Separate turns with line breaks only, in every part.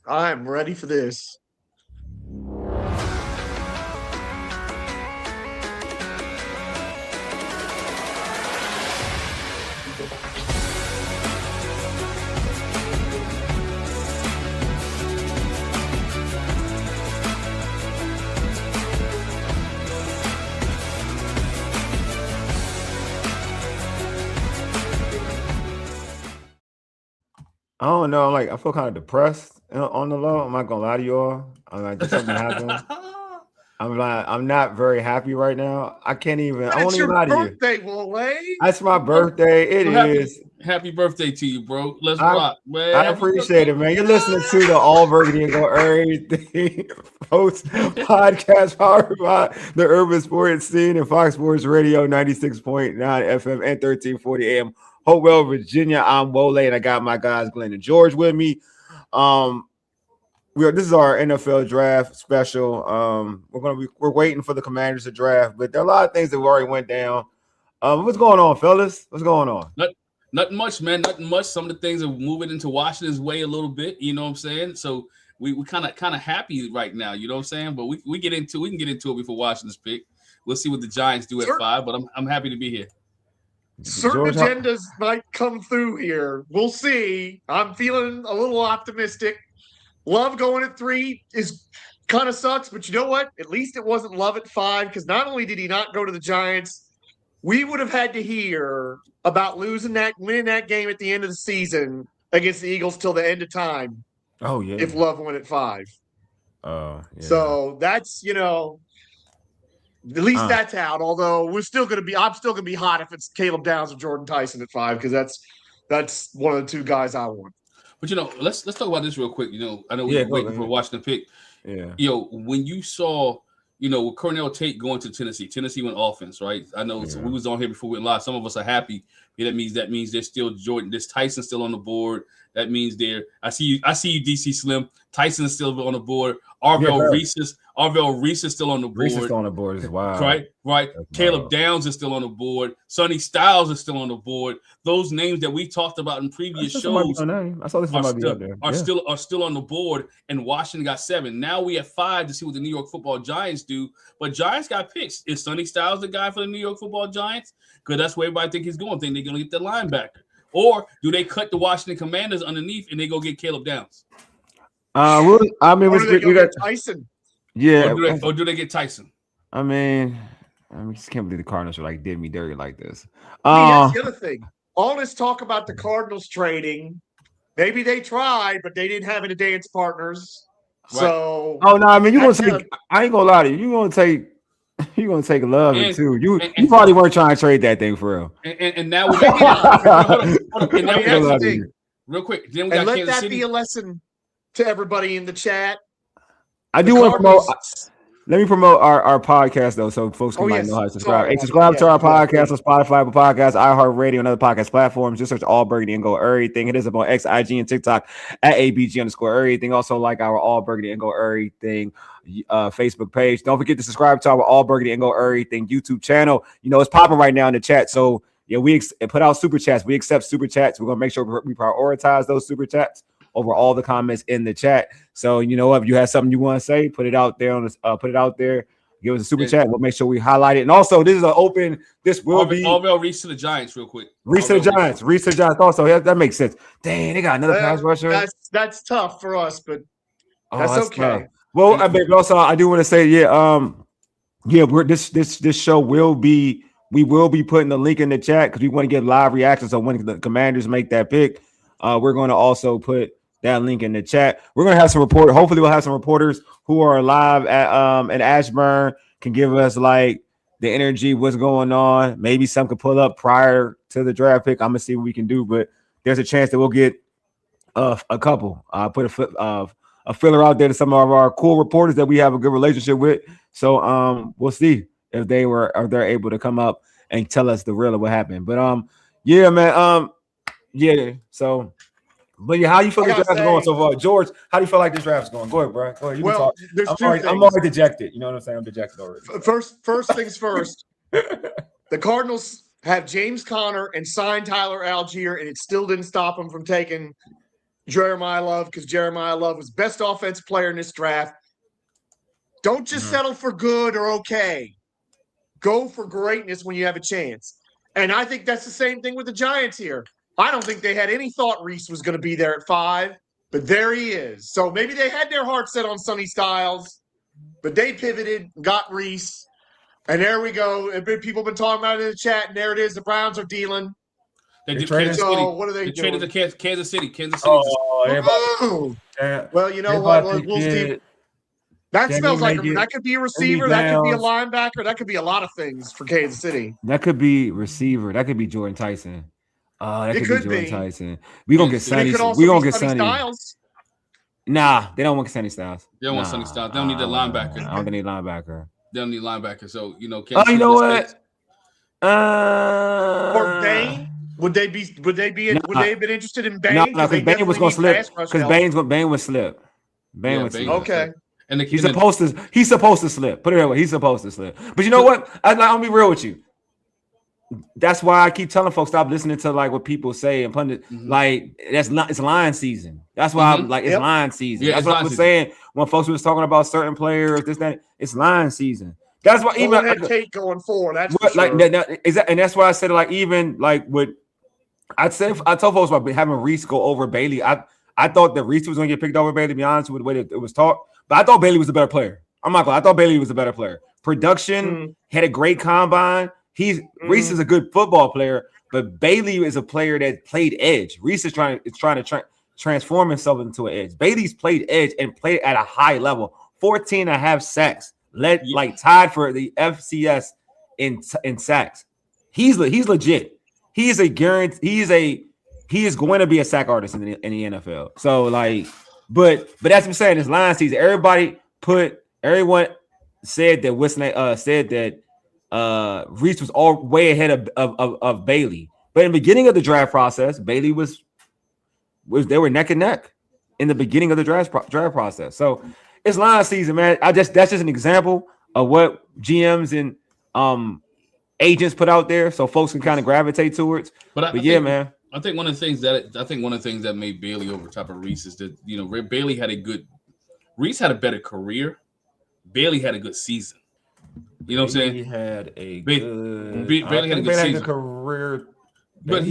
I'm ready for this.
I don't know. Like I feel kind of depressed on the low. I'm not gonna lie to y'all. I'm like, just something happened. I'm not very happy right now. I can't even.
But
I won't
it's
even
your
lie to you.
birthday, Wole.
That's my birthday. It is.
Happy birthday to you, bro. Let's
I
rock, man.
I appreciate it, man. You're listening to the All Burgundy and Go Everything post podcast powered by the Urban Sports Scene and Fox Sports Radio 96.9 FM and 1340 AM. Hopewell, Virginia. I'm Wole, and I got my guys Glen and George with me. This is our NFL draft special. We're waiting for the Commanders to draft, but there are a lot of things that already went down. What's going on, fellas? What's going on?
Nothing much, man. Nothing much. Some of the things are moving into Washington's way a little bit. You know what I'm saying? So we kind of happy right now. You know what I'm saying? But we can get into it before Washington's pick. We'll see what the Giants do at 5. But I'm happy to be here.
Certain agendas might come through here. We'll see. I'm feeling a little optimistic. Love going at 3 is kind of sucks, but you know what? At least it wasn't Love at 5, because not only did he not go to the Giants, we would have had to hear about winning that game at the end of the season against the Eagles till the end of time.
Oh yeah,
if Love went at 5.
Yeah.
So that's at least that's out. Although I'm still gonna be hot if it's Caleb Downs or Jordan Tyson at 5, because that's one of the two guys I want.
But let's talk about this real quick. I know we're waiting for Washington pick.
Yeah.
When you saw, with Cornell Tate going to Tennessee went offense, right? I know we was on here before we went live. Some of us are happy. Yeah, that means there's still Jordan. There's Tyson still on the board. That means I see you, DC Slim. Tyson is still on the board. Arvell Reese is still on the board.
Reese is still on the board as well.
Right.
That's
Caleb
wild.
Downs is still on the board. Sonny Styles is still on the board. Those names that we talked about in previous shows
I saw this
are still on the board. And Washington got 7. Now we have 5 to see what the New York Football Giants do. But Giants got picks. Is Sonny Styles the guy for the New York Football Giants? Because that's where everybody think he's going. Think they're going to get the linebacker. Or do they cut the Washington Commanders underneath and they go get Caleb Downs?
We got Tyson.
Yeah.
Or do they get Tyson?
I just can't believe the Cardinals are like did me dirty like this.
That's the other thing. All this talk about the Cardinals trading, maybe they tried, but they didn't have any dance partners. Right. So,
you're gonna take. I ain't gonna lie to you. You're gonna take Love too. You probably weren't trying to trade that thing for real.
And now we got real quick. Then we got
let
Kansas
that
City.
Be a lesson to everybody in the chat.
I do want to promote. Let me promote our podcast though, so folks can know how to subscribe. Subscribe to our podcast on Spotify, Apple Podcasts, iHeartRadio, and other podcast platforms. Just search All Burgundy and Go Errrything. Hit us up on X, IG, and TikTok at ABG_Errrything. Also like our All Burgundy and Go Errrything Facebook page. Don't forget to subscribe to our All Burgundy and Go Errrything YouTube channel. It's popping right now in the chat. So we put out super chats. We accept super chats. We're gonna make sure we prioritize those super chats over all the comments in the chat. So if you have something you want to say, put it out there Give us a super chat. We'll make sure we highlight it. And also, this is an open. This will be
Arvell Reese to the Giants, real quick.
Reese to the Giants. Also, that makes sense. Dang, they got another pass rusher.
That's tough for us, but that's okay.
Tough. Well, also I do want to say, this show will be. We will be putting the link in the chat because we want to get live reactions. So when the Commanders make that pick, we're going to also put that link in the chat. We're going to have some report. Hopefully we'll have some reporters who are live at Ashburn can give us like the energy, what's going on. Maybe some could pull up prior to the draft pick. I'm going to see what we can do, but there's a chance that we'll get a couple. Put a filler out there to some of our cool reporters that we have a good relationship with. So we'll see if they're able to come up and tell us the real of what happened. But so. But how you feel this draft is going so far? George, how do you feel like this draft is going? Go ahead, bro. Go ahead. I'm already dejected. You know what I'm saying? I'm dejected already.
First things first. The Cardinals have James Conner and signed Tyler Algier, and it still didn't stop them from taking Jeremiah Love because Jeremiah Love was best offensive player in this draft. Don't just settle for good or okay. Go for greatness when you have a chance. And I think that's the same thing with the Giants here. I don't think they had any thought Reese was going to be there at 5, but there he is. So maybe they had their heart set on Sonny Styles, but they pivoted, got Reese, and there we go. People have been talking about it in the chat, and there it is. The Browns are dealing.
They did Kansas City.
What are they doing?
Traded to Kansas City.
Well, you know what? We'll see. That smells like that could be a receiver. That could be a linebacker. That could be a lot of things for Kansas City.
That could be receiver. That could be Jordan Tyson. That could be Jordan Tyson. We're going to get Sonny. We're going to get Sonny. Styles. Nah, they don't want Sonny Styles.
They don't want Sonny Styles. They don't need that linebacker.
I don't need linebacker.
They don't need linebacker. So, you know,
you know what?
Or Bain? Would they have been interested in Bain?
No, because Bain was going to slip. Because Bain would slip. Bain would slip.
Okay.
And
he's supposed to slip. Put it that way. He's supposed to slip. But you know what? I'll be real with you. That's why I keep telling folks stop listening to like what people say and pundit. Like it's lion season. That's why I'm like it's lion season. That's what I was saying when folks was talking about certain players. It's lion season. That's why even
Tate going forward. That's
like and that's why I said like even like what I told folks about having Reese go over Bailey. I thought that Reese was going to get picked over Bailey. To be honest with the way it was talked. But I thought Bailey was a better player. I'm not going. I thought Bailey was a better player. Production, had a great combine. Reese is a good football player, but Bailey is a player that played edge. Reese is trying to transform himself into an edge. Bailey's played edge and played at a high level. 14 and a half sacks, tied for the FCS in sacks. He's legit. He is a guarantee. He is going to be a sack artist in the NFL. So like. But that's what I'm saying. It's line season. Everyone said that Reese was all way ahead of Bailey. But in the beginning of the draft process, Bailey was they were neck and neck in the beginning of the draft process. So it's line season, man. That's just an example of what GMs and agents put out there, so folks can kind of gravitate towards. But yeah, man.
I think one of the things that made Bailey over top of Reese is that Bailey Reese had a better career. Bailey had a good season. You know what I'm saying?
Bailey had a
good
career.
But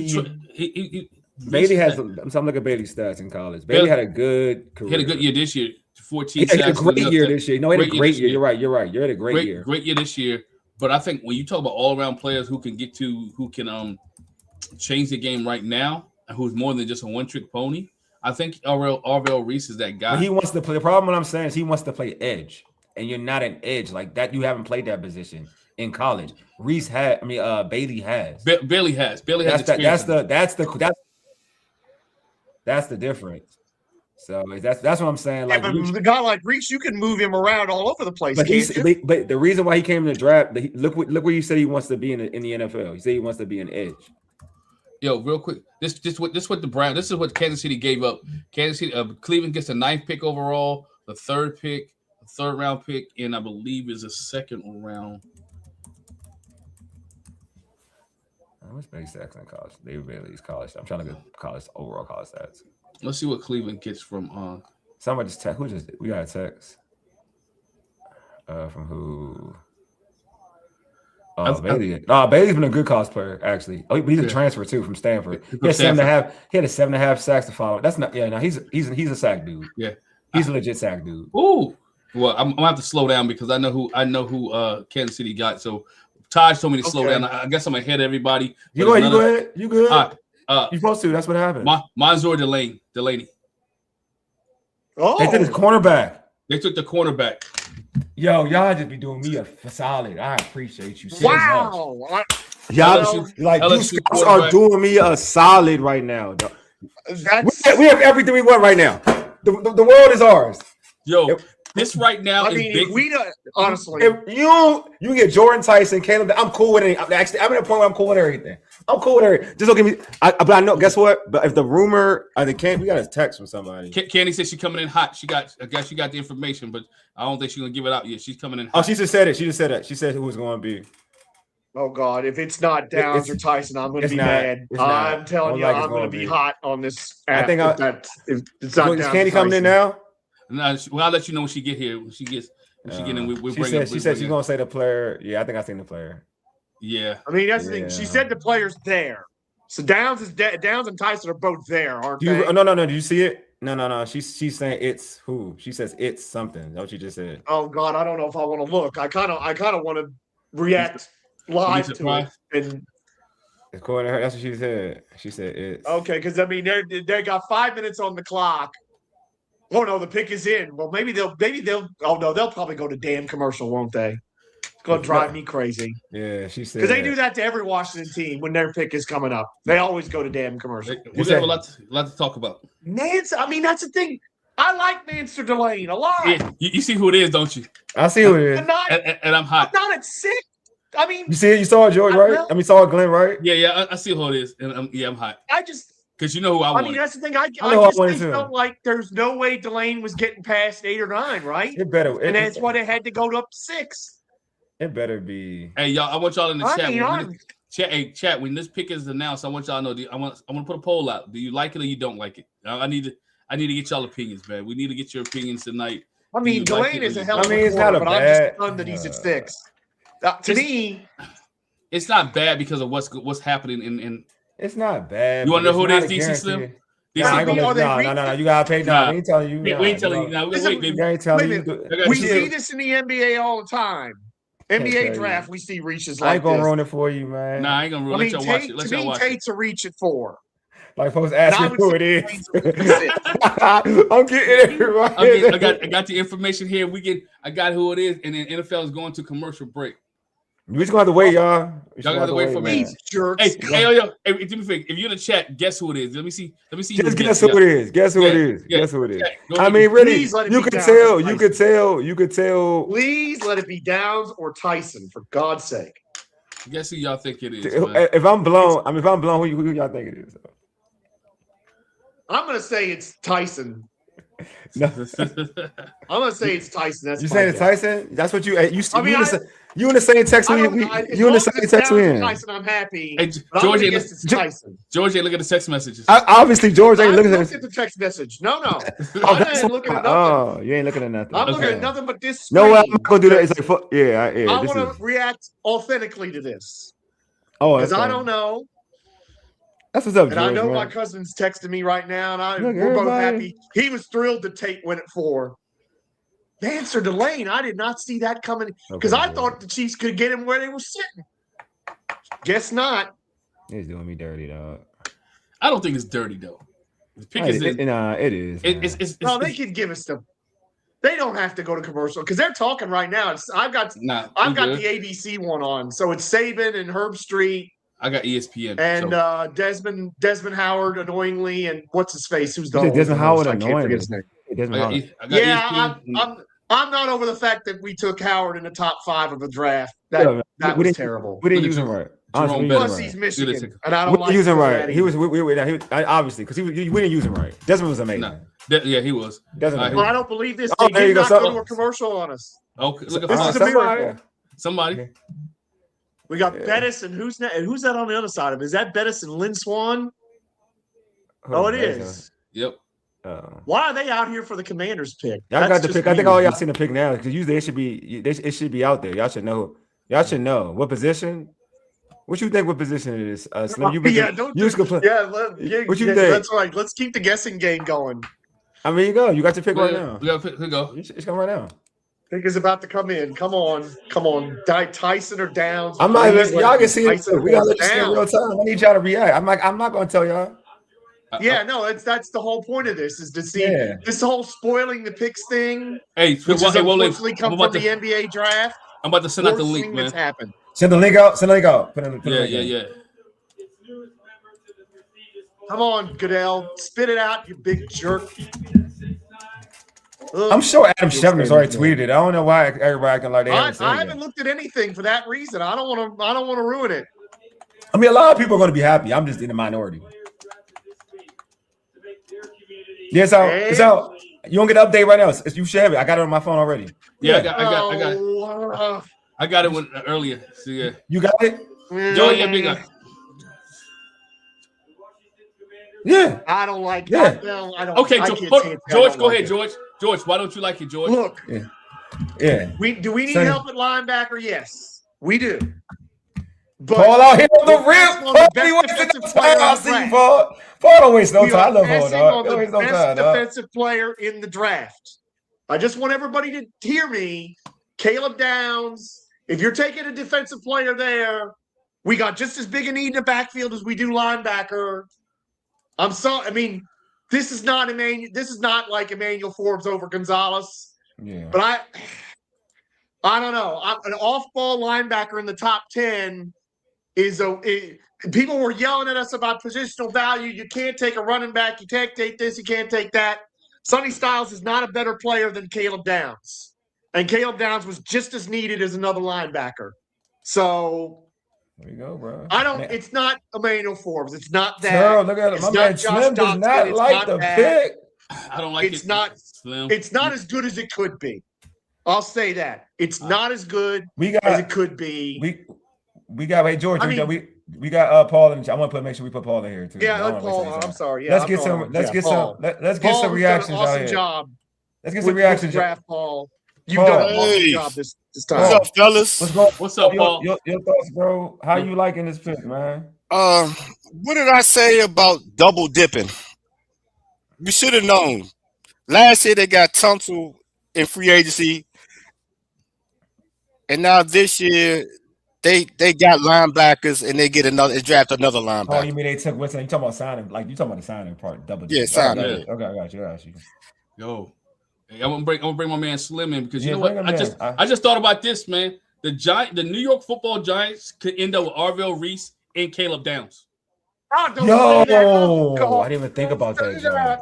Bailey has I'm looking at Bailey's stats in college. Bailey had a good career.
He had a good year this year. 14
He had a great year this year. No, he had a great year. You're right. You had a great year.
Great year this year. But I think when you talk about all-around players who can change the game right now, who's more than just a one-trick pony, I think Arvell Reese is that guy.
But he wants to play. The problem what I'm saying is he wants to play edge, and you're not an edge like that. You haven't played that position in college. Bailey has.
Bailey has.
That's the difference. So that's what I'm saying. Like,
but the guy like Reese, you can move him around all over the place.
But the reason why he came in the draft, look where you said he wants to be in the NFL. He said he wants to be an edge.
Yo, real quick, this is what Kansas City gave up. Kansas City, Cleveland gets the 9th pick overall, the 3rd round pick, and I believe is a 2nd round.
What's Bailey stats in college? David Bailey's college. I'm trying to get overall college stats.
Let's see what Cleveland gets from.
Somebody just text. We got a text. From who? Bailey. Bailey's been a good college player, actually. Oh, he's a transfer too from Stanford. He had 7.5. He had a 7.5 sacks to follow. That's not. Yeah, no, he's a sack dude.
Yeah,
he's a legit sack dude.
Ooh. Well, I'm gonna have to slow down because I know who Kansas City got. So Taj told me to slow down. I guess I'm ahead of everybody.
You go ahead. You good? You're supposed to. That's what happened.
Mansour Delaney.
Oh,
they took the cornerback.
They took the cornerback.
Yo, y'all just be doing me a solid. I appreciate you so
wow.
much. Y'all these scouts are doing me a solid right now. We have everything we want right now. The world is ours.
Yo, this right now is big.
If we don't, honestly,
if you get Jordan Tyson, Caleb, I'm cool with it. I'm at a point where I'm cool with everything. I'm cool with everything. Just don't give me. But I know. Guess what? But if the rumor, we got a text from somebody.
Candy said she's coming in hot. I guess she got the information, but I don't think she's gonna give it out yet. She's coming in hot.
Oh, she just said it. She just said it. She said who was going to be.
Oh God! If it's not Downs or Tyson, I'm going to be mad. I'm telling you, I'm going to be hot on this.
I think
if it's not Downs.
Is Candy coming in now?
No, well, I'll let you know when she get here. When she get in, we bring her.
She said she's going to say the player. Yeah, I think I seen the player.
Yeah.
I mean, that's the thing. She said the player's there. So Downs and Tyson are both there, aren't they?
No. Do you see it? No. She's saying it's who? She says it's something. That's what you just said.
Oh God, I don't know if I want to look. I kind of want to react live to it. And
according to her, that's what she said. She said it's
okay, because I mean they got 5 minutes on the clock. Oh no, the pick is in. Well, maybe they'll. Oh no, they'll probably go to damn commercial, won't they? It's gonna drive me crazy.
Yeah, she said
because they do that to every Washington team when their pick is coming up. They always go to damn commercial.
We have a lot to talk about.
Nance, I mean that's the thing. I like Nancer Delane a lot.
Yeah, you see who it is, don't you?
I see who it is,
and I'm hot.
I'm not at 6. I mean,
you see it. You saw it, George, right? I mean, saw it, Glenn, right?
Yeah. I see who it is, and I'm hot.
I just
because you know who I want.
I mean, that's the thing. I just felt like there's no way Delane was getting past 8 or 9, right?
It better,
and that's why they had to go up 6.
It better be.
Hey, y'all! I want y'all in the chat. Chat. When this pick is announced, I want y'all to know. I'm gonna put a poll out. Do you like it or you don't like it? I need to get y'all opinions, man. We need to get your opinions tonight.
I mean, Delane is a hell of a corner, but I'm just stunned that he's at 6. To me,
it's not bad because of what's happening in.
It's not bad.
You want to know who it is, DC Slim?
No. You gotta pay. No, we ain't telling you.
We ain't telling you. Now, wait, baby.
We ain't telling you.
We see this in the NBA all the time. NBA draft, we see reaches like this.
I ain't gonna ruin it for you, man.
Nah, I ain't gonna ruin it. Let y'all watch it.
To me, Tate's a reach at 4.
Like, folks asking who it is. I'm getting it right.
I got the information here. I got who it is, and then NFL is going to commercial break.
We just gonna have to wait, y'all.
Y'all have to wait for me.
These jerks.
Hey, do me a favor. If you're in the chat, guess who it is. Let me see.
Just guess who it is. Guess who it is. Guess who it is. I mean, really, you could tell. You could tell.
Please let it be Downs or Tyson, for God's sake.
Guess who y'all think it is.
If I'm blown, who y'all think it is?
I'm gonna say it's Tyson.
No.
I'm gonna say it's Tyson. That's
you saying it's Tyson? That's what you. You in the same text we in.
You in the same text we in. Tyson, I'm happy.
Hey, George ain't looking at the text messages.
Obviously, George ain't looking at
the text message. No. I ain't looking at nothing.
Oh, you ain't looking at nothing.
I'm looking at nothing but this.
No, I'm not gonna do that. It's like, yeah.
I want to react authentically to this.
Oh,
because I don't know.
That's what's up,
and
George,
I know
man.
my cousin's texting me right now, and we're both happy. He was thrilled that Tate went at 4. Nancer Delane, I did not see that coming because I thought the Chiefs could get him where they were sitting. Guess not.
He's doing me dirty, dog.
I don't think it's dirty though. The pick
it is.
They can give us the. They don't have to go to commercial because they're talking right now. I've got the ABC one on, so it's Saban and Herb Street.
I got ESPN
and Desmond Howard annoyingly, and what's his face? Who's the
Desmond Howard annoyingly?
I'm not over the fact that we took Howard in the top 5 of the draft. That was terrible.
We didn't use him right.
Plus, he's Michigan, and I don't like
using right. He was obviously because we didn't use him right. Desmond was amazing.
No. He was.
Well, I don't believe this. They did not go to a commercial on us.
Okay, look
at
somebody.
Okay. We got Bettis, and who's that on the other side of him? Is that Bettis and Lynn Swan? Oh, it is.
Yep.
Why are they out here for the Commanders pick?
Y'all got the pick. I think all y'all seen the pick now because usually it should be out there. Y'all should know. What position. What you think? What position it is? Slim, what you think?
That's right. Let's keep the guessing game going.
I mean, you go. You got your pick right now.
You got pick. Go.
It's coming right now.
Pick is about to come in. Come on. Tyson or Downs.
I'm not even. Y'all can see it. We gotta let you see in real time. I need y'all to react. I'm not gonna tell y'all.
That's the whole point of this is to see this whole spoiling the picks thing.
Hey,
which has unfortunately come from the NBA draft.
I'm about to send out the link, man.
Happened.
Send the link out. Put it
yeah.
Come on, Goodell. Spit it out, you big jerk.
I'm sure Adam Schefter's already tweeted it. I don't know why everybody can like that.
I haven't looked at anything for that reason. I don't want to ruin it.
I mean, a lot of people are going to be happy. I'm just in the minority. Yeah, so you don't get an update right now. You should have it. I got it on my phone already.
Yeah, I got it. I got it earlier. So, yeah.
You got it?
Joey, yeah, big.
Yeah.
I don't like
it.
Yeah. I don't.
Okay, George, go ahead,
it.
George. George, why don't you like it, George?
Look.
Yeah.
Do we need help at linebacker? Yes, we do.
But Paul out here on the rip. Paul, he wasting no time. I see you, Paul. Paul don't waste no time. I love Paul, dog. Don't waste no time, dog.
Defensive player in the draft. I just want everybody to hear me. Caleb Downs. If you're taking a defensive player there, we got just as big a need in the backfield as we do linebacker. I'm sorry. I mean, this is not like Emmanuel Forbes over Gonzalez.
Yeah.
But I don't know. An off-ball linebacker in the top 10 is people were yelling at us about positional value. You can't take a running back. You can't take this. You can't take that. Sonny Styles is not a better player than Caleb Downs. And Caleb Downs was just as needed as another linebacker. So
there you go, bro.
It's not Emmanuel Forbes. It's not that.
Terrell, look at it. My man Slim does not like the pick.
I don't like it.
Slim. It's not as good as it could be. I'll say that. It's not as good as it could be.
We got George. We got Paul in. I want to make sure we put Paul in here too.
Yeah, Paul. I'm sorry. Yeah,
let's get some reactions out here.
Job.
Let's get some reactions.
Draft Paul. You've done an awesome job this time.
What's up, fellas?
What's up, Paul?
Your thoughts, bro? How you liking this pick, man?
What did I say about double dipping? We should have known. Last year they got Tunsil in free agency, and now this year they got linebackers and they get draft another linebacker.
Oh, you mean they took Winston? You talking about signing? Like you talking about the signing part? Double dip.
Yeah, signing.
Okay, I got you.
Yo. Hey, I'm gonna bring my man Slim in because you know what? I just thought about this, man. The New York Football Giants could end up with Arvell Reese and Caleb Downs.
I didn't even think about that.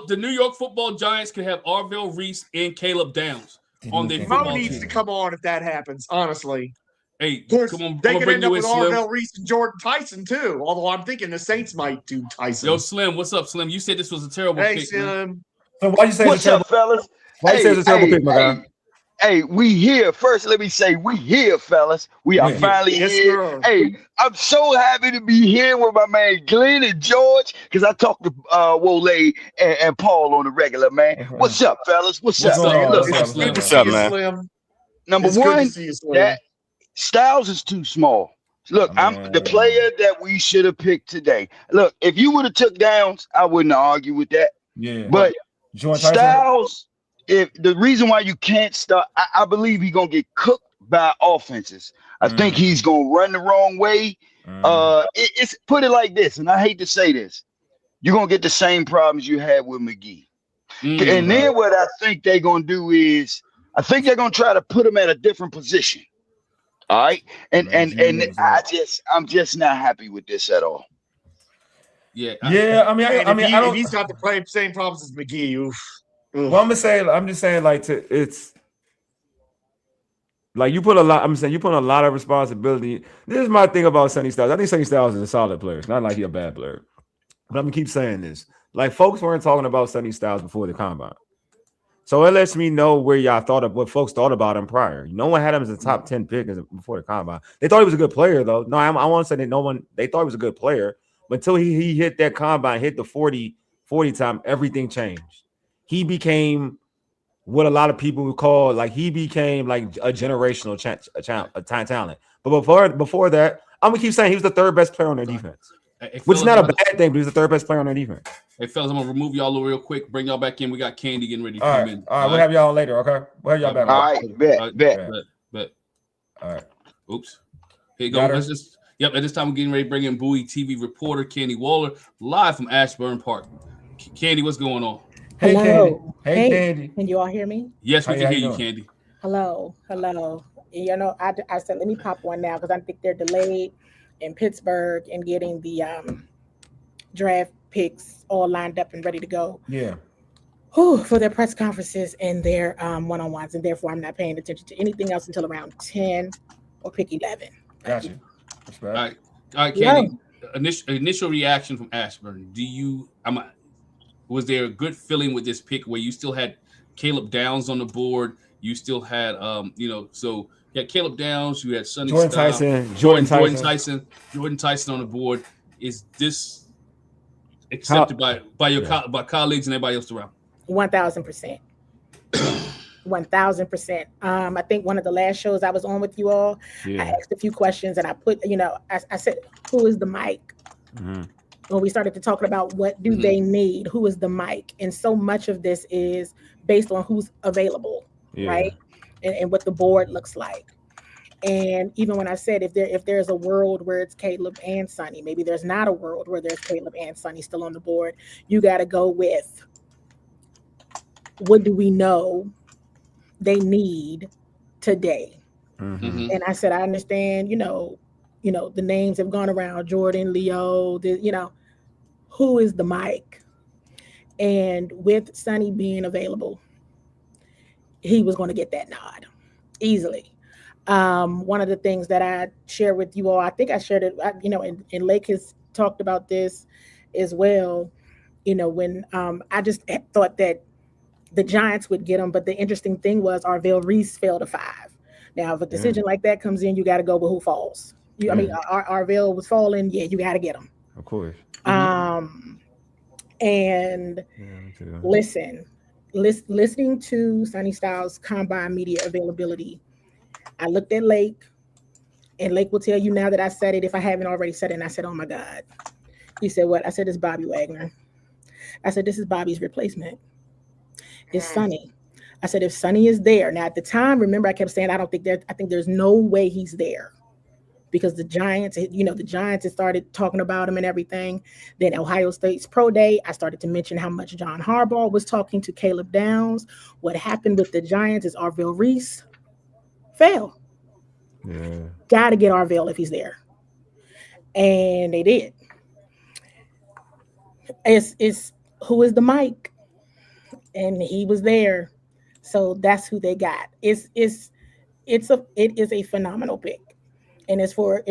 The New York Football Giants could have Arvell Reese and Caleb Downs on their football team.
Needs to come on if that happens. Honestly,
hey,
course,
come on,
they could end up with Arvell Reese and Jordan Tyson too. Although I'm thinking the Saints might do Tyson.
Yo, Slim, what's up, Slim? You said this was a terrible pick.
Slim.
Man.
So why you say
what's up, fellas?
Why you say it's a terrible pick, my guy?
Hey, we here. First, let me say we here, fellas. We are finally here. Girl. Hey, I'm so happy to be here with my man Glen and George because I talked to Wole and Paul on the regular, man. What's up, fellas? What's up, man? Look,
what's up, man?
Number one, that Styles is too small. Look, I'm the player that we should have picked today. Look, if you would have took Downs, I wouldn't argue with that.
Yeah,
but Styles, if the reason why you can't start, I believe he's gonna get cooked by offenses. I think he's gonna run the wrong way. It's put it like this, and I hate to say this, you're gonna get the same problems you had with McGee. And then what I think they're gonna do is, I think they're gonna try to put him at a different position. All right, and I'm just not happy with this at all.
Yeah.
I mean,
if he's got the same problems as McGee. Oof.
Well, I'm just saying, like, it's like you put a lot. I'm saying you put a lot of responsibility. This is my thing about Sonny Styles. I think Sonny Styles is a solid player. It's not like he's a bad player. But I'm gonna keep saying this. Like, folks weren't talking about Sonny Styles before the combine, so it lets me know where y'all thought of what folks thought about him prior. No one had him as a top 10 pick before the combine. They thought he was a good player, though. No, I want to say that they thought he was a good player. But until he hit that combine, hit the 40 time, everything changed. He became what a lot of people would call, like, he became like a generational talent. But before that, I'm gonna keep saying he was the third best player on their defense, which is not a bad thing, but he's the third best player on their defense.
Hey, fellas, I'm gonna remove y'all real quick. Bring y'all back in. We got Candy getting ready to
come
in.
All right, we'll have y'all later. Okay, we'll have y'all back.
All right, bet.
All right.
Oops. Here you go. Let's just. Yep, at this time, we're getting ready to bring in Bowie TV reporter Candy Waller live from Ashburn Park. Candy, what's going on?
Hey,
hello.
Candy. Hey, Candy.
Can you all hear me?
Yes, we can hear you, Candy.
Hello. You know, I said, let me pop one now because I think they're delayed in Pittsburgh and getting the draft picks all lined up and ready to go.
Yeah.
For their press conferences and their one-on-ones, and therefore I'm not paying attention to anything else until around 10 or pick 11.
Gotcha.
All right, Candy. Initial reaction from Ashburn. Was there a good feeling with this pick where you still had Caleb Downs on the board? You still had, so You had Caleb Downs. You had Sonny
Jordan
Styles,
Tyson.
Jordan Tyson on the board. Is this accepted by your by colleagues and everybody else around?
1,000%. 1,000%. I think one of the last shows I was on with you all, I asked a few questions and I put, I said, who is the mic? Mm-hmm. When we started to talk about what do they need, who is the mic? And so much of this is based on who's available, right? And what the board looks like. And even when I said if there's a world where it's Caleb and Sonny, maybe there's not a world where there's Caleb and Sonny still on the board, you got to go with what do we know they need today. Mm-hmm. And I said, I understand, the names have gone around, Jordan, Leo, who is the mic? And with Sonny being available, he was going to get that nod easily. One of the things that I shared with you all, I think I shared it, and Lake has talked about this as well, when I just thought that the Giants would get him, but the interesting thing was Arvell Reese fell to 5. Now, if a decision like that comes in, you got to go with who falls. I mean, Arvell was falling, you got to get him.
Of course.
And listening to Sonny Styles' combine media availability, I looked at Lake, and Lake will tell you now that I said it, if I haven't already said it, and I said, oh my God. He said, what? I said, it's Bobby Wagner. I said, this is Bobby's replacement. It's Sonny. I said, if Sonny is there. Now, at the time, remember, I kept saying, I think there's no way he's there. Because the Giants had started talking about him and everything. Then Ohio State's pro day, I started to mention how much John Harbaugh was talking to Caleb Downs. What happened with the Giants is Arvell Reese fell. Yeah. Got to get Arvell if he's there. And they did. It's who is the mic? And he was there. So that's who they got. It is a phenomenal pick. And it's when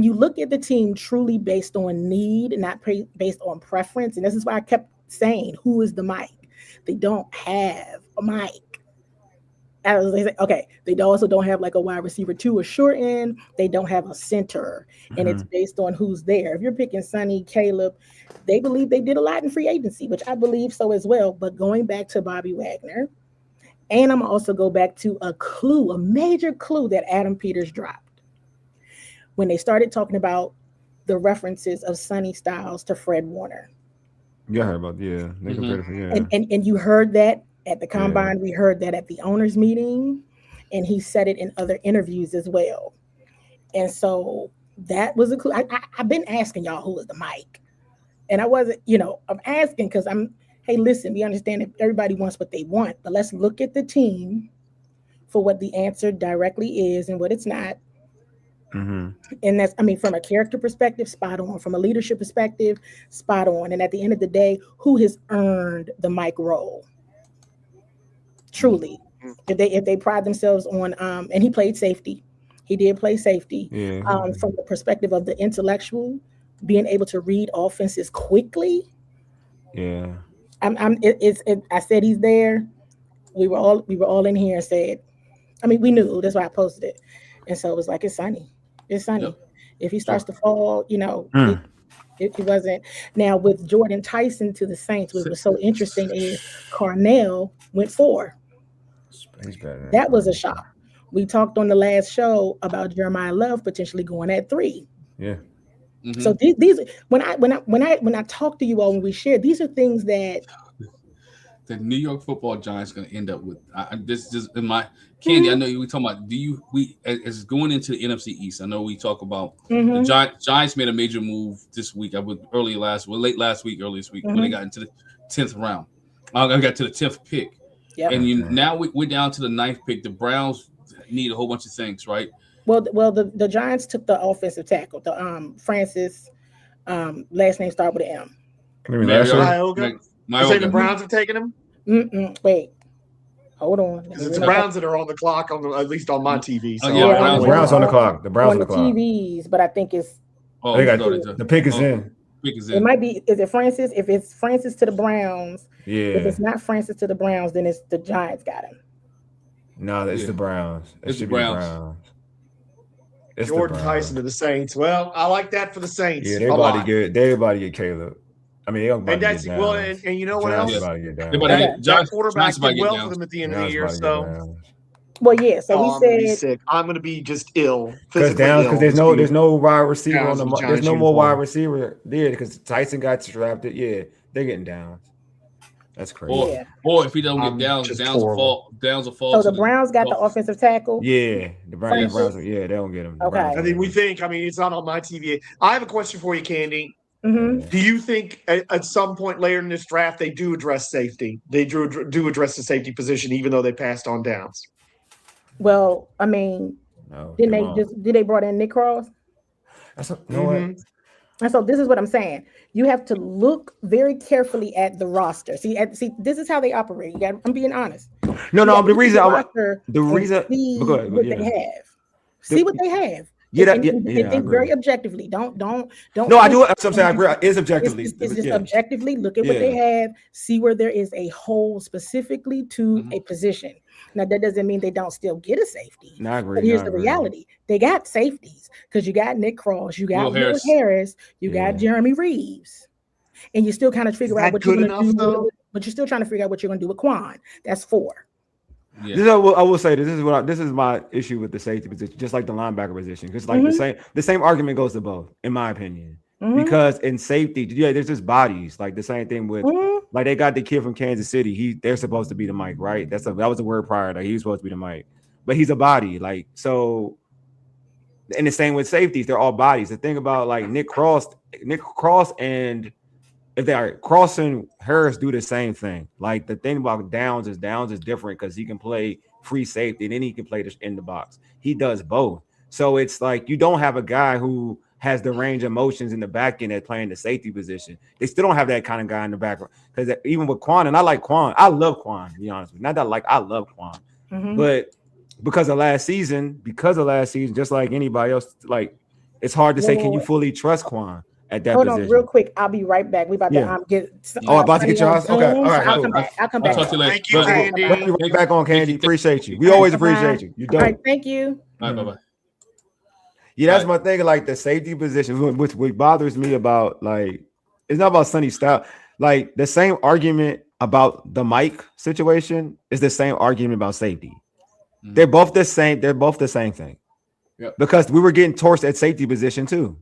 you look at the team truly based on need, not based on preference. And this is why I kept saying, who is the mic? They don't have a mic. Okay, they also don't have like a wide receiver 2 or short end. They don't have a center. And it's based on who's there. If you're picking Sonny, Caleb, they believe they did a lot in free agency, which I believe so as well. But going back to Bobby Wagner, and I'm also go back to a major clue that Adam Peters dropped when they started talking about the references of Sonny Styles to Fred Warner.
You heard about
and you heard that at the combine. We heard that at the owners meeting, and he said it in other interviews as well. And so that was a clue. I've been asking y'all who was the mic, and I wasn't. I'm asking because hey, listen, we understand that everybody wants what they want, but let's look at the team for what the answer directly is and what it's not. Mm-hmm. And that's, from a character perspective, spot on. From a leadership perspective, spot on. And at the end of the day, who has earned the mic role? Truly. If they pride themselves on, and he played safety. He did play safety. Yeah. From the perspective of the intellectual, being able to read offenses quickly.
Yeah.
I said he's there. We were all in here and said, we knew. That's why I posted it. And so it was like, it's Sonny. It's Sonny. Yep. If he starts to fall, it wasn't. Now with Jordan Tyson to the Saints, what was so interesting is Cornell went 4. That was a shock. We talked on the last show about Jeremiah Love potentially going at 3.
Yeah.
Mm-hmm. So these when I talk to you all, when we share, these are things that
the New York Football Giants going to end up with. This is in my Candy. I know we talking about. As going into the NFC East? I know we talk about the Giants made a major move this week. Late last week, early this week when they got into the 10th round. I got to the 10th pick, and now we're down to the 9th pick. The Browns need a whole bunch of things, right?
Well, the Giants took the offensive tackle, the Francis, last name start with an M.
Myoga. You say the Browns have taken him?
Wait, hold on.
It's the Browns that are on the clock, at least on my TV. So
Browns on the clock. The Browns on the clock.
TVs, but I think it's.
They got the pick is in.
It might be. Is it Francis? If it's Francis to the Browns, if it's not Francis to the Browns, then it's the Giants got him.
No, it's the Browns.
It's the Browns.
It's
Jordan Tyson to the Saints. Well, I like that for the Saints.
Yeah, they about to get Caleb. I mean,
and you know what else?
That
quarterback did well for them at the end of the year. So,
well, yeah. So we said
I'm going to be just ill
because there's no wide receiver on the. There's no more wide receiver there because Tyson got drafted. Yeah, they're getting down. That's crazy.
Or if he don't get downs will fall.
So the Browns got the offensive tackle.
Yeah, the Browns. Yeah, they don't get him.
Okay.
I mean, it's not on my TV. I have a question for you, Candy.
Mm-hmm.
Do you think at some point later in this draft they do address safety? They do address the safety position, even though they passed on downs.
Well, I mean, did they brought in Nick Cross?
And
so this is what I'm saying. You have to look very carefully at the roster. See, this is how they operate. I'm being honest.
No. The reason
they have. See what they have.
And
think very objectively. Don't.
No, I do. Something I agree. It's objectively.
It's just objectively look at what they have. See where there is a hole specifically to a position. Now that doesn't mean they don't still get a safety.
No, I agree.
But here's the reality: they got safeties because you got Nick Cross, you got Will Harris, you got Jeremy Reeves, and you still kind of figure out what you're going to do. But you're still trying to figure out what you're going to do with Quan. That's 4.
Yeah. I will say this is my issue with the safety position, just like the linebacker position, because like the same argument goes to both, in my opinion. Because in safety, there's just bodies. Like the same thing with like they got the kid from Kansas City. They're supposed to be the Mike, right? That was the word prior. Like he's supposed to be the Mike, but he's a body. Like so, and the same with safeties. They're all bodies. The thing about like Nick Cross, and if they are Cross and Harris do the same thing. Like the thing about Downs is different because he can play free safety and then he can play this in the box. He does both. So it's like you don't have a guy who has the range of motions in the back end at playing the safety position. They still don't have that kind of guy in the background. Because even with Quan, and I like Quan, I love Quan, to be honest with you. Not that I love Quan. But because of last season, just like anybody else, like it's hard to say, can you fully trust Quan at that position? Hold on,
real quick. I'll be right back. We about to get.
About to get your house? Okay. All right.
I'll come back.
I'll talk to you later.
Thank you, Candy.
Right back on, Candy. Appreciate you. We always appreciate you. You don't.
All right. Thank you.
All right. Bye-bye.
Yeah, that's my thing. Like the safety position, which bothers me about like it's not about Sonny Styles. Like the same argument about the Mike situation is the same argument about safety. They're both the same. They're both the same thing.
Yep.
Because we were getting torched at safety position too,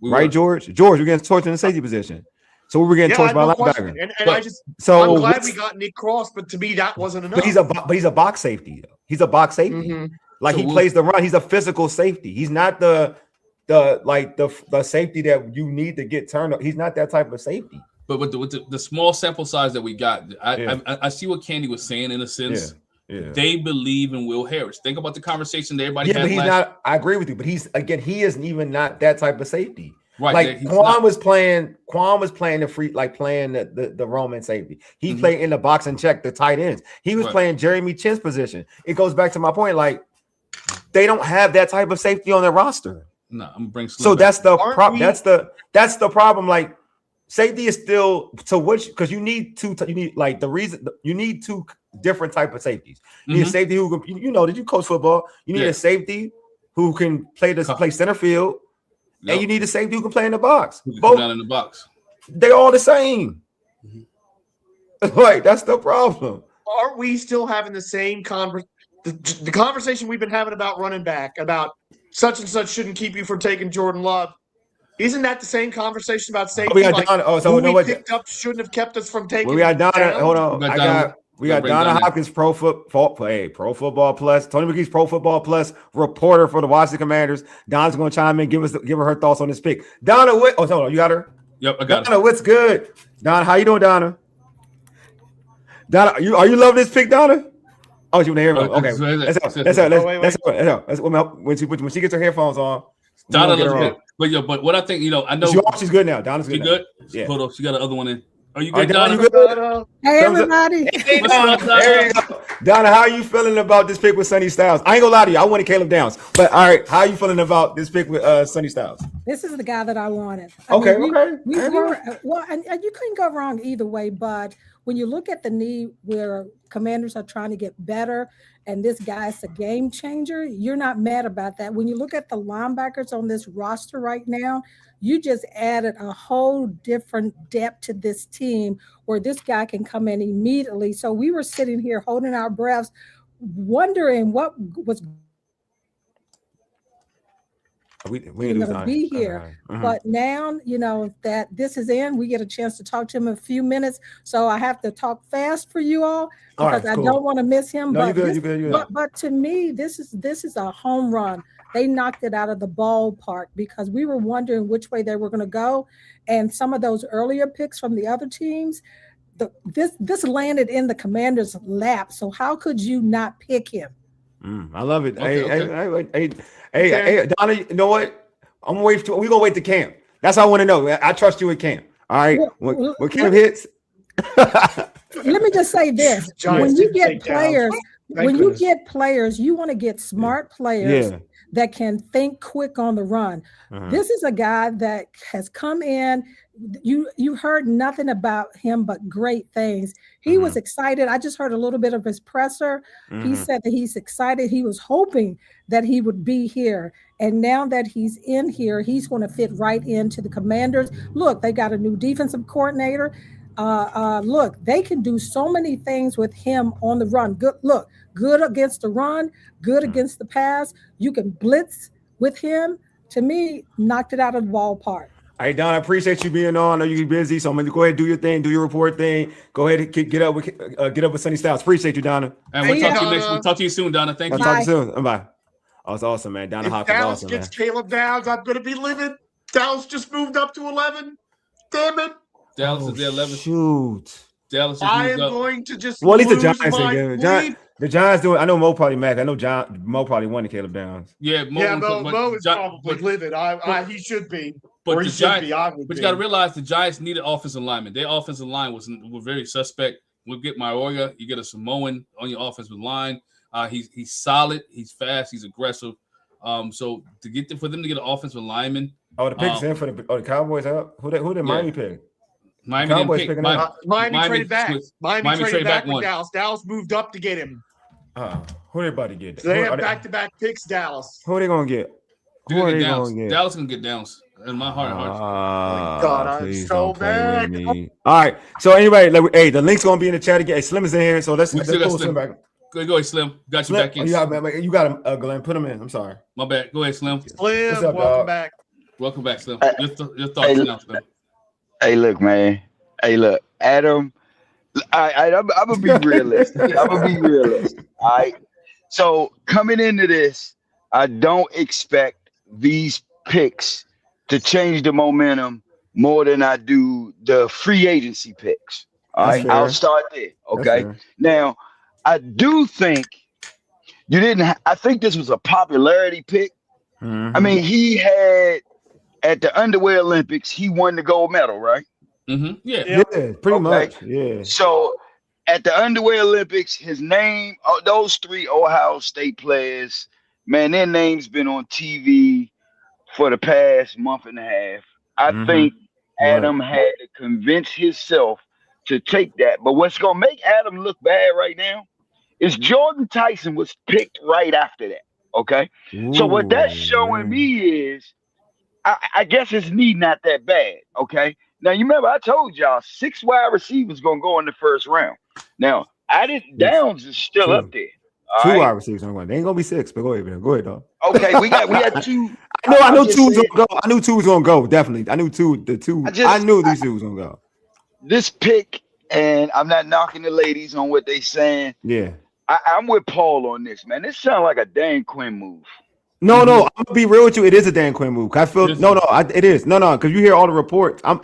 right, George? George, we're getting torched in the safety position. So we were getting torched by linebacker.
And I'm glad we got Nick Cross, but to me that wasn't enough.
But he's a box safety. He's a box safety. Like so he plays the run. He's a physical safety. He's not the safety that you need to get turned up. He's not that type of safety.
But with the small sample size that we got, I see what Candy was saying in a sense.
Yeah.
They believe in Will Harris. Think about the conversation that everybody had.
But he's not. I agree with you. But he isn't even not that type of safety.
Right.
Like Quan was playing the free, like playing the Roman safety. He played in the box and check the tight ends. He was playing Jeremy Chin's position. It goes back to my point. Like they don't have that type of safety on their roster.
No, I'm gonna bring.
So that's the problem. That's the problem. Like safety is still to which because you need two different type of safeties. You need a safety who can, did you coach football? You need a safety who can play center field. Yep. And you need a safety who can play in the box.
Both down in the box.
They're all the same. Like that's the problem.
Aren't we still having the same the conversation we've been having about running back, about such and such shouldn't keep you from taking Jordan Love? Isn't that the same conversation about safety?
We got Donna.
We picked up shouldn't have kept us from taking.
We got Donna. Hold on. We got Donna Hopkins, Pro Football Plus. Tony McGee's Pro Football Plus reporter for the Washington Commanders. Donna's going to chime in, give her her thoughts on this pick. Donna, hold on, you got her?
Yep, I got
Donna, what's good? Donna, how you doing, Donna? Donna, are you loving this pick, Donna? Oh, you want to hear me? Okay, when she gets her headphones on.
Donna looks good. But what I think, I know
she's good now. Donna's good.
She good?
Yeah.
Hold on, she got the other one in. Are you good, Donna?
You good?
Hey, everybody.
Hey, Donna, how are you feeling about this pick with Sonny Styles? I ain't gonna lie to you. I wanted Caleb Downs. But all right, how are you feeling about this pick with Sonny Styles?
This is the guy that I wanted.
Okay.
We were, and you couldn't go wrong either way, but when you look at the need where Commanders are trying to get better, and this guy's a game changer, you're not mad about that. When you look at the linebackers on this roster right now, you just added a whole different depth to this team where this guy can come in immediately. So we were sitting here holding our breaths, wondering what was
we
going to be here. But now, that this is in, we get a chance to talk to him in a few minutes. So I have to talk fast for you all because I don't want to miss him.
No,
but to me, this is a home run. They knocked it out of the ballpark because we were wondering which way they were going to go. And some of those earlier picks from the other teams, this landed in the Commander's lap. So how could you not pick him?
I love it. Hey, Donna, you know what? We're gonna wait to camp. That's all I want to know. I trust you with camp. All right. When camp hits.
Let me just say this. When you get players, you want to get smart players that can think quick on the run. This is a guy that has come in. You heard nothing about him but great things. He was excited. I just heard a little bit of his presser. He said that he's excited. He was hoping that he would be here. And now that he's in here, he's going to fit right into the Commanders. Look, they got a new defensive coordinator. Look, they can do so many things with him on the run. Good against the run, good against the pass. You can blitz with him. To me, knocked it out of the ballpark.
All right, Don, I appreciate you being on. I know you're busy, so I'm going to go ahead and do your thing, do your report thing. Go ahead and get up with Sonny Styles. Appreciate you, Donna.
And we'll talk to you soon, Donna. Thank you.
I'll talk to you soon. Bye. Oh, it's awesome, man. Donna Hopkins,
Dallas
awesome,
gets
man.
Caleb Downs, I'm going to be livid. Dallas just moved up to 11. Damn it.
Dallas is the 11th.
Shoot.
Dallas just
I am
moved up.
going to just
Well, at least the
lose
Giants
my
again.
lead.
The Giants do it. I know Mo probably mad. I know Mo probably won the Caleb Downs.
Yeah,
Mo is probably livid. He should be.
But
or he should be. I would
but
be.
you got to realize the Giants needed offensive linemen. Their offensive line was very suspect. We'll get Maioria. You get a Samoan on your offensive line. He's solid. He's fast. He's aggressive. So for them to get an offensive lineman.
Oh, the picks in for the Cowboys up. Who did Miami pick?
Miami didn't pick.
Miami traded back. Miami traded back with
one.
Dallas. Dallas moved up to get him.
Who they about to get?
So they have back-to-back picks, Dallas.
Who are they going to get?
Dallas going to get Downs. In my heart of hearts.
God, I'm so mad.
All right. So anyway, the link's going to be in the chat again. Hey, Slim is in here, so let's pull Slim back.
Go ahead, Slim. Got you back in.
You got him, Glenn. Put him in. I'm sorry.
My bad. Go ahead, Slim.
Slim, welcome back.
Welcome back, Slim. Your thoughts now, Slim.
Hey, look, man. Hey, look, Adam. I'm gonna be realistic. All right. So coming into this, I don't expect these picks to change the momentum more than I do the free agency picks. All right, I'll start there. Okay. Now, I do think you didn't. I think this was a popularity pick. I mean, he had at the Underwear Olympics, he won the gold medal, right?
Yeah, pretty much. Yeah.
So at the Underwear Olympics, his name, those three Ohio State players, man, their name's been on TV for the past month and a half. I think Adam had to convince himself to take that. But what's going to make Adam look bad right now is Jordan Tyson was picked right after that. Okay. So what that's showing me is, I guess his knee not that bad. Okay. Now, you remember I told y'all 6 wide receivers going to go in the first round. Now, Downs is still up there.
2 wide receivers on one. They ain't gonna be 6, but go ahead, man. Go ahead, dog.
Okay, we had 2.
I know 2 was gonna go. I knew 2 was gonna go. Definitely, I knew 2. I knew these 2 was gonna go.
This pick, and I'm not knocking the ladies on what they saying.
Yeah,
I'm with Paul on this, man. This sounds like a Dan Quinn move.
No, I'm gonna be real with you. It is a Dan Quinn move. I feel it is because you hear all the reports. I'm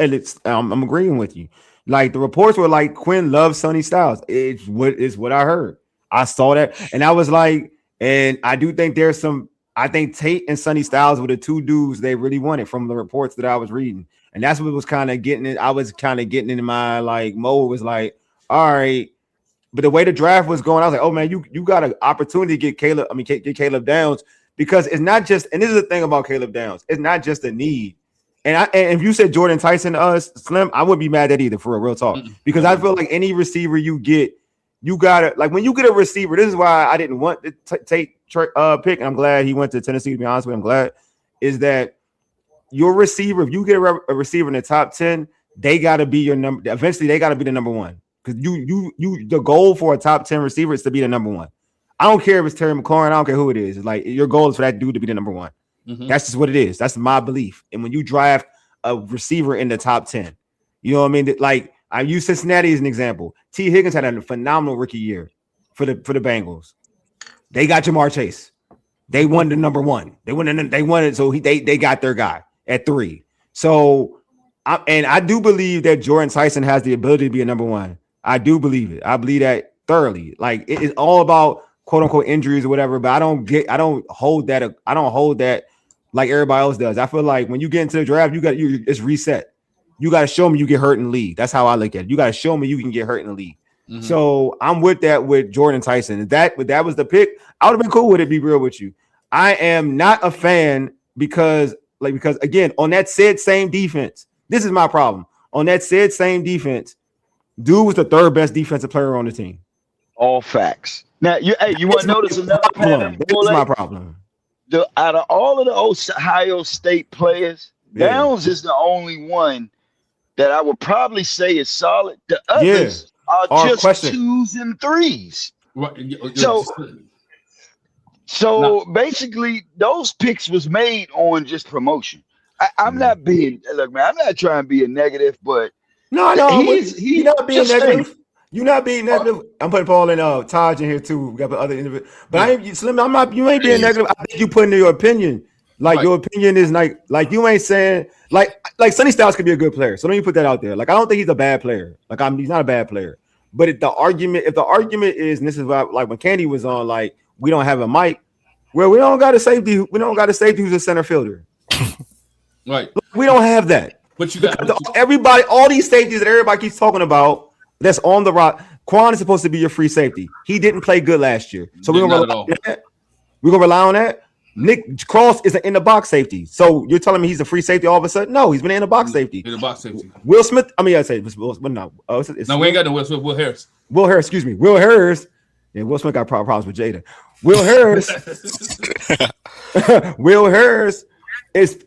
agreeing with you. Like the reports were like Quinn loves Sonny Styles. It's what I heard. I saw that, and I was like, and I do think there's some. I think Tate and Sonny Styles were the 2 dudes they really wanted from the reports that I was reading, and that's what was kind of getting it. I was kind of getting in my Mo was like, all right, but the way the draft was going, I was like, oh man, you got an opportunity to get Caleb Downs because it's not just, and this is the thing about Caleb Downs, it's not just a need. And if you said Jordan Tyson to us, Slim, I wouldn't be mad at that either for a real talk. Because I feel like any receiver you get, you gotta like when you get a receiver. This is why I didn't want to take pick, and I'm glad he went to Tennessee. To be honest with you, I'm glad is that your receiver. If you get a receiver in the top 10, they gotta be your number. Eventually, they gotta be the number one because you the goal for a top 10 receiver is to be the number one. I don't care if it's Terry McLaurin. I don't care who it is. It's like your goal is for that dude to be the number one. That's just what it is. That's my belief. And when you draft a receiver in the top 10, you know what I mean? Like I use Cincinnati as an example. T. Higgins had a phenomenal rookie year for the Bengals. They got Jamar Chase. They won the number one. They won it. So they got their guy at 3. So I do believe that Jordan Tyson has the ability to be a number one. I do believe it. I believe that thoroughly. Like it is all about quote unquote injuries or whatever. But I don't hold that like everybody else does. I feel like when you get into the draft, it's reset. You got to show me you get hurt in the league. That's how I look at it. You got to show me you can get hurt in the league. So I'm with that with Jordan Tyson. If that was the pick, I would have been cool with it, be real with you. I am not a fan because again, on that said same defense, this is my problem. On that said same defense, dude was the 3rd best defensive player on the team.
All facts. Now, you want to notice another pattern?
That's my problem.
Out of all of the Ohio State players, Downs is the only one that I would probably say is solid. The others are just 2s and 3s. So basically, those picks was made on just promotion. I'm not being look, man. I'm not trying to be a negative, but
no, he's not being negative. You're not being negative. I'm putting Paul and Taj in here too. We got other individuals, but Slim. I'm not. You ain't being negative. I think you put in your opinion. Like your opinion is like you ain't saying like Sonny Styles could be a good player. So let me put that out there. Like I don't think he's a bad player. He's not a bad player. But if the argument is, and this is why, like when Candy was on, like we don't have a mic. Well, we don't got a safety. We don't got a safety who's a center fielder.
Right.
We don't have that.
But you got
everybody. All these safeties that everybody keeps talking about. That's on the rock. Quan is supposed to be your free safety. He didn't play good last year. So we're gonna rely on that. Nick Cross is an in the box safety. So you're telling me he's a free safety all of a sudden? No, he's been in the box safety.
In the box safety.
Will Smith. I mean, I say Will. No,
we ain't got no Will Smith. Will Harris.
Will Harris. Excuse me. Will Harris. Yeah, Will Smith got problems with Jada. Will Harris. Will Harris is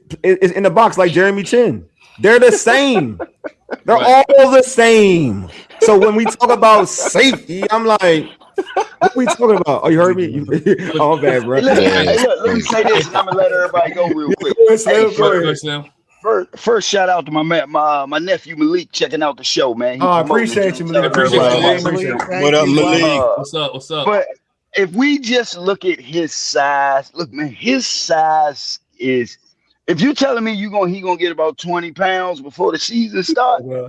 in the box like Jeremy Chin. They're the same. They're all the same. So when we talk about safety, I'm like, what are we talking about? Oh, you heard me? Oh, bad, bro.
Let me say this, and I'm gonna let everybody go real quick. First shout out to my nephew Malik checking out the show, man.
I appreciate you, Malik.
What up, Malik?
What's up?
But if we just look at his size, look, man, his size is. If you're telling me he gonna get about 20 pounds before the season starts,
well,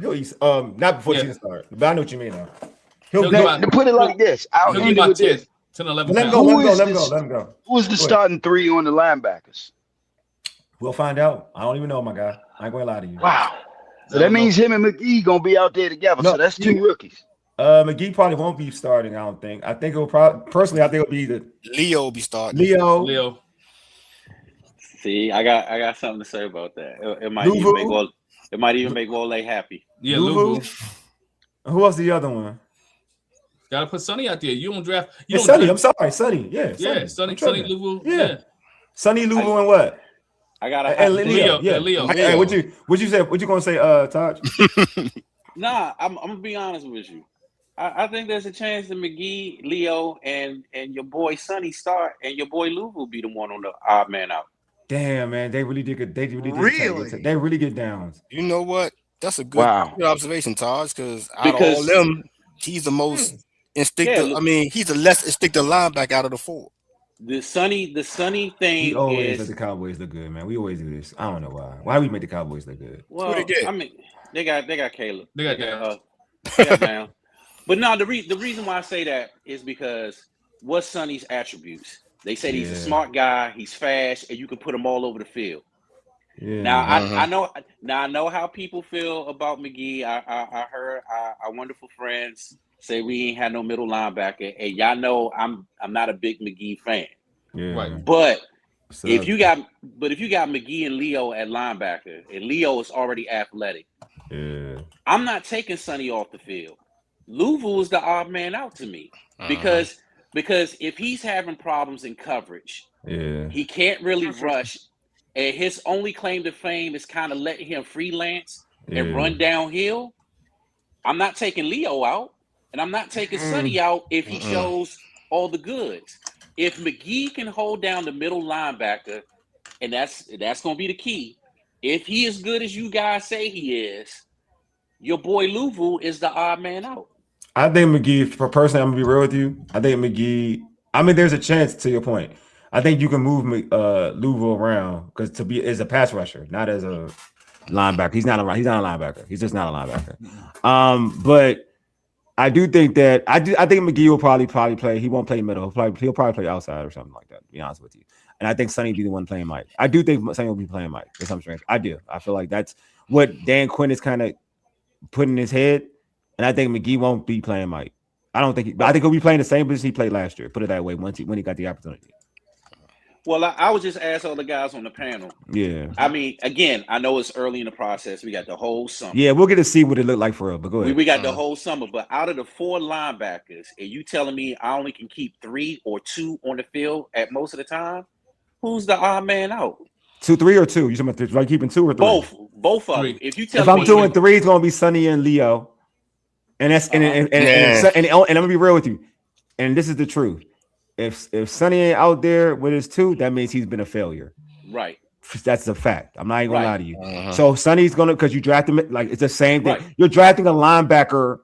not before the season starts, but I know what you mean now.
To put it like this, I'll end it with this.
10, 11
let him go.
Who's the starting 3 on the linebackers?
We'll find out. I don't even know, my guy. I ain't gonna lie to you.
Wow. So that means him and McGee gonna be out there together. No, so that's 2 rookies.
McGee probably won't be starting. I don't think. I think it'll probably personally. I think it'll be
Leo will be starting.
Leo.
See, I got something to say about that. It might even make Wole happy.
Yeah, Luvu.
Who else? The other one?
Gotta put Sonny out there. You don't draft.
Sonny. I'm sorry, Sonny. Yeah,
Sonny, Luvu. Yeah,
Sonny, Luvu, and what?
I got
Leo. Yeah, Leo.
Hey, what you say? What you gonna say, Taj?
Nah, I'm gonna be honest with you. I think there's a chance that McGee, Leo, and your boy Sonny start, and your boy Luvu be the one on the odd man out.
Damn, man, they really did. They really get downs.
You know what? That's a good observation, Taj. Because out of all them, he's the most instinctive. I mean, he's the less instinctive linebacker out of the 4.
The Sonny thing.
We always let the Cowboys look good, man. We always do this. I don't know why. Why do we make the Cowboys look good?
Well, I mean, they got Caleb.
They got
down. But no, the reason why I say that is because what's Sonny's attributes? They said he's a smart guy, he's fast, and you can put him all over the field. Yeah. Now I know how people feel about McGee. I heard our wonderful friends say we ain't had no middle linebacker, and y'all know I'm not a big McGee fan.
Yeah.
Right. But If you got McGee and Leo at linebacker, and Leo is already athletic, I'm not taking Sonny off the field. Louisville is the odd man out to me because if he's having problems in coverage, he can't really rush, and his only claim to fame is kind of letting him freelance and run downhill. I'm not taking Leo out, and I'm not taking Sonny out if he shows all the goods. If McGee can hold down the middle linebacker, and that's going to be the key. If he is good as you guys say he is, your boy Louisville is the odd man out.
I think McGee, for personally, I'm gonna be real with you. I think McGee. I mean, there's a chance to your point. I think you can move Louisville around because to be as a pass rusher, not as a linebacker. He's not a linebacker. He's just not a linebacker. But I do think that I think McGee will probably play. He won't play middle. He'll probably play outside or something like that. To be honest with you, and I think Sonny will be the one playing Mike. I do think Sonny will be playing Mike for some strength. I do. I feel like that's what Dan Quinn is kind of putting in his head, and I think McGee won't be playing Mike. I don't think. I think he'll be playing the same position he played last year. Put it that way. When he got the opportunity.
Well, I would just ask all the guys on the panel.
Yeah.
I mean, again, I know it's early in the process. We got the whole summer.
Yeah, we'll get to see what it looked like for real. But go ahead.
We got the whole summer. But out of the 4 linebackers, and you telling me I only can keep 3 or 2 on the field at most of the time, who's the odd man out?
2, 3, or 2? You talking about like keeping 2 or 3?
Both of them.
If I'm doing 3, it's gonna be Sonny and Leo, and that's and I'm gonna be real with you, and this is the truth. If Sonny ain't out there with his 2, that means he's been a failure.
Right.
That's a fact. I'm not even gonna lie to you. So Sonny's gonna, because you draft him, like it's the same thing. Right. You're drafting a linebacker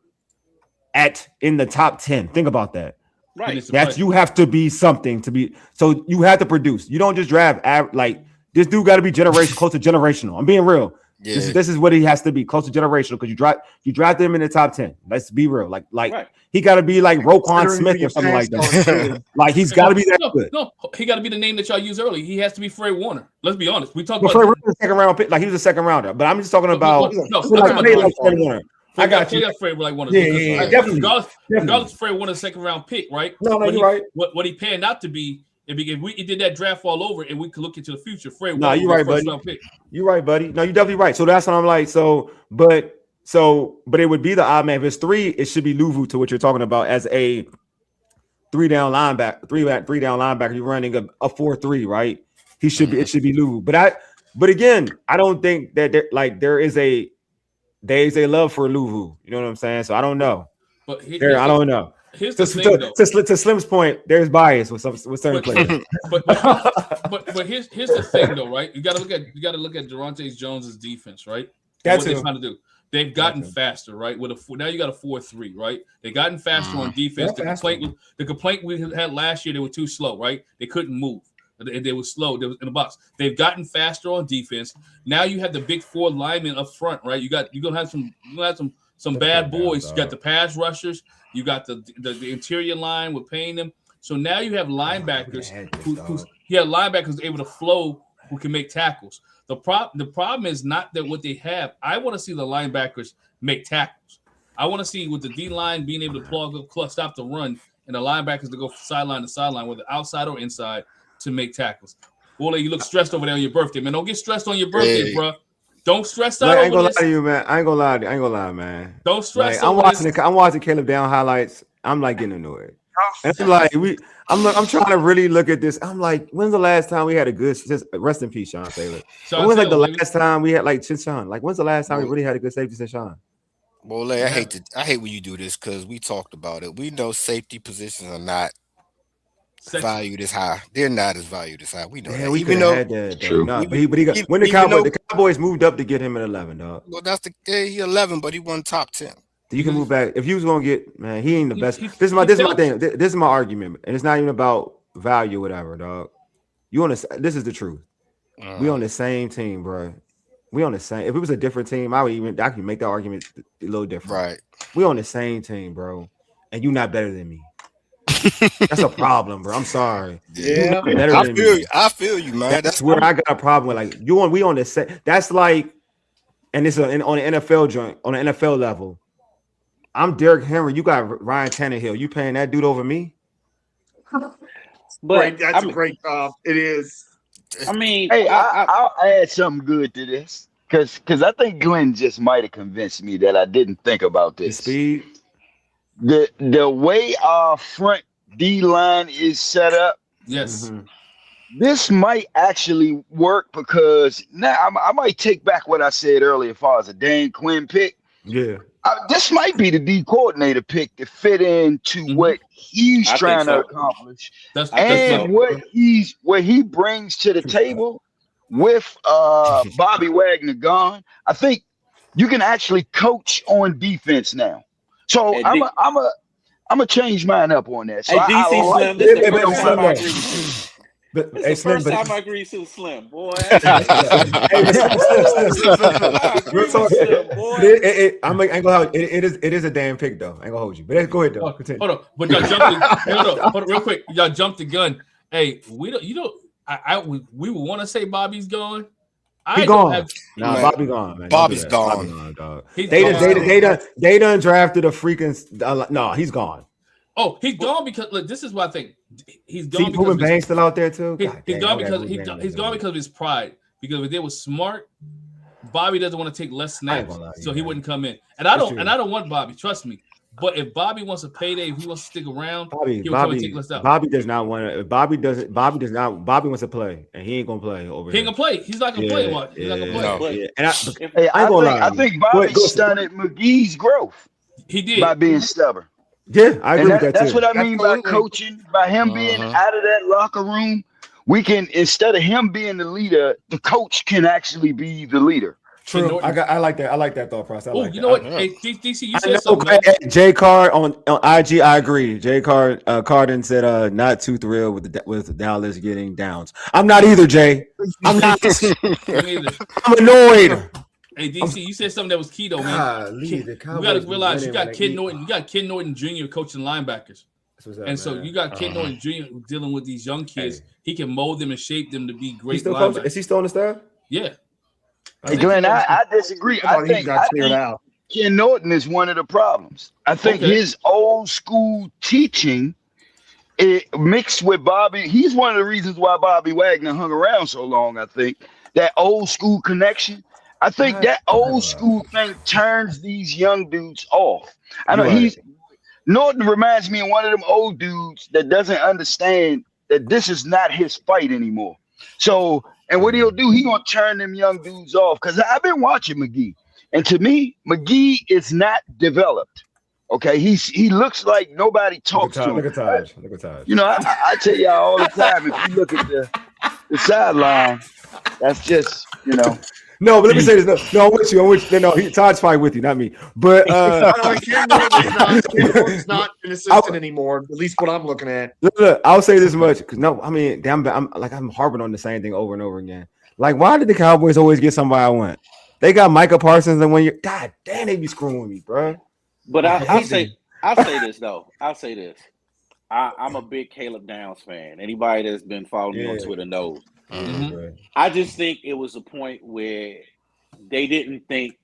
in the top 10. Think about that.
Right.
That's you have to be something to be. So you have to produce. You don't just draft like this dude got to be close to generational. I'm being real. Yeah. This is what he has to be, close to generational, because you draft him in the top 10. Let's be real. Like he got to be like Roquan Smith or something like that. Like he's got to be that good.
No, he got to be the name that y'all used early. He has to be Fred Warner. Let's be honest. We talked about
Fred Warner, second round pick. Like he was a second rounder, but I'm just talking about Fred Warner. I got you.
Fred Warner.
Yeah, definitely.
Regardless of Fred Warner's second round pick, right?
No, you're right.
What he panned out to be. If we did that draft all over and we could look into the future, Fred.
No, you're right, buddy. You're right, buddy. No, you're definitely right. So that's what I'm like. But it would be the odd man. If it's 3, it should be Louvu to what you're talking about as a 3-down linebacker. 3-down linebacker. You're running a 4-3, right? It should be Louvu. But again, I don't think that there is a love for Louvu. You know what I'm saying? So I don't know.
But
I don't know.
Here's the thing, though.
To Slim's point, there's bias with certain players.
But here's the thing, though, right? You got to look at Durante Jones's defense, right? What they're trying to do. They've gotten faster, right? Now you got a 4-3, right? They've gotten faster on defense. The complaint we had last year, they were too slow, right? They couldn't move. They were slow. They was in the box. They've gotten faster on defense. Now you have the big 4 linemen up front, right? You're gonna have some bad boys. You got the pass rushers. You got the interior line with paying them. So now you have linebackers linebackers able to flow who can make tackles. The problem is not that what they have. I want to see the linebackers make tackles. I want to see with the D line being able to plug up, stop the run, and the linebackers to go sideline to sideline, whether outside or inside, to make tackles. Wole, you look stressed over there on your birthday, man. Don't get stressed on your birthday, bro. Don't stress out.
I ain't gonna lie to you, man. I ain't gonna lie, man.
Don't stress.
Like, I'm watching Caleb Down highlights. I'm like getting annoyed. And I'm like, I'm trying to really look at this. I'm like, when's the last time we had a good? Rest in peace, Sean Taylor. When's like the last time we had since Sean? Like, when's the last time we really had a good safety since Sean?
Wole, I hate when you do this because we talked about it. We know safety positions are not valued as high. They're not as valued as high. We know that.
We could have had that. True. No, but he got when the Cowboys moved up to get him at 11, dog.
Well, he 11, but he won top 10.
You can move back if you was gonna get, man. He ain't the best. This is my thing. This is my argument, and it's not even about value, or whatever, dog. This is the truth. We on the same team, bro. We on the same. If it was a different team, I can make that argument a little different.
Right.
We on the same team, bro, and you not better than me. That's a problem, bro. I'm sorry.
Yeah, I feel you, man.
That's where I got a problem with. Like we on the same. That's like, and it's on the NFL joint on the NFL level. I'm Derrick Henry. You got Ryan Tannehill. You paying that dude over me?
But that's a great. It is.
I mean,
hey, I'll add something good to this because I think Glenn just might have convinced me that I didn't think about
The
this.
speed.
The way our front D line is set up.
Yes.
Mm-hmm.
This might actually work because now I might take back what I said earlier as far as a Dan Quinn pick.
Yeah.
This might be the D coordinator pick to fit into what he's trying to accomplish and what he brings to the table with Bobby Wagner gone. I think you can actually coach on defense now. So I'm a change mine up on that. So
hey, DC Slim, this is the first time I agree with you.
But
this is the first time I agree with Slim, boy.
I ain't gonna hold you. It is a damn pick though. I ain't gonna hold you. But go ahead though. Continue.
Hold on, but y'all jumped hold on, real quick. Y'all jumped the gun. Hey, we would want to say Bobby's gone.
He gone. Bobby gone, man.
Bobby's gone.
Bobby gone, dog. They done drafted a freaking no, he's gone.
Oh, he's gone because look, this is what I think. He's gone
because Bane's still out there too.
He's gone because of his pride. Because if they was smart, Bobby doesn't want to take less snaps, so he wouldn't come in. And I don't want Bobby. Trust me. But if Bobby wants a payday, if he wants to stick around, he'll come and take less out.
Bobby does not want to. Bobby wants to play, and he ain't gonna play over here.
He ain't gonna play. He's not gonna play. What? He's not gonna play.
And I think Bobby stunted McGee's growth.
He did
by being stubborn.
Yeah, I agree with that
That's
too.
what I mean by coaching, by him being out of that locker room. We can, instead of him being the leader, the coach can actually be the leader.
True. I like that. I like that thought process.
You know what? Hey, DC, you said something.
J Card on IG, I agree. J Card Carden said not too thrilled with Dallas getting downs. I'm not either, Jay. I'm not. I'm annoyed.
Hey DC, you said something that was key though, man. You got to realize you got Ken Norton. You got Ken Norton Jr. coaching linebackers, so you got Ken Norton Jr. dealing with these young kids. Hey. He can mold them and shape them to be great linebackers.
Is he still on the staff?
Yeah.
Hey Glenn, I disagree. I think Ken Norton is one of the problems. I think his old school teaching, mixed with Bobby, he's one of the reasons why Bobby Wagner hung around so long. I think that old school connection. I think that old school thing turns these young dudes off. I know Norton reminds me of one of them old dudes that doesn't understand that this is not his fight anymore. So, and what he'll do, he gonna turn them young dudes off. Because I've been watching McGee, and to me, McGee is not developed. Okay, he looks like nobody talks to him.
Look at Taj.
You know, I tell y'all all the time, if you look at the sideline, that's just, you know.
No, but let me say this. No, I'm with you. No, Todd's fine with you, not me. But
Ken Norton's not an assistant anymore. At least what I'm looking at.
Look, I'll say this much because I'm harping on the same thing over and over again. Like, why did the Cowboys always get somebody I want? They got Micah Parsons, and when God damn, they be screwing with me, bro.
But I'll say this though. I'll say this. I'm a big Caleb Downs fan. Anybody that's been following me on Twitter knows. Mm-hmm. I just think it was a point where they didn't think,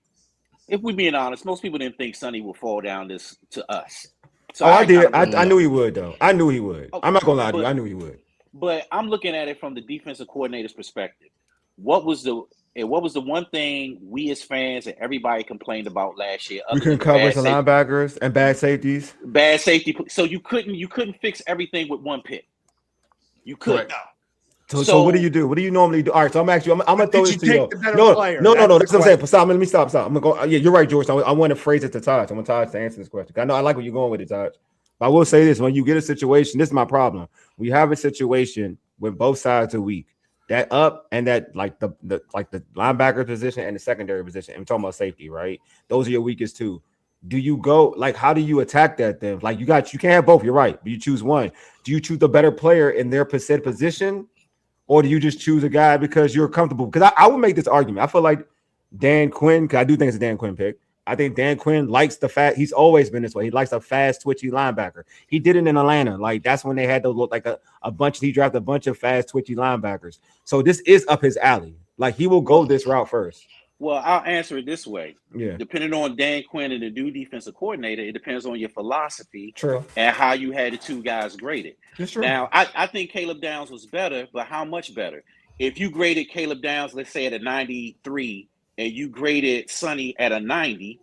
if we're being honest, most people didn't think Sonny would fall down this to us. So
I did. I knew he would, though. I knew he would. Okay. I'm not gonna lie to you. I knew he would.
But I'm looking at it from the defensive coordinator's perspective. What was the one thing we as fans and everybody complained about last year?
We couldn't cover some linebackers and bad safeties.
Bad safety. So you couldn't fix everything with one pick. You couldn't.
So what do you do? What do you normally do? All right, so I'm gonna throw this to you. No. That's what I'm saying. Stop. Let me stop. I'm gonna go. Yeah, you're right, George. I want to phrase it to Taj. I want Taj to answer this question. I know I like where you're going with it, Taj. But I will say this: when you get a situation, this is my problem. We have a situation where both sides are weak. That up and that like the linebacker position and the secondary position. I'm talking about safety, right? Those are your weakest two. Do you go like how do you attack that then? Like you can't have both. You're right, but you choose one. Do you choose the better player in their position? Or do you just choose a guy because you're comfortable? Because I would make this argument. I feel like Dan Quinn, because I do think it's a Dan Quinn pick. I think Dan Quinn likes the fast. He's always been this way. He likes a fast, twitchy linebacker. He did it in Atlanta. Like that's when they had to look like a bunch. He drafted a bunch of fast, twitchy linebackers. So this is up his alley. Like he will go this route first.
Well, I'll answer it this way.
Yeah.
Depending on Dan Quinn and the new defensive coordinator, it depends on your philosophy.
True.
And how you had the two guys graded.
That's true.
Now, I think Caleb Downs was better, but how much better? if you graded Caleb Downs, let's say at a 93, and you graded Sonny at a 90,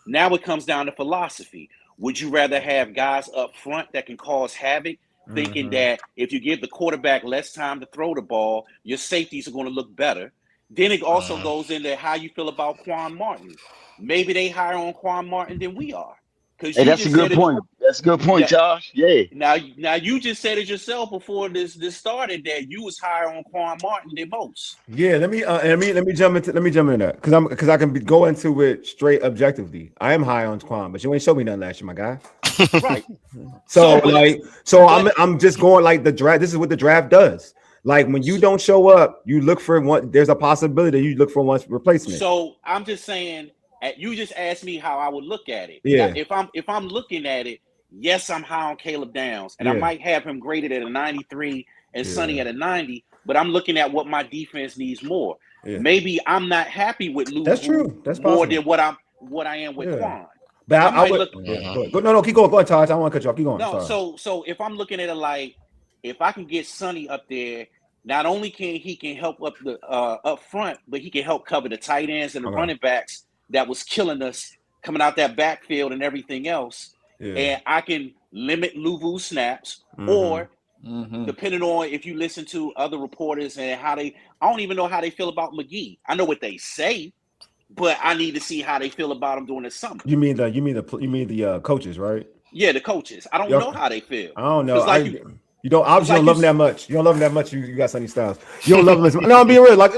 now it comes down to philosophy. Would you rather have guys up front that can cause havoc, thinking that if you give the quarterback less time to throw the ball, your safeties are going to look better? Then it also goes into how you feel about Quan Martin. Maybe they higher on Quan Martin than we are.
Hey, that's a good point. That's a good point, Josh. Yeah.
Now you just said it yourself before this started that you was higher on Quan Martin than most.
Yeah, let me jump into that because I can go into it straight objectively. I am high on Quan, but you ain't show me nothing last year, my guy.
Right.
I'm just going like the draft. This is what the draft does. Like when you don't show up, you look for one. There's a possibility you look for one replacement.
So I'm just saying. You just asked me how I would look at it.
Yeah.
Now, if I'm looking at it, yes, I'm high on Caleb Downs, and I might have him graded at a 93 and Sonny at a 90. But I'm looking at what my defense needs more. Yeah. Maybe I'm not happy with Lou.
That's true. That's
more than what I am with Quan.
But I would. No, keep going. Go ahead, Todd. I don't want to cut you off. Keep going.
No, so if I'm looking at it like, if I can get Sonny up there, not only can he help up the up front, but he can help cover the tight ends and the running backs that was killing us coming out that backfield and everything else. Yeah. And I can limit Luvu snaps or depending on if you listen to other reporters and I don't even know how they feel about McGee. I know what they say, but I need to see how they feel about him during the summer.
You mean the coaches, right?
Yeah, the coaches. I don't know how they feel.
I don't know. You don't obviously don't love them that much. You don't love them that much. You got Sonny Styles. You don't love them. No, I'm being real. Like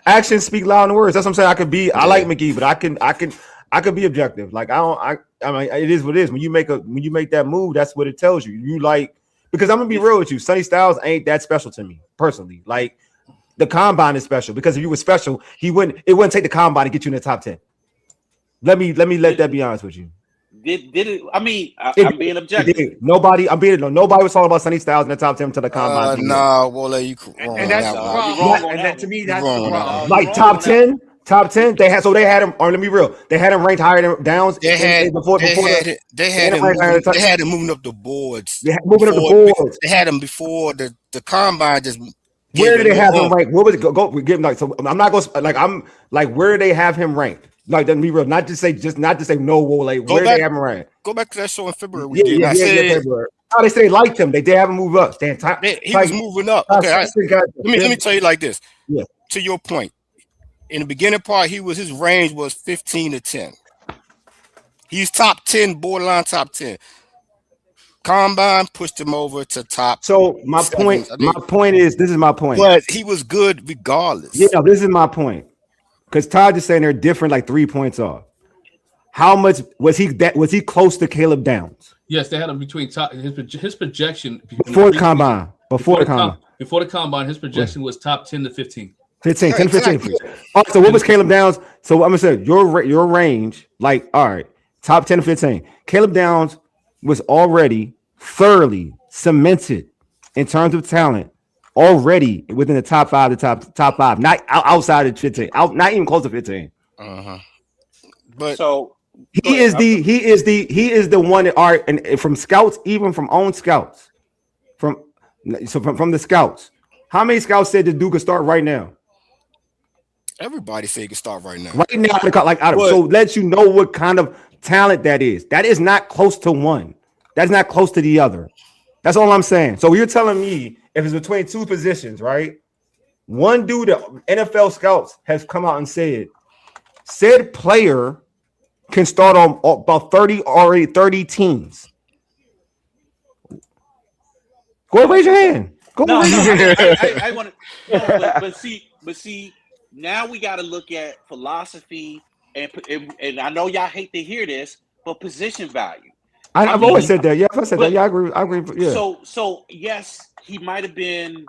actions speak louder than words. That's what I'm saying. I like McGee, but I could be objective. Like I mean, it is what it is. When you make that move, that's what it tells you. You like, because I'm gonna be real with you. Sonny Styles ain't that special to me personally. Like the combine is special because if you were special, it wouldn't take the combine to get you in the top 10. Let let that be honest with you.
Did it? I mean, I'm being objective.
Nobody was talking about Sonny Styles in the top 10 until the combine.
Nah, Wole, you
and that's the problem. And to me, that's the problem.
Like top 10, they had him. Or let me be real, they had him ranked higher than Downs.
They had him moving up the boards. They had him before the combine. Just
where did they have him ranked? What was it? Go give him like. So I'm not going like I'm like where do they have him ranked? Like, let me be real. Not to say no. Like, where they have him ranked?
Go back to that show in February.
February. Oh, they say they liked him. They did have him move up.
He was moving up. Okay, let me tell you like this. Yeah. To your point, in the beginning part, his range was 15 to 10. He's top 10, borderline top 10. Combine pushed him over to top.
So my point is, this is my point.
But he was good regardless.
Yeah, this is my point. Because Todd is saying they're different, like 3 points off. How much was he? Was he close to Caleb Downs?
Yes, they had him between top. His projection
before the combine. Before the combine,
his projection was top 10 to 15.
15, 10 to 15. All right, so what was Caleb Downs? So I'm gonna say your range, like, all right, top 10 to 15. Caleb Downs was already thoroughly cemented in terms of talent. Already within the top 5, top 5, not outside of 15, not even close to 15.
But
so he is the one that are and from scouts, even from own scouts, from the scouts. How many scouts said the dude could start right now?
Everybody said he could start right now.
Right now, so lets you know what kind of talent that is. That is not close to one. That's not close to the other. That's all I'm saying. So you're telling me if it's between two positions, right? One dude that NFL scouts has come out and said player can start on about 30 teams. Go ahead, raise your hand. Go
no, I want to, but see, now we got to look at philosophy and I know y'all hate to hear this, but position value.
I've always said that. Yeah, I said that. Yeah, I agree. Yeah.
So yes, he might have been.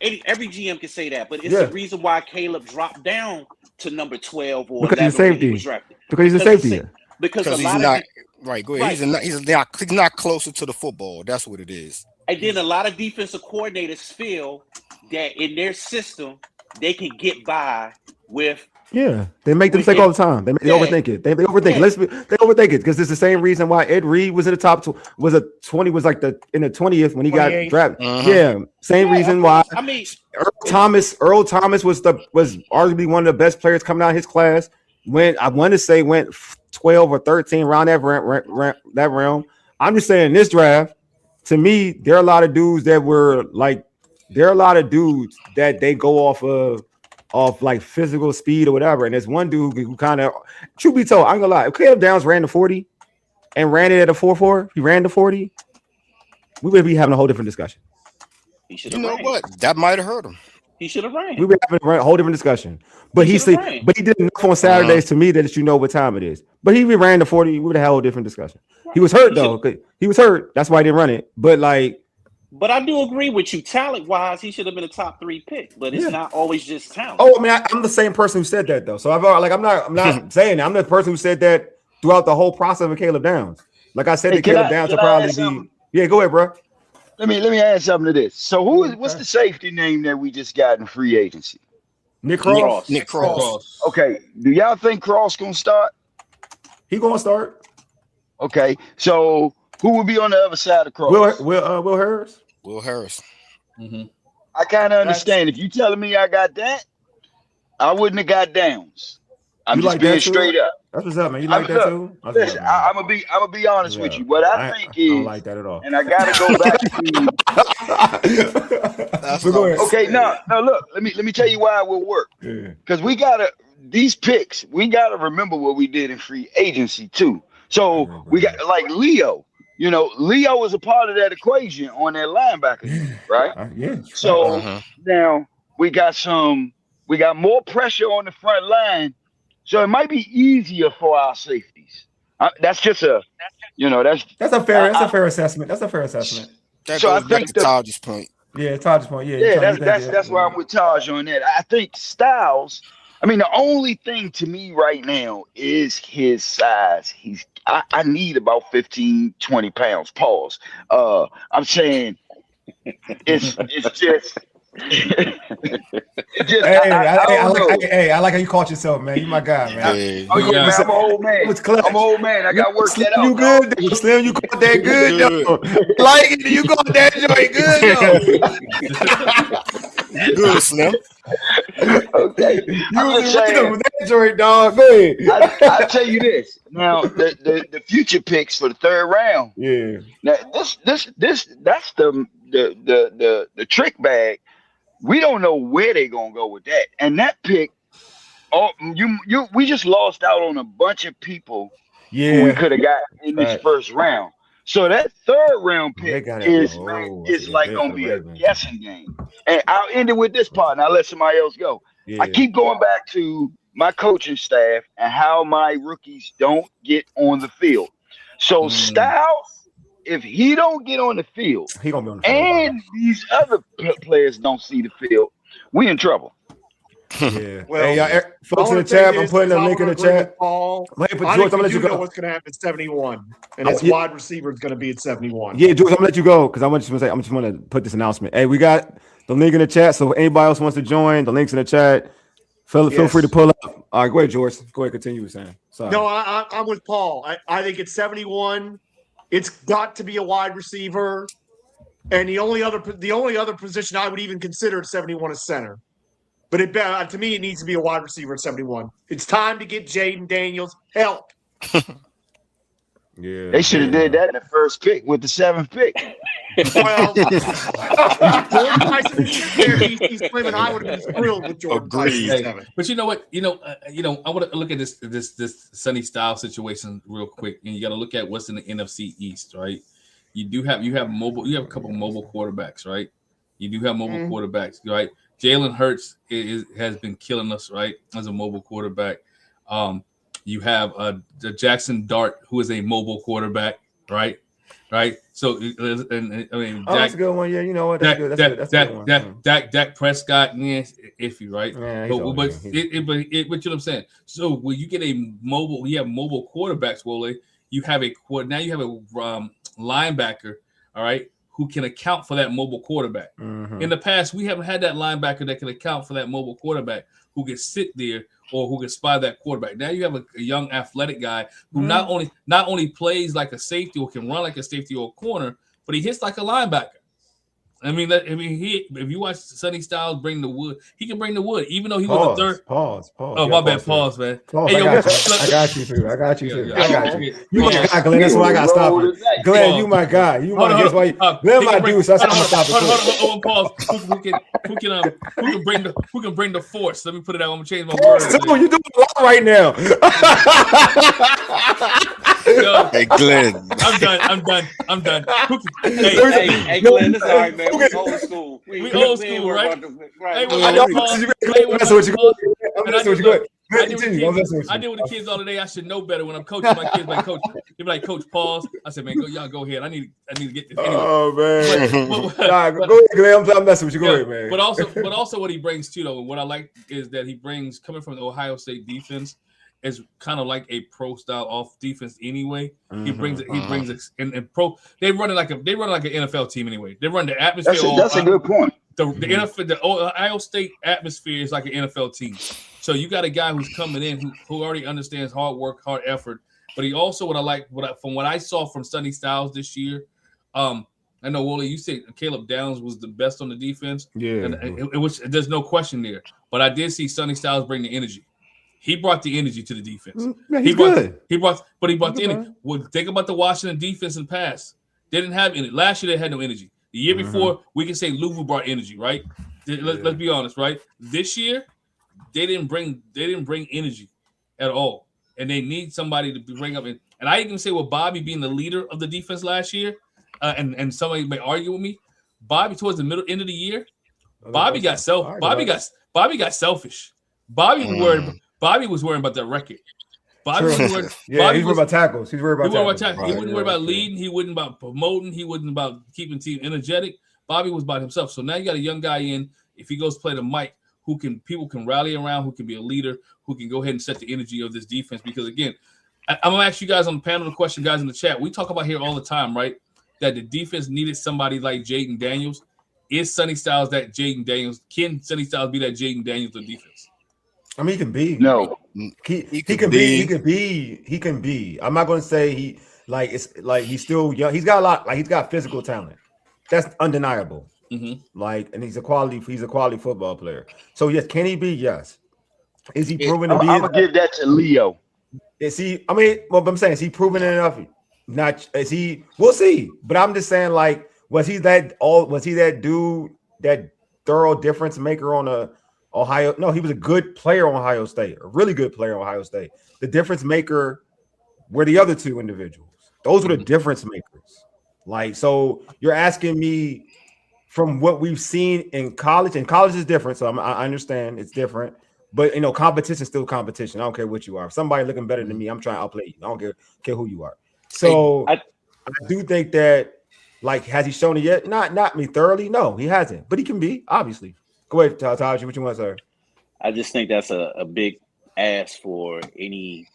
Every GM can say that, but it's the reason why Caleb dropped down to number 12 or
because 11 he's a safety. He was drafted. Because he's a safety.
Because
he's not right. Go ahead. Right. He's not closer to the football. That's what it is.
And then a lot of defensive coordinators feel that in their system they can get by with
Yeah, they make the mistake all the time. They overthink it. They overthink it. They overthink it because it's the same reason why Ed Reed was in the top was in the 20th when he got drafted. Yeah, same reason why.
I mean,
Earl Thomas was arguably one of the best players coming out of his class. Went 12 or 13 around that realm. I'm just saying this draft. To me, there are a lot of dudes that they go off like physical speed or whatever. And there's one dude who kind of, truth be told, I'm gonna lie, if Caleb Downs ran the 40 and ran it at a 4.4, he ran the 40, we would be having a whole different discussion.
You know what? That might have hurt him.
He should have ran.
We would have a whole different discussion. But he did enough on Saturdays to me that you know what time it is. But he ran the 40, we would have had a whole different discussion. He was hurt though. He was hurt. That's why he didn't run it. But I do agree with you. Talent-wise, he should have been a top 3 pick, but it's not always just talent. Oh, I mean, I'm the same person who said that though. So I'm not saying that. I'm the person who said that throughout the whole process of Caleb Downs. Like I said, Caleb Downs will probably be. Yeah, go ahead, bro.
Let me add something to this. So what's the safety name that we just got in free agency?
Nick Cross.
Nick Cross.
Okay. Do y'all think Cross gonna start?
He gonna start.
Okay. So who will be on the other side of Cross?
Will Harris.
Will Harris.
Mm-hmm.
I kind of understand. If you telling me I got that, I wouldn't have got Downs. I'm just being straight up.
That's what's up, man. You like that too?
Listen, I'm gonna be honest with you. What I think is, I don't
like that at all.
And I gotta go back to. Okay, no. Look, let me tell you why it will work. Because we gotta remember what we did in free agency too. So we got like Leo. You know, Leo was a part of that equation on that linebacker, right? So now we got more pressure on the front line. So it might be easier for our safeties. That's just a fair
assessment. That's a fair assessment.
So I think Taj's point.
Yeah, Taj's point.
Yeah, that's why I'm with Taj on that. I think Styles. I mean, the only thing to me right now is his size. I need about 15, 20 pounds. Pause. I'm saying it's just.
I like how you caught yourself, man. You my guy, man.
I'm an old man. I'm an old man. I got work that out.
You good? Slim, you caught that good, though. Like it, you caught that joint good, though.
Good, Slim.
Okay.
You was with that joint, dog. Go ahead.
I'll tell you this. Now, the future picks for the 3rd round.
Yeah.
Now, that's the trick bag. We don't know where they're gonna go with that. And that pick, we just lost out on a bunch of people who we could have got in this first round. So that 3rd round pick is like gonna be a guessing game. And I'll end it with this part, and I'll let somebody else go. Yeah. I keep going back to my coaching staff and how my rookies don't get on the field. So Styles, if he don't get on the field,
he gonna be on the field,
and these other players don't see the field, we in trouble.
Yeah. Well, hey, y'all, folks in the chat, I'm putting a link in the chat.
Paul, I think George, I'm gonna let you go. What's going to happen at 71, and his wide receiver is going to be at 71.
Yeah, George, I'm gonna let you go because I just want to put this announcement. Hey, we got the link in the chat, so if anybody else wants to join, the link's in the chat. Feel free to pull up. All right, go ahead, George. Go ahead, continue with saying. Sorry.
No, I'm with Paul. I think it's 71. It's got to be a wide receiver, and the only other position I would even consider at 71 is center. But to me, it needs to be a wide receiver at 71. It's time to get Jaden Daniels help.
Yeah,
they should have did that in the first pick with the 7th pick.
Well, he's claiming I would have been thrilled with Jordan Tyson.
But you know what? I want to look at this Sonny Styles situation real quick, and you got to look at what's in the NFC East, right? You have a couple of mobile quarterbacks, right? You do have mobile quarterbacks, right? Jalen Hurts has been killing us, right, as a mobile quarterback. You have the Jackson Dart, who is a mobile quarterback, right? So, and I mean,
that's a good one. Yeah, you know what? That's good. That's a good one.
Dak Prescott, iffy, right?
Yeah,
but you know what I'm saying. So when you get you have mobile quarterbacks, Wole. You have a linebacker, all right, who can account for that mobile quarterback. In the past, we haven't had that linebacker that can account for that mobile quarterback who can sit there or who can spy that quarterback. Now you have a young athletic guy who not only plays like a safety or can run like a safety or a corner, but he hits like a linebacker. If you watch Sonny Styles bring the wood, he can bring the wood, even though he was the third.
Pause.
Oh, my bad. Pause, man.
Pause. Hey, I got you too. I got you. You my guy, Glenn. That's why I got stopped. Glenn, you my guy. You my guess why Glenn my dude. So that's how I'm gonna stop it.
Pause. Who can bring the force? Let me put it out. I'm gonna change my words.
You're doing a lot right now.
Hey, Glenn.
I'm done.
Hey, Glenn, it's all right, man. We old school. We old school, right? I deal with the kids all day. I should know better when I'm coaching my kids. Like, coach, they be like, Coach, pause. I said, man, y'all go ahead. I need to get this. Anyway.
Oh man, go ahead, Glenn. I'm messing with you. Go ahead, man.
But also what he brings too, though, what I like is that he brings, coming from the Ohio State defense, is kind of like a pro style off defense anyway. He brings it in pro. They run it like an NFL team anyway. They run the atmosphere.
That's a good point.
The NFL, the Ohio State atmosphere is like an NFL team. So you got a guy who's coming in who already understands hard work, hard effort. But he also, from what I saw from Sonny Styles this year, I know, Wole, you said Caleb Downs was the best on the defense.
Yeah,
and there's no question there. But I did see Sonny Styles bring the energy. He brought the energy to the defense.
Yeah, he brought
the energy. Well, think about the Washington defense in the past. They didn't have any. Last year they had no energy. The year before, we can say Louisville brought energy, right? Let's be honest, right? This year, they didn't bring energy at all, and they need somebody to bring up. And I even say with Bobby being the leader of the defense last year, and somebody may argue with me. Bobby towards the end of the year, Bobby got selfish. Bobby was worried about that record. Bobby was worried.
He's worried about tackles. He's worried about tackles.
He wouldn't worry about leading. He wouldn't about promoting. He wasn't about keeping team energetic. Bobby was about himself. So now you got a young guy in. If he goes play the mic, people can rally around, who can be a leader, who can go ahead and set the energy of this defense. Because again, I'm gonna ask you guys on the panel the question, guys in the chat. We talk about here all the time, right? That the defense needed somebody like Jaden Daniels. Is Sonny Styles that Jaden Daniels? Can Sonny Styles be that Jaden Daniels of defense?
I mean, he can be.
No,
he can be. I'm not going to say he's still young. He's got a lot. He's got physical talent. That's undeniable. And he's a quality football player. So yes, can he be? Yes. Is he proven to be?
I'm gonna give that to Leo.
Is he? I mean, what I'm saying is he proven enough? Not is he? We'll see. But I'm just saying, was he that dude, that thorough difference maker on a Ohio? No, he was a good player on Ohio State, a really good player on Ohio State. The difference maker were the other two individuals. Those were the difference makers. So you're asking me from what we've seen in college, and college is different. So I understand it's different, but competition is still competition. I don't care what you are. If somebody looking better than me, I'm trying to outplay you. I don't care who you are. So I do think that, has he shown it yet? Not me thoroughly. No, he hasn't, but he can be, obviously. Go ahead, Taj. What you want to say?
I just think that's a big ask for any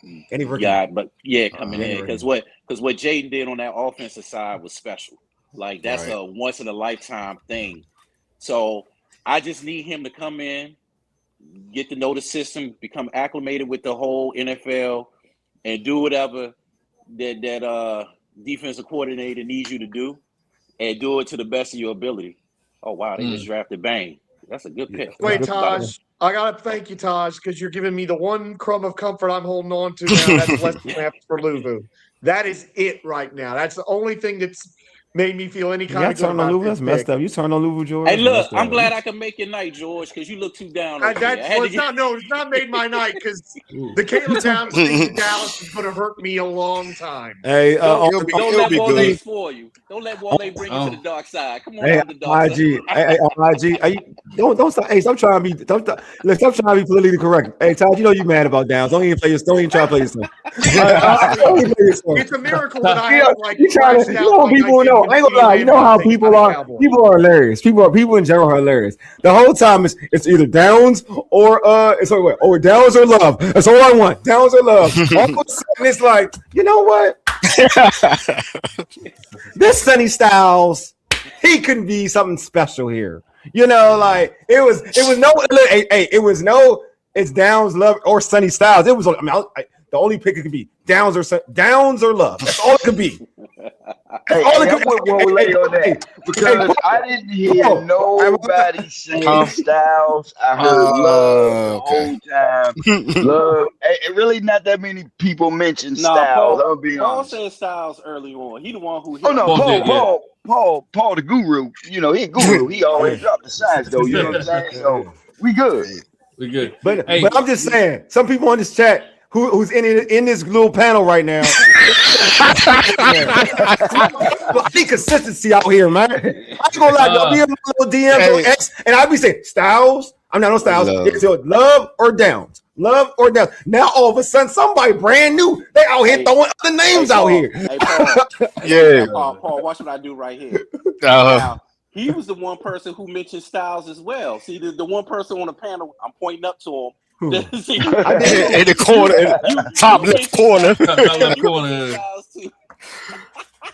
guy,
but coming in because what Jaden did on that offensive side was special. That's a once in a lifetime thing. So I just need him to come in, get to know the system, become acclimated with the whole NFL, and do whatever that defensive coordinator needs you to do, and do it to the best of your ability. Oh wow, they just drafted Bang. That's a good pick.
Wait, Taj, I gotta thank you, Taj, because you're giving me the one crumb of comfort I'm holding on to now. That's less snaps for Louisville. That is it right now. That's the only thing that's made me feel any kind of good about this.
That's messed up. You turned on Louisville, George.
Hey, look, I'm glad I can make your night, George, because you look too down.
It's not made my night because the Caleb Downs thing in Dallas is going to hurt me a long time.
Hey,
don't let Wole fool you. Don't let Wole bring you to the dark side. Come on, the dark
side. Don't stop. Hey, stop trying to be. Stop trying to be politically correct. Hey, Todd, you mad about Downs? Don't even try to play yourself.
It's a miracle that I have
people know. I ain't gonna lie. You know how people are. People are hilarious. People in general are hilarious. The whole time it's either Downs or Downs or Love. That's all I want. Downs or Love. All of a sudden it's like, you know what? This Sonny Styles, he could be something special here. It was no. It's Downs, Love, or Sonny Styles. It was. I mean, the only pick it could be Downs or Love. That's all it could be.
Hey, I won't lay on that because I didn't hear nobody saying Styles. I heard Love the whole time. Love. Really, not that many people mentioned Styles. I'll be honest.
Paul said Styles early on. He the one who.
Oh no, Paul, the guru. You know, he a guru. He always dropped the signs though. You know what I'm saying? So we good.
We good.
But I'm just saying, some people on this chat who's in this little panel right now. I need consistency out here, man. I ain't gonna lie, y'all be in my little DMs on X, and I be saying Styles. I'm not on Styles. It's Love or Downs. Love or Downs. Now all of a sudden, somebody brand new, they out here throwing other names out here.
Hey, Paul. Paul, watch what I do right here. Now, he was the one person who mentioned Styles as well. See, the one person on the panel, I'm pointing up to him. See, in
the corner, top left corner.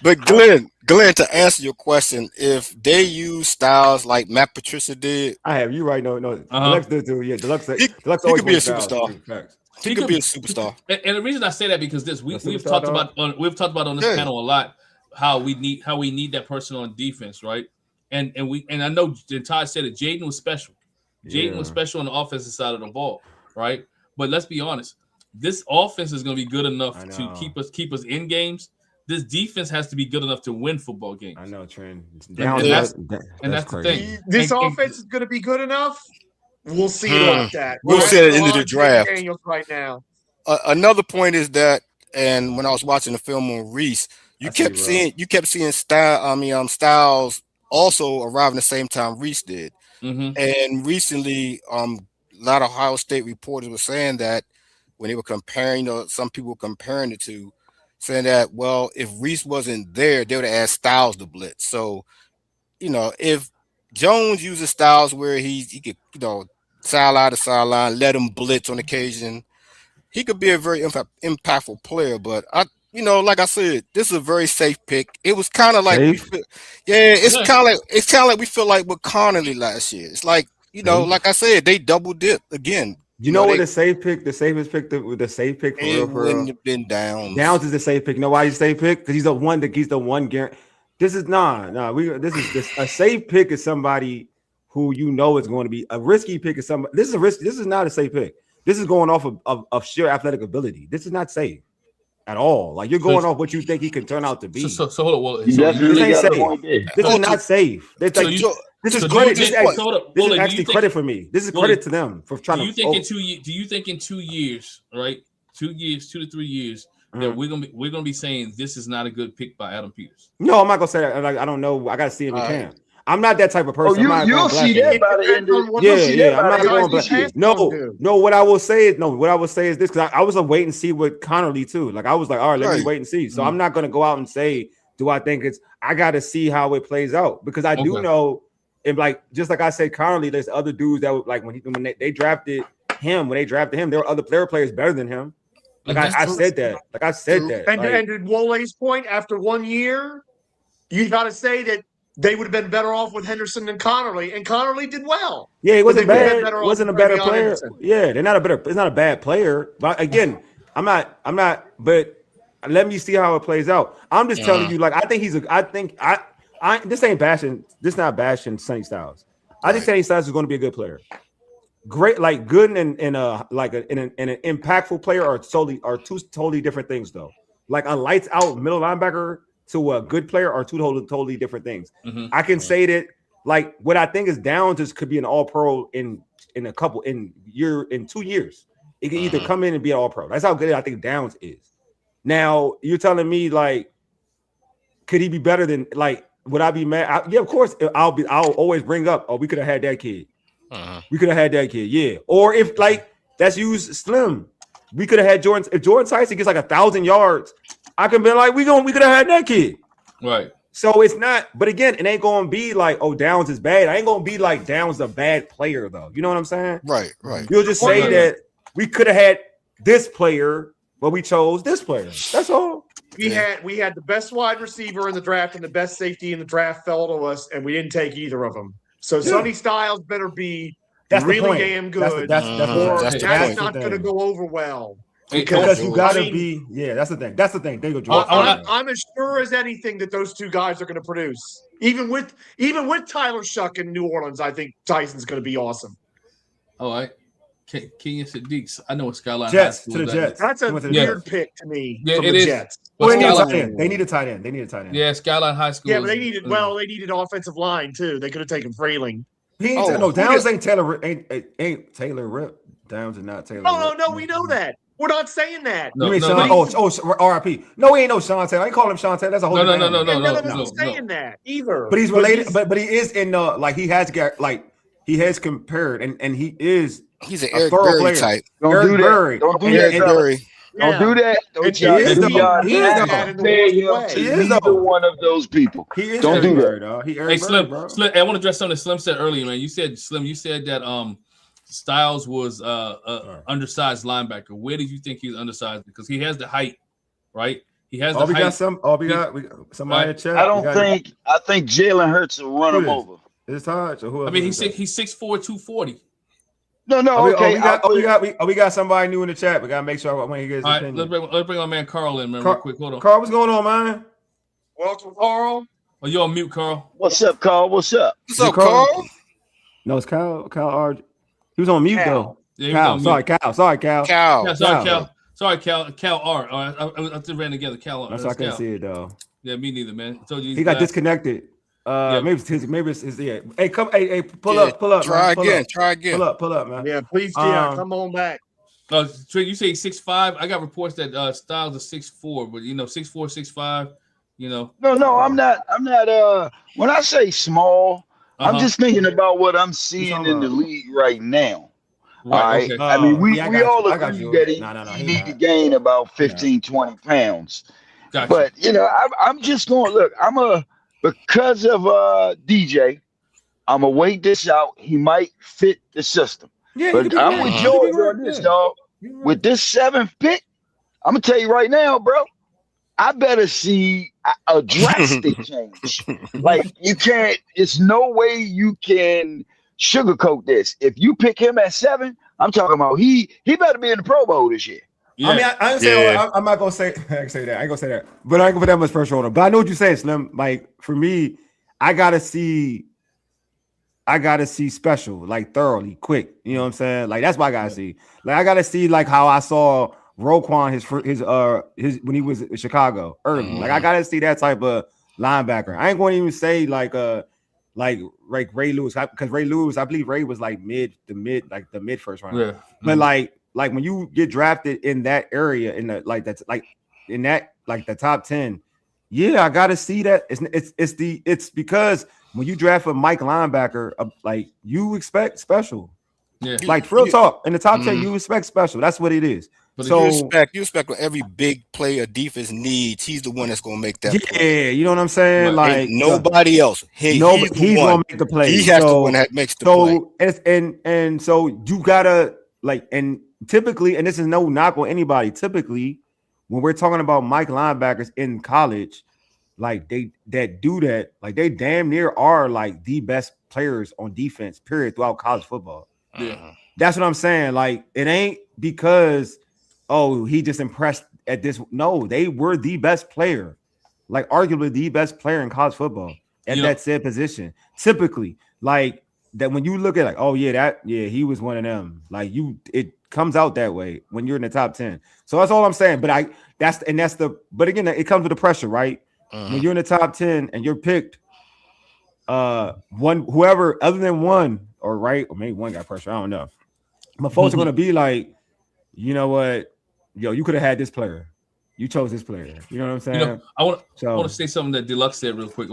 But Glenn, to answer your question, if they use Styles like Matt Patricia did,
I have you right. No, Deluxe did too. Yeah, Deluxe.
He could be a superstar. He could be a superstar.
And the reason I say that because we've talked about on this panel a lot how we need that person on defense, right? And I know Todd said it. Jaden was special. Jaden was special on the offensive side of the ball, right? But let's be honest, this offense is going to be good enough to keep us in games. This defense has to be good enough to win football games.
I know, Trent.
That's the thing.
This offense is going to be good enough. We'll see about that.
We'll see at the end of the draft.
Right now.
Another point is that, and when I was watching the film on Reese, you kept seeing Styles also arrive in the same time Reese did. Mm-hmm. And recently, a lot of Ohio State reporters were saying that when they were comparing, some people were comparing the two, saying that, well, if Reese wasn't there, they would have asked Styles to blitz. So, if Jones uses Styles where he could, sideline to sideline, let him blitz on occasion, he could be a very impactful player. But like I said, this is a very safe pick. It was kind of like, it's kind of like we feel like with Connolly last year. It's like, like I said, they double dip again.
You know what the safest pick for real?
Wouldn't have been Downs.
Downs is the safe pick. You know why he's a safe pick? Because he's the one guarantee. This is a safe pick is somebody who is going to be a risky pick. Is somebody. This is a risk. This is not a safe pick. This is going off of sheer athletic ability. This is not safe at all. Like you're going off what you think he can turn out to be.
So hold on.
This ain't safe. This is not safe. This is credit. This is actually credit for me. This is credit to them for trying to.
Do you think in 2 years, right? 2 to 3 years, that we're gonna be saying this is not a good pick by Adam Peters?
No, I'm not gonna say that. I don't know. I gotta see if he can. I'm not that type of person.
You'll see that by the end of
I'm not going black. No. What I will say is this because I was a wait and see with Connolly too. Like I was like, all right, let me wait and see. So I'm not gonna go out and say, do I think it's? I gotta see how it plays out because I do know. And just like I said, Connolly, there's other dudes that like when they drafted him, there were other players better than him. I said that.
And to Wole's point, after 1 year, you got to say that they would have been better off with Henderson than Connolly, and Connolly did well.
Yeah, he wasn't bad. Wasn't a better player. Henderson. Yeah, it's not a bad player. But again, I'm not. But let me see how it plays out. I'm just telling you, this ain't bashing. This not bashing Sonny Styles. I think Sonny Styles is going to be a good player. Great, like good and an impactful player are two totally different things though. Like a lights out middle linebacker to a good player are two totally different things. Mm-hmm. I can say that like what I think is Downs could be an all pro in 2 years. It can either come in and be an all pro. That's how good I think Downs is. Now you're telling me like, could he be better than like? Would I be mad? Yeah, of course. I'll always bring up. Oh, we could have had that kid. We could have had that kid. Yeah. Or if like that's used slim, we could have had Jordan. If Jordan Tyson gets like 1,000 yards, I can be like, we could have had that kid.
Right.
So it's not. But again, it ain't gonna be like, oh, Downs is bad. I ain't gonna be like Downs a bad player though. You know what I'm saying?
Right.
You'll just say that we could have had this player, but we chose this player. That's all.
We had the best wide receiver in the draft and the best safety in the draft fell to us, and we didn't take either of them. So Sonny Styles better be
That's
really
the point.
damn good.
That's
not going to go over well.
Because you got to be. Yeah, that's the thing. That's the thing. They go.
I'm as sure as anything that those two guys are going to produce. Even with Tyler Shuck in New Orleans, I think Tyson's going to be awesome.
All right. King and Sadiq. I know what Skyline
Jets
High School
to the Jets.
That's a weird pick to me.
Yeah,
from
it
the
is.
Jets.
Well, they need a tight end.
Yeah, Skyline High School.
Yeah, but they needed offensive line too. They could have taken Freeling.
Downs ain't Taylor. Ain't Taylor Rip. Downs is not Taylor.
No, we know that. We're not saying that.
RIP. No, he ain't no Sean Taylor. I ain't calling him Sean Taylor. That's a whole
No. I'm saying that either.
But he's related. But he is in he has got he has compared and he is.
He's an Eric Berry type.
Don't do that. Don't do that. Don't do that. He is one of those people. Don't do that.
Hey, Slim, I want to address something Slim said earlier, man. You said that Styles was undersized linebacker. Where did you think he's undersized? Because he has the height, right? He has the height.
We got somebody in chat.
I think Jalen Hurts will run him over.
It's hard. So who?
I mean, he's 6'4", 240.
No.
We got somebody new in the chat. We gotta make sure when he gets.
All right, let's bring our man Carl in, man, real quick. Hold on.
Carl, what's going on, man?
Welcome, Carl.
Oh, you're on mute, Carl.
What's up, Carl? What's up?
What's up, Carl?
No, it's Kyle R. He was on mute though.
Yeah,
Cal. Sorry, Cal.
Sorry, Cal. Cal R. I just ran together. Cal R.
That's why I couldn't see it though.
Yeah, me neither, man. I told you
he got disconnected. Maybe it's his. Yeah. Hey, come. Hey, pull up.
Try again,
Pull up, man.
Yeah, please, come on back.
You say 6'5". I got reports that Styles is 6'4", but 6'4", 6'5".
No, I'm not. When I say small, I'm just thinking about what I'm seeing in the league right now.
Right.
Okay. I mean, we all agree that he need to gain about 15, 20 pounds.
Gotcha.
But I'm just going. Look, because of DJ, I'm gonna wait this out. He might fit the system. Yeah, but I'm with George on this, dog. With this 7th pick, I'm gonna tell you right now, bro. I better see a drastic change. Like you can't. It's no way you can sugarcoat this. If you pick him at 7, I'm talking about he better be in the Pro Bowl this year.
Yeah. I mean, I didn't say. I'm not gonna say. I can say that. I ain't gonna say that. But I ain't gonna put that much pressure on him. But I know what you're saying, Slim. Like for me, I gotta see special, like thoroughly, quick. You know what I'm saying? Like that's what I gotta see. Like I gotta see like how I saw Roquan his when he was in Chicago early. Like I gotta see that type of linebacker. I ain't gonna even say like Ray Lewis because Ray Lewis, I believe Ray was like mid first round. Yeah. But like when you get drafted in that area in the the top 10, yeah, I gotta see that. It's because when you draft a Mike linebacker, like you expect special. Yeah, like real talk in the top 10, you expect special. That's what it is.
But so you expect what every big player defense needs. He's the one that's gonna make that.
Yeah, play. You know what I'm saying? Like
nobody else. He's
gonna make the play.
He has the one that makes the play.
And so you gotta and typically, and this is no knock on anybody. Typically, when we're talking about Mike linebackers in college, like they damn near are like the best players on defense. Period throughout college football.
Yeah,
that's what I'm saying. Like it ain't because he just impressed at this. No, they were the best player, like arguably the best player in college football at that said position. Typically, like that when you look at he was one of them. Like it comes out that way when you're in the top 10. So that's all I'm saying. But but again, it comes with the pressure, right? When you're in the top 10 and you're picked, whoever other than one, or maybe one got pressure. I don't know. But folks are gonna be like, you know what, you could have had this player. You chose this player. You know what I'm saying?
I want to say something that Deluxe said real quick.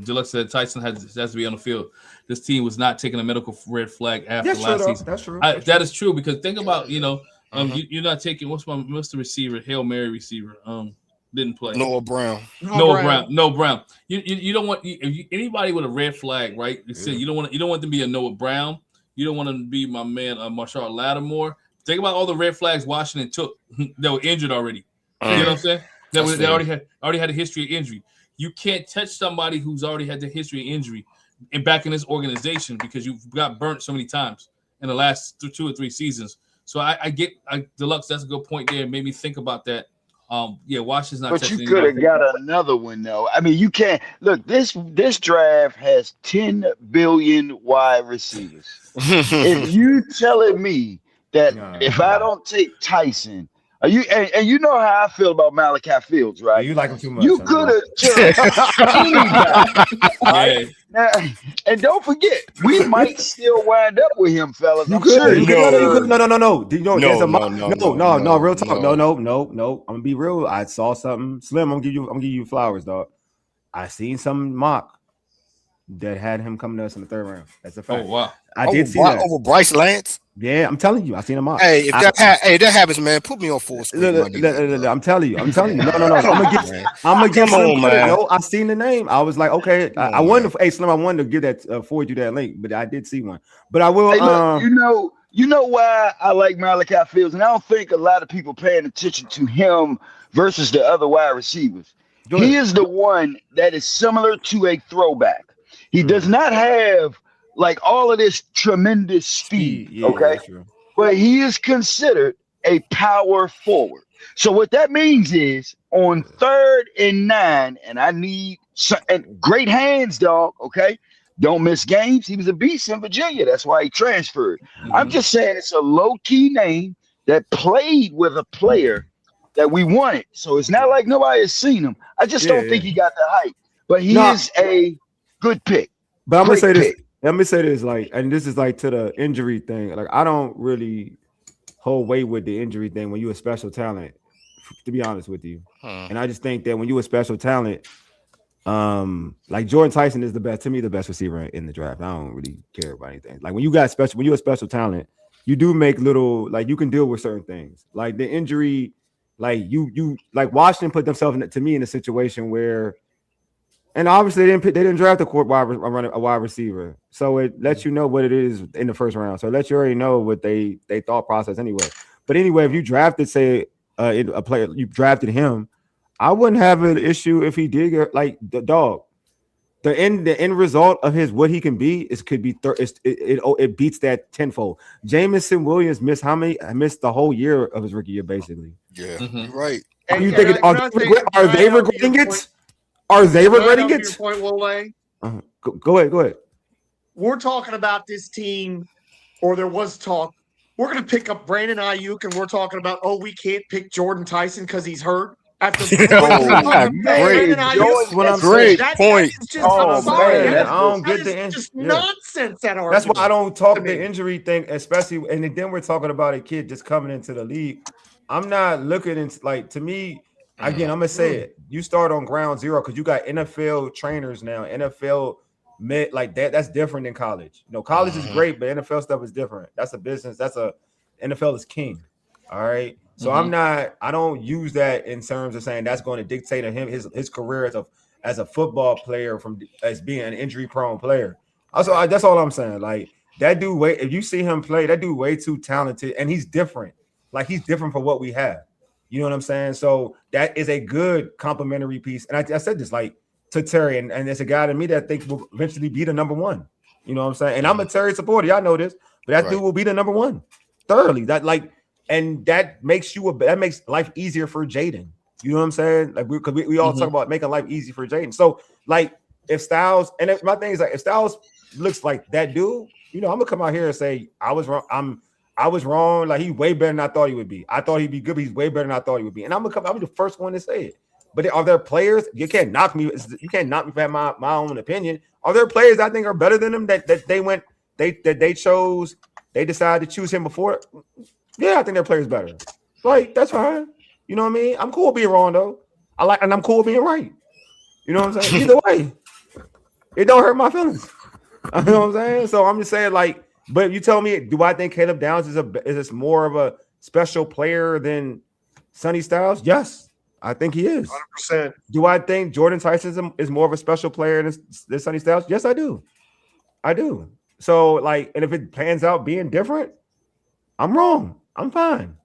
Deluxe said Tyson has to be on the field. This team was not taking a medical red flag after last season. That's true. That is true because think about you're not taking what's the receiver, Hail Mary receiver. Didn't play.
Noah Brown.
You don't want anybody with a red flag, right? You don't want them to be a Noah Brown. You don't want them to be my man Marshall Lattimore. Think about all the red flags Washington took that were injured already. You know what I'm saying? They already had a history of injury. You can't touch somebody who's already had the history of injury and back in this organization because you've got burnt so many times. in the last 2 or 3 seasons. So I get Deluxe. That's a good point there. It made me think about that. Washington's not.
But you could have got another one though. I mean, you can't look. This draft has 10 billion wide receivers. If you telling me that if I don't take Tyson, and you know how I feel about Malachi Fields, right?
You like him too much.
You could have took anybody. Now, and don't forget, we might still wind up with him, fellas. I'm sure.
No. No. Real talk. No. I'm gonna be real. I saw something. Slim, I'm gonna give you flowers, dog. I seen some mock that had him coming to us in the 3rd round. That's a fact.
Oh wow.
I did see that
over Bryce Lance.
Yeah, I'm telling you, I seen him mock.
Hey, if that happens, man, put me on full screen.
I'm telling you. No. I'm gonna give on, man. No, I seen the name. I was like, okay. I wanted to. Hey, Slim, I wanted to give that forward you that link, but I did see one. But I will.
Hey, look, you know why I like Malachi Fields, and I don't think a lot of people paying attention to him versus the other wide receivers. He is the one that is similar to a throwback. He does not have like all of this tremendous speed, okay? But he is considered a power forward. So what that means is on 3rd and 9, and I need great hands, dog, okay? Don't miss games. He was a beast in Virginia. That's why he transferred. I'm just saying it's a low-key name that played with a player that we wanted. So it's not like nobody has seen him. I just don't think he got the hype. But he is a good pick.
But I'm gonna say this. Let me say this, like, and this is like to the injury thing. Like, I don't really hold weight with the injury thing when you're a special talent, to be honest with you. And I just think that when you're a special talent, like Jordan Tyson is the best receiver in the draft. I don't really care about anything. Like when you're a special talent, you do make little, like you can deal with certain things. Like the injury, like you like Washington put themselves in a situation where. And obviously, they didn't draft a wide receiver, so it lets you know what it is in the 1st round. So it lets you already know what they thought process anyway. But anyway, if you drafted, say, a player, you drafted him, I wouldn't have an issue if he did get like the dog. The end result of what he can be could be it beats that tenfold. Jamison Williams missed the whole year of his rookie year, basically.
Yeah, right.
Are you thinking are they regretting it? Are they regretting it?
Your point, Wole?
Go ahead.
We're talking about this team, or there was talk. We're going to pick up Brandon Ayuk, and we're talking about, we can't pick Jordan Tyson because he's hurt. After
great point.
I'm sorry.
I don't get the
just nonsense. That argument.
That's why I don't talk the injury thing, especially. And then we're talking about a kid just coming into the league. I'm not looking into like to me. Again, I'm gonna say it. You start on ground zero because you got NFL trainers now. NFL like that. That's different than college. College is great, but NFL stuff is different. That's a business. NFL is king. All right. So I don't use that in terms of saying that's going to dictate to him his career as a football player as being an injury prone player. Also, that's all I'm saying. Like that dude, if you see him play, that dude way too talented, and he's different. Like he's different for what we have. You know what I'm saying? So that is a good complimentary piece. And I said this like to Terry, and it's a guy to me that I think will eventually be the number 1. You know what I'm saying? And I'm a Terry supporter. Y'all know this, but that dude will be the number 1 thoroughly. And that makes life easier for Jaden. You know what I'm saying? Like we all talk about making life easy for Jaden. So like if Styles, my thing is like if Styles looks like that dude, I'm gonna come out here and say I was wrong. I was wrong. Like he's way better than I thought he would be. I thought he'd be good, but he's way better than I thought he would be. And I'm the first one to say it. But are there players? You can't knock me. You can't knock me for my own opinion. Are there players I think are better than him that they decided to choose him before? Yeah, I think their players better. Like that's fine. You know what I mean? I'm cool being wrong though. And I'm cool being right. You know what I'm saying? Either way, it don't hurt my feelings. You know what I'm saying? So I'm just saying like. But you tell me, do I think Caleb Downs is more of a special player than Sonny Styles? Yes, I think he is.
100%.
Do I think Jordan Tyson is more of a special player than Sonny Styles? Yes, I do. So, like, and if it pans out being different, I'm wrong. I'm fine.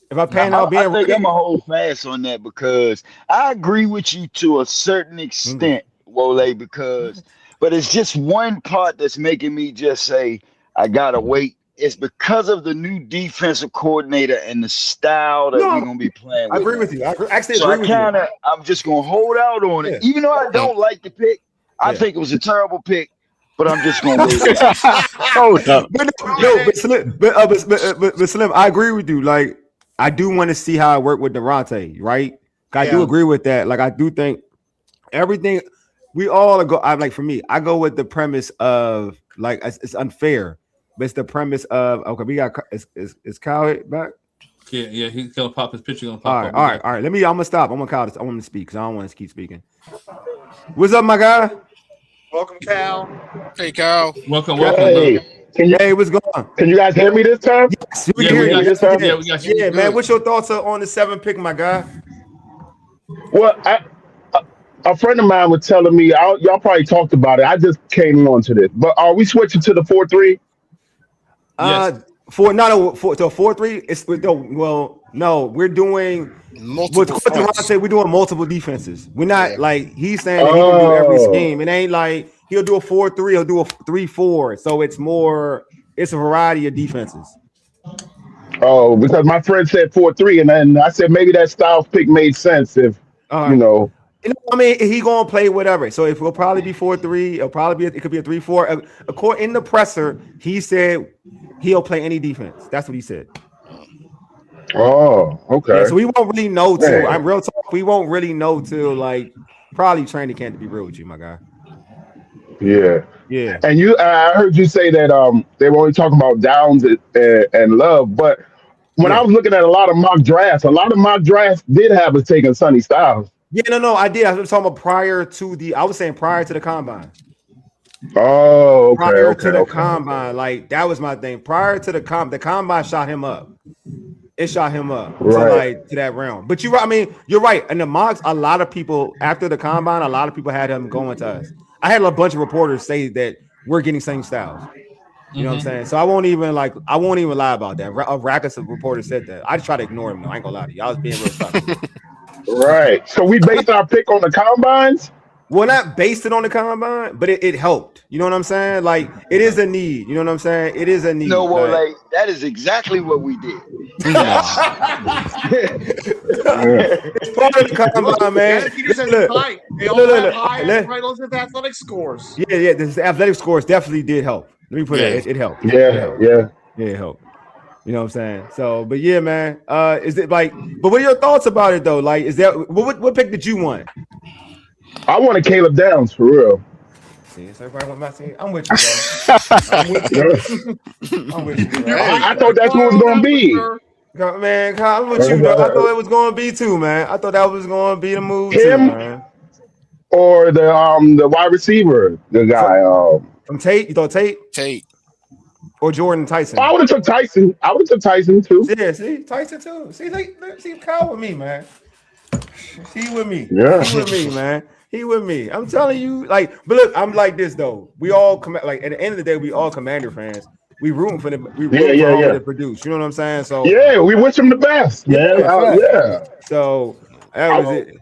If I pan out being,
I think I'm gonna hold fast on that because I agree with you to a certain extent, Wole. But it's just one part that's making me just say I gotta wait it's because of the new defensive coordinator and the style that we're gonna be playing with.
I agree with you. I actually
so
agree with you.
I'm just gonna hold out on it, even though I don't like the pick. I think it was a terrible pick, but I'm just gonna wait.
Hold up. But Slim, I agree with you. Like, I do want to see how it worked with Durante, right? I do agree with that. Like, I do think everything we all go. I'm like, for me, I go with the premise of like it's unfair, but it's the premise of okay. We got is Kyle back?
Yeah, he's gonna pop his picture.
All right. I'm gonna stop. I'm gonna call this. I want to speak because I don't want to keep speaking. What's up, my guy?
Welcome, Cal.
Hey, Cal.
Welcome.
Hey,
what's going on?
Can you guys hear me this time?
Yes, we can hear you this time. Yeah, we got you. Yeah, man. What's your thoughts on the 7th pick, my guy?
Well, a friend of mine was telling me, y'all probably talked about it. I just came on to this, but are we switching to the 4-3?
Yes. To a 4-3. It's no, we're doing multiple. We're doing multiple defenses. We're not like he's saying that he can do every scheme. It ain't like he'll do a 4-3, he'll do a 3-4. So it's a variety of defenses.
Oh, because my friend said 4-3, and then I said maybe that Styles pick made sense if you know.
I mean, he gonna play whatever. So if it'll probably be 4-3, it could be a 3-4. According in the presser, he said he'll play any defense. That's what he said.
Oh, okay.
Yeah, so we won't really know till I'm real talk. We won't really know till like probably training camp, to be real with you, my guy.
Yeah. And I heard you say that they were only talking about Downs and Love, but when I was looking at a lot of mock drafts did have us taking Sonny Styles.
Yeah, no, I did. I was talking about prior to the combine.
Oh, okay.
Prior to the combine, like that was my thing. Prior to the combine shot him up. It shot him up to that realm. But you're right. And the mocks, a lot of people after the combine, a lot of people had him going to us. I had a bunch of reporters say that we're getting same styles. You know what I'm saying? So I won't even lie about that. A rack of reporters said that. I just try to ignore him though. I ain't gonna lie to you. I was being real stuck.
Right. So we based our pick on the combines?
Well, not based it on the combine, but it helped. You know what I'm saying? Like it is a need. You know what I'm saying? It is a need.
No, well, like that is exactly what we did.
It's part of the combine, man.
They all have high relative athletic scores.
Yeah. The athletic scores definitely did help. Let me put it. It helped.
Yeah,
it helped. You know what I'm saying? So, but yeah, man. Is it like? But what are your thoughts about it though? Like, is that what pick did you want?
I wanted Caleb Downs for real.
See, so everybody want my team. I'm with you, bro. I'm with you. Bro.
I thought that's what it was gonna be.
Man, I'm with you, bro. I thought it was gonna be too, man. I thought that was gonna be the move too, man.
Or the wide receiver, the guy.
From Tate, you thought Tate? Or Jordan Tyson?
I would have took Tyson. I would have took Tyson too.
Yeah, see, Tyson too. See Kyle with me, man. He with me.
Yeah.
He with me, man. He with me. I'm telling you, like, but look, I'm like this though. We all like at the end of the day, we all Commander fans. We rooting for them. We rooting for them to produce. You know what I'm saying? So
we wish them the best, man. Yeah.
So that was it.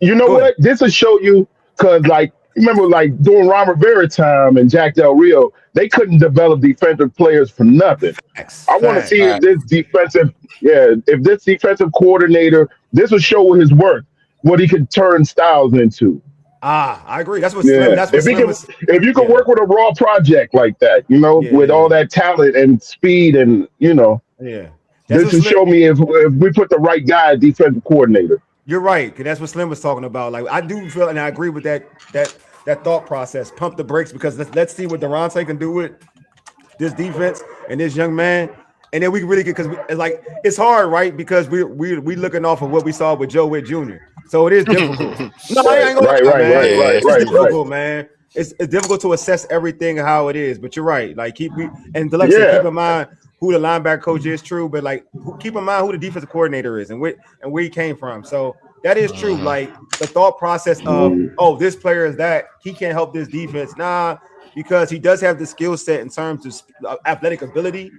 You know what? This will show you because, like, remember, like during Ron Rivera time and Jack Del Rio, they couldn't develop defensive players for nothing. I want to see if this defensive coordinator, this will show his work, what he could turn Styles into.
I agree. That's what Slim. That's what
if you can work with a raw project like that, you know, with all that talent and speed, and you know, this will show me if we put the right guy as defensive coordinator.
You're right, because that's what Slim was talking about. Like I do feel, and I agree with that thought process. Pump the brakes because let's see what Durante can do with this defense and this young man, and then we really get because it's hard, right? Because we looking off of what we saw with Joe Witt Jr. So it is difficult. No, I ain't gonna
right.
It's difficult, man. It's difficult to assess everything how it is, but you're right. Like keep in mind who the linebacker coach is, true, but like keep in mind who the defensive coordinator is and where he came from. So that is true. Like the thought process of this player is that he can't help this defense. Nah, because he does have the skill set in terms of athletic ability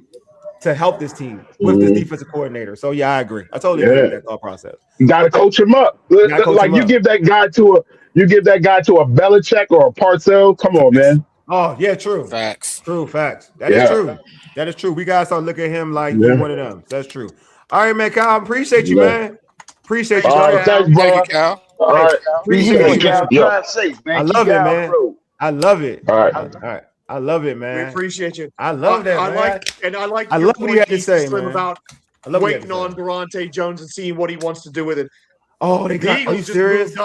to help this team with this defensive coordinator. So yeah, I agree. I totally agree with that thought process.
You gotta coach him up. Give that guy to a Belichick or a Parcells. Come on, man.
Oh, yeah, true.
Facts.
True, facts. That is true. That is true. We gotta start looking at him like he's one of them. That's true. All right, man, Kyle, appreciate you, man. Appreciate you.
All right, thanks, bro.
Thank you, Kyle.
All right.
Appreciate you, man.
Drive safe, man.
I love it, man. I love it.
All right.
All right. I love it, man.
We appreciate you.
I love that, man.
I like
I
your
love what he had to
point,
say,
Slim,
man.
about waiting on Durante Jones and seeing what he wants to do with it.
Oh, they got. Are you serious?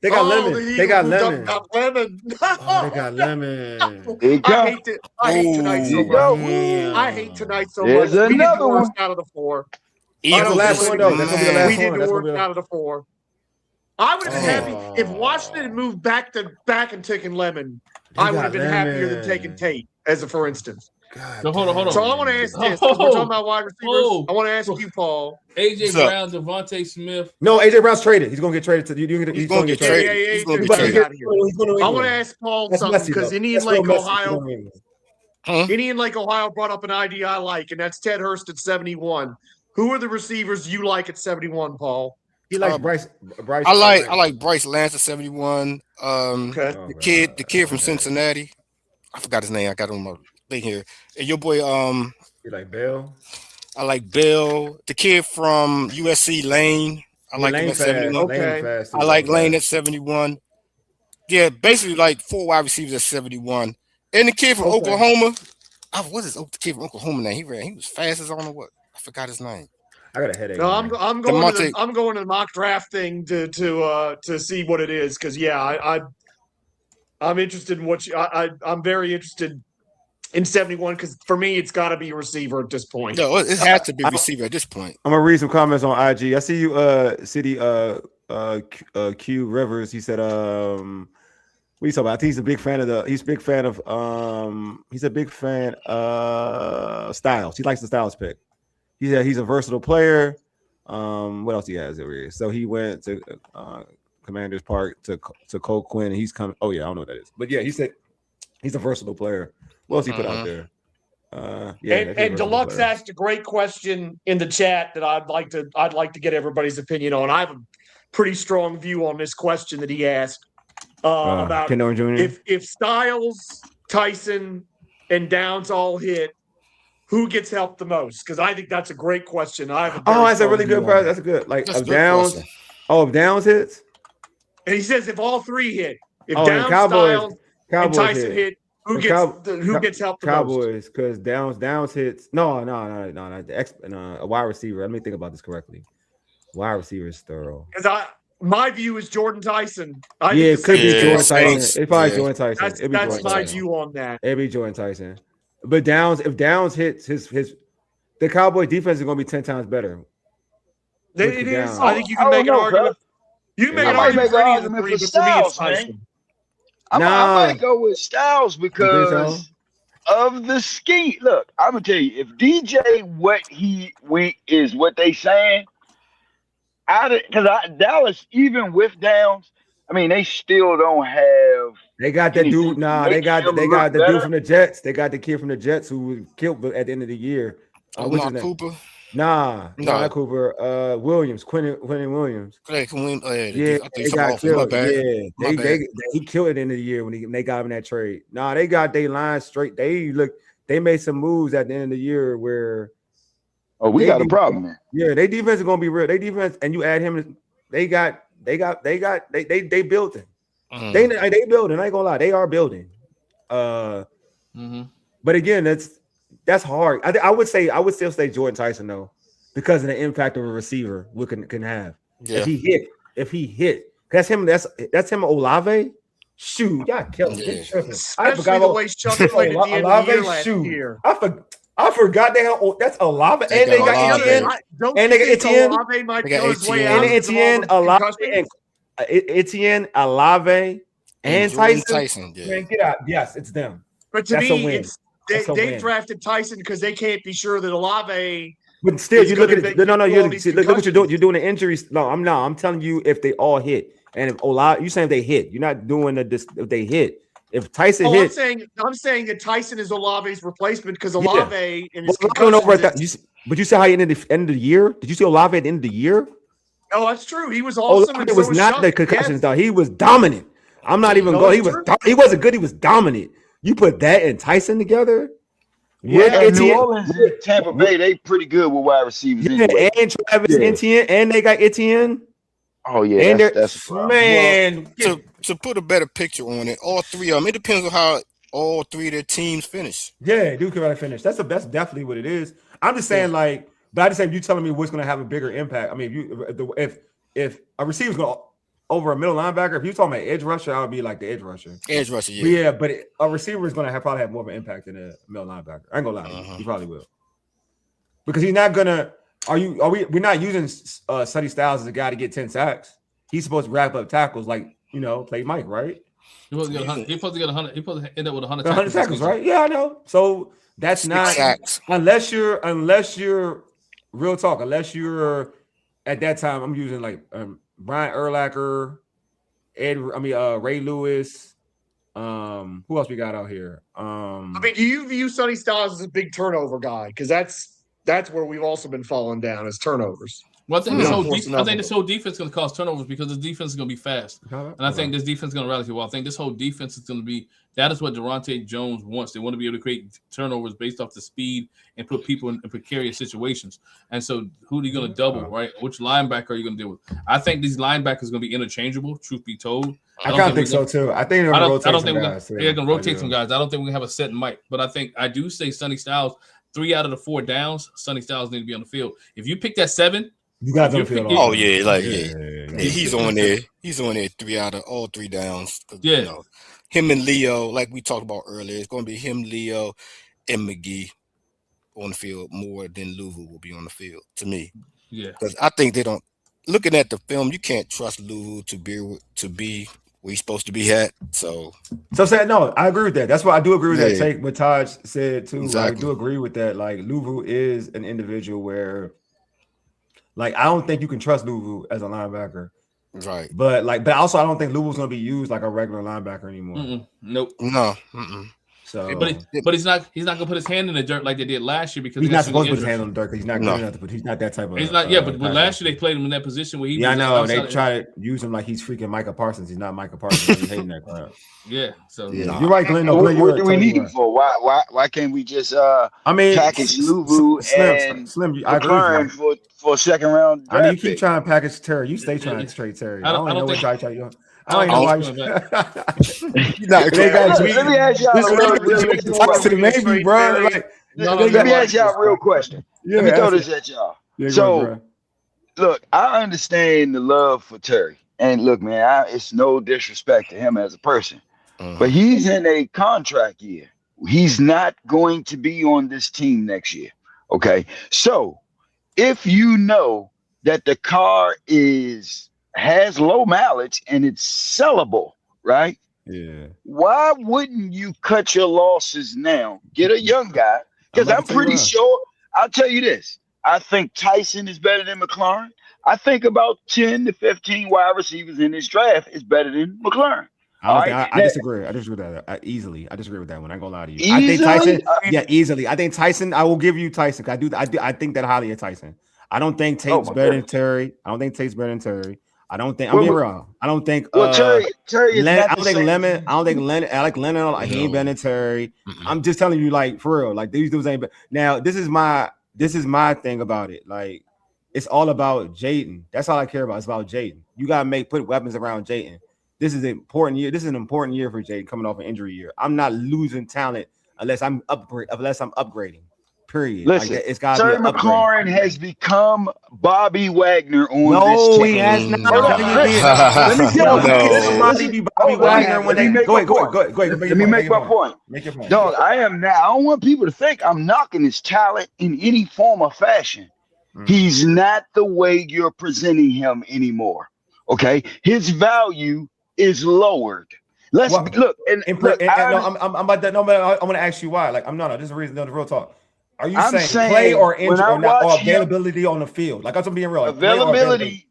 They got lemon. They got lemon.
Lemon.
Oh, they got lemon.
I hate tonight so much. I hate tonight so much. We need the worst out of the four.
That's the last one, though. That's gonna be the last one.
We did the worst out of the four. I would have been happy if Washington had moved back and taken Lemon. I would have been happier than taking Tate, for instance.
So hold on.
So I want to ask this. We're talking about wide receivers. I want to ask you, Paul.
AJ Brown, Devontae Smith.
No, AJ Brown's traded. He's gonna get traded to you. He's gonna get traded.
He's gonna get traded. I want to ask Paul something because Indian Lake, Ohio. Indian Lake, Ohio brought up an idea I like, and that's Ted Hurst at 71. Who are the receivers you like at 71, Paul?
He likes Bryce.
I like Bryce Lance at 71. The kid from Cincinnati. I forgot his name. I got him on my thing here. And your boy,
you like Bell?
I like Bell. The kid from USC, Lane. I like him at 71.
Okay.
I like Lane at 71. Yeah, basically like 4 wide receivers at 71. And the kid from Oklahoma. What is the kid from Oklahoma name? He was fast as I don't know what. I forgot his name.
I got a headache.
No, I'm going to the mock draft thing to see what it is because I'm interested in what I'm very interested in 71 because for me it's got to be a receiver at this point.
No, it has to be a receiver at this point.
I'm gonna read some comments on IG. I see you, City Q Rivers. He said, "What are you talking about?" I think he's a big fan of Styles. He likes the Styles pick. He's a versatile player. What else he has over here? So he went to Commanders Park to Cole Quinn. And he's coming. Oh yeah, I don't know what that is. But yeah, he said he's a versatile player. What else he put out there?
And Deluxe asked a great question in the chat that I'd like to get everybody's opinion on. I have a pretty strong view on this question that he asked about if Styles, Tyson, and Downs all hit, who gets helped the most? Because I think that's a great question.
That's a really good question. That's a good if Downs. Question. If Downs hits,
and he says if all three hit, if Downs, Styles, and Tyson hit, who gets helped the
Cowboys,
most?
because Downs hits. No. A wide receiver. Let me think about this correctly. Wide receiver is thorough.
Because my view is Jordan Tyson.
It could be Jordan Tyson. It's probably Jordan Tyson.
That's my view on that.
It'd be Jordan Tyson. But if Downs hits the Cowboy defense is going to be 10 times better.
It is. I think you can make an argument. You can make an argument for any of the three, but for me, it's Tyson.
I might go with Styles because of the scheme. Look, I'm gonna tell you, if DJ is what they saying, because Dallas, even with Downs, I mean, they still don't have.
They got that dude. They got the dude from the Jets. They got the kid from the Jets who was killed at the end of the year.
Mark Cooper.
Not Cooper. Williams, Quentin Williams.
They
got killed. He killed it at the end of the year when they got him in that trade. They got their line straight. They made some moves at the end of the year where.
Oh, we got a problem, man.
Yeah, their defense is gonna be real. They defense, and you add him. They built it. Mm-hmm. They building. I ain't gonna lie, they are building. But again, that's hard. I would still say Jordan Tyson though, because of the impact of a receiver can have. Yeah. If he hit, that's him. That's him. Olave. Shoot, y'all killed him.
I forgot the way Chuck played at the end of the year last year.
I forgot that's Olave, and they got Etienne. And they got Etienne.
Olave might go his way out.
Etienne, Olave, and Tyson.
Yeah.
Man, get out. Yes, it's them.
But to me, they drafted Tyson because they can't be sure that Olave.
But still, you look at it. No. Look what you're doing. You're doing the injuries. No, I'm telling you, if they all hit, and if Olave, you saying if they hit, you're not doing if they hit. If Tyson hit,
I'm saying that Tyson is Olave's replacement because Olave in his
but you saw how he ended the end of the year. Did you see Olave at the end of the year?
Oh, that's true. He was awesome.
It was not the concussions, though. He was dominant. I'm not even going. He wasn't good. He was dominant. You put that and Tyson together.
Yeah, New Orleans and Tampa Bay, they pretty good with wide receivers.
Yeah, anyway. And Travis Etienne, and they got Etienne.
Oh yeah,
and
that's
man.
Well, to put a better picture on it, all three of them. It depends on how all three of their teams finish.
Yeah, Duke can finish. That's definitely what it is. I'm just saying, like, but I just saying, you telling me what's going to have a bigger impact. I mean, if a receiver's going to over a middle linebacker, if you're talking about edge rusher, I would be like the edge rusher.
Edge rusher, yeah.
But a receiver is going to probably have more of an impact than a middle linebacker. I ain't gonna lie to you, he probably will, because he's not gonna. We're not using Sonny Styles as a guy to get 10 sacks. He's supposed to wrap up tackles like play Mike, right?
He's supposed to get 100. He's supposed to end up with 100
tackles, right? Yeah, I know. So that's not unless you're real talk. Unless you're at that time, I'm using like Brian Urlacher, Ray Lewis. Who else we got out here?
I mean, do you view Sonny Styles as a big turnover guy? Because that's where we've also been falling down as turnovers.
Well, I think this whole defense is going to cause turnovers because this defense is going to be fast, and I think this defense is going to rally well. I think this whole defense is going to be that is what Durante Jones wants. They want to be able to create turnovers based off the speed and put people in precarious situations. And so, who are you going to double, right? Which linebacker are you going to deal with? I think these linebackers are going to be interchangeable. Truth be told,
I kind of think so too. I think they're going to rotate some guys.
They're going to rotate some guys. I don't think we're going to have a set mic, but I do say Sonny Styles. 3 out of the 4 downs, Sonny Styles need to be on the field. If you pick that 7.
You got them field.
Oh yeah, he's on there. He's on there 3 out of all 3 downs.
Yeah,
him and Leo, like we talked about earlier, it's going to be him, Leo, and McGee on the field more than Louvu will be on the field to me.
Yeah,
because I think they don't. Looking at the film, you can't trust Louvu to be where he's supposed to be at. So
saying no, I agree with that. That's why I do agree with that take. What Taj said too.
Exactly.
I do agree with that. Like Louvu is an individual where. Like, I don't think you can trust Louvu as a linebacker.
Right.
But also I don't think Louvu's going to be used like a regular linebacker anymore.
Nope.
No.
So,
but he's not going to put his hand in the dirt like they did last year because
he's not supposed to put his hand on the dirt because he's not good enough to put. He's not that type of.
He's not. But last year they played him in that position where he.
Yeah, I know. They try to use him like he's freaking Micah Parsons. He's not Micah Parsons. He's hating that crowd.
Yeah. So
you're right, Glenn. No, Glenn,
what do we need him for? Why can't we just package Louvu and
Slim? I agree
for a second round.
I mean, you keep trying to package Terry. You stay trying to trade Terry. I don't know what y'all try. I don't know why.
Let me ask y'all a real question. Let me throw this at y'all. So, look, I understand the love for Terry, and look, man, it's no disrespect to him as a person, but he's in a contract year. He's not going to be on this team next year. Okay, so if you know that the car has low mileage and it's sellable, right?
Yeah.
Why wouldn't you cut your losses now? Get a young guy, because I'm pretty sure. I'll tell you this. I think Tyson is better than McLaurin. I think about 10 to 15 wide receivers in this draft is better than McLaurin.
I disagree. I disagree with that easily. I disagree with that one. I ain't gonna lie to you. I think Tyson. Easily. I think Tyson. I will give you Tyson. I think that highly of Tyson. I don't think Tate's better than Terry. I don't think Tate's better than Terry. I don't think. I'm being real. I don't think.
Terry is
Len,
not
I don't think Lemon. I don't think Leonard. I like Leonard. He ain't better than Terry. I'm just telling you, like for real. Like these dudes ain't. Now this is my thing about it. Like it's all about Jaden. That's all I care about. It's about Jaden. You gotta put weapons around Jaden. This is an important year. This is an important year for Jaden coming off an injury year. I'm not losing talent unless I'm upgrading. Period.
Listen,
like, it's got
Terry McLaurin has become Bobby Wagner on this team.
No, he has not. Let me tell you. Bobby Wagner when they go ahead.
Let me make my point. Make your point. Dog, I don't want people to think I'm knocking his talent in any form or fashion. He's not the way you're presenting him anymore. Okay, his value is lowered. Let's look. I'm about that. No, I'm going to ask you why. Like this is the reason. No, the real talk. Are you saying play or injury or availability on the field? Like I'm being real. Like availability.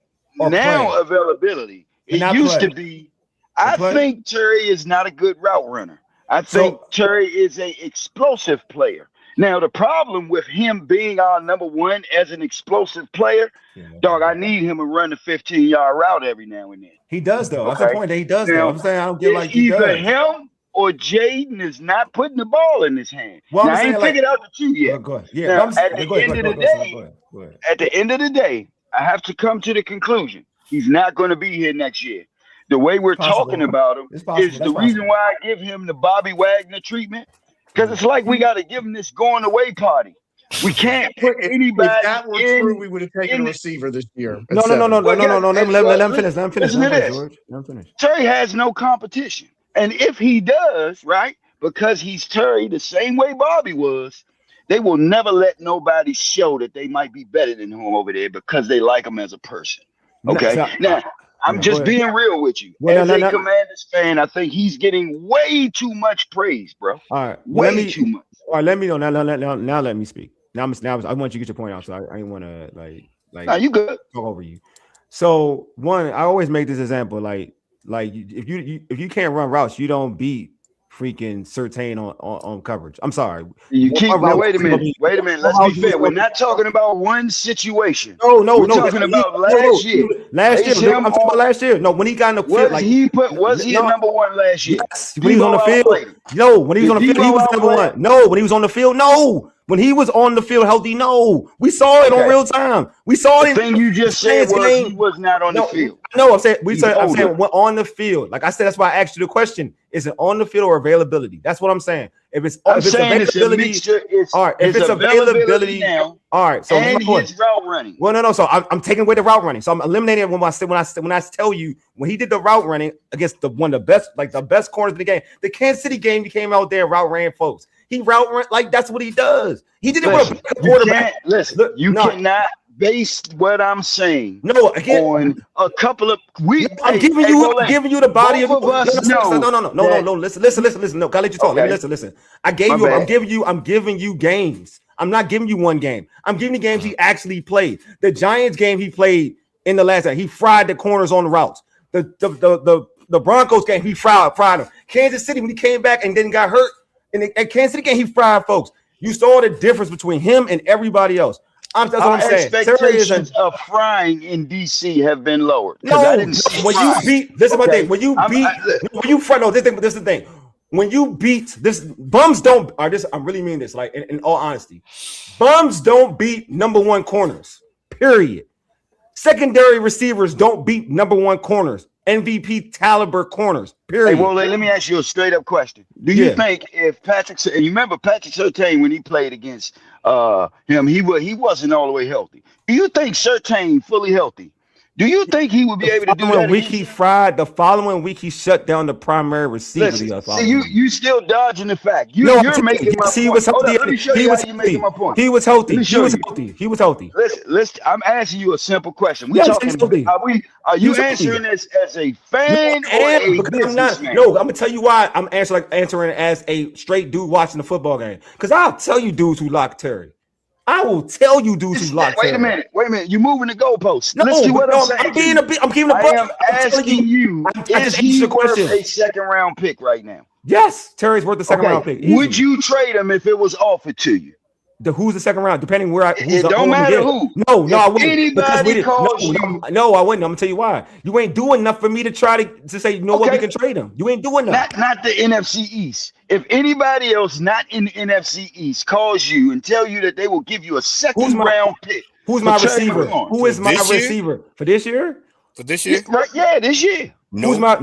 It used to be. I think Terry is not a good route runner. I think Terry is an explosive player. Now the problem with him being our number one as an explosive player, dog, I need him to run the 15-yard route every now and then.
He does though. That's the point that he does. Though I'm saying I don't get like he
either
does.
him or Jaden is not putting the ball in his hand.
Well,
now, I ain't figured out the two yet.
Go ahead. Yeah,
now, at the end of the day, I have to come to the conclusion he's not going to be here next year. The way we're talking about him is the reason why I give him the Bobby Wagner treatment, because it's like we got to give him this going away party. We can't put anybody.
If that were true, we would have taken a receiver this year.
No. Let him finish. George. Let him finish.
Terry has no competition, and if he does, right, because he's Terry the same way Bobby was, they will never let nobody show that they might be better than him over there because they like him as a person. Okay, now. I'm just being real with you. As a Commanders fan, I think he's getting way too much praise, bro.
All right,
way too much.
All right, let me know. Now let me speak. Now I want you to get your point out, so I didn't want to like.
Nah, you good?
Talk over you. So I always make this example, like if you can't run routes, you don't beat freaking Surtain on coverage. I'm sorry.
You keep now. Wait a minute. Let's be fair. We're not talking about one situation.
No.
We're talking about last year.
Last year. I'm talking about last year. No, when he got in the field,
was he number one last year?
Yes. When he was on the field. No, when he was on the field, he was number one. No, when he was on the field, no. When he was on the field healthy, no. We saw it on real time. We saw it.
The thing you just said was he was not on the field.
No, I'm saying on the field. Like I said, that's why I asked you the question. Is it on the field or availability? That's what I'm saying. If it's availability, all right. If it's availability now, all right. So
and his route running.
Well, no. So I'm taking away the route running. So I'm eliminating it when I tell you when he did the route running against one of the best corners in the game. The Kansas City game, he came out there route ran folks. He route run like that's what he does. He did it with a quarterback.
You cannot base what I'm saying.
No, again,
on a couple of
I'm giving you the body of
us.
No. Listen. No, gotta let you talk. Let me listen. I'm giving you games. I'm not giving you one game. I'm giving you games he actually played. The Giants game he played in the last game. He fried the corners on the routes. The Broncos game he fried them. Kansas City when he came back and then got hurt. At Kansas City game, he fried folks. You saw the difference between him and everybody else. That's what I'm saying.
Expectations of frying in DC have been lowered.
No, when you beat this is my thing. When you front, no, this is the thing. When you beat this, bums don't. I'm really mean this. Like in all honesty, bums don't beat number one corners. Period. Secondary receivers don't beat number one corners. MVP caliber corners. Period.
Hey, well, let me ask you a straight up question. Do you think if Patrick, and you remember Patrick Surtain when he played against him, he wasn't all the way healthy. Do you think Surtain fully healthy? Do you think he would be able to do that?
The following week he shut down the primary receiver.
You still dodging the fact. You're making my point. He was healthy. Let me show you how you're making my point.
He was healthy. He was healthy.
Listen, I'm asking you a simple question. Are you answering this as a fan or a businessman?
No, I'm gonna tell you why I'm answering as a straight dude watching the football game. Because I'll tell you dudes who lock Terry. I will tell you dudes who locked.
Wait a minute. You're moving the goalposts. No, listen to what I'm saying.
I'm keeping the buck.
I am asking you, is he worth a second round pick right now?
Yes, Terry's worth the second round pick.
Easily. Would you trade him if it was offered to you?
Who's the second round? Depending where
it don't matter who.
No, I wouldn't.
Anybody calls you.
No, I wouldn't. I'm gonna tell you why. You ain't doing enough for me to try to say, you know what, we can trade him. You ain't doing enough.
Not the NFC East. If anybody else not in the NFC East calls you and tell you that they will give you a second round pick,
who's my receiver? Who is my receiver for this year?
For this year?
Right? Yeah, this year.
Who's my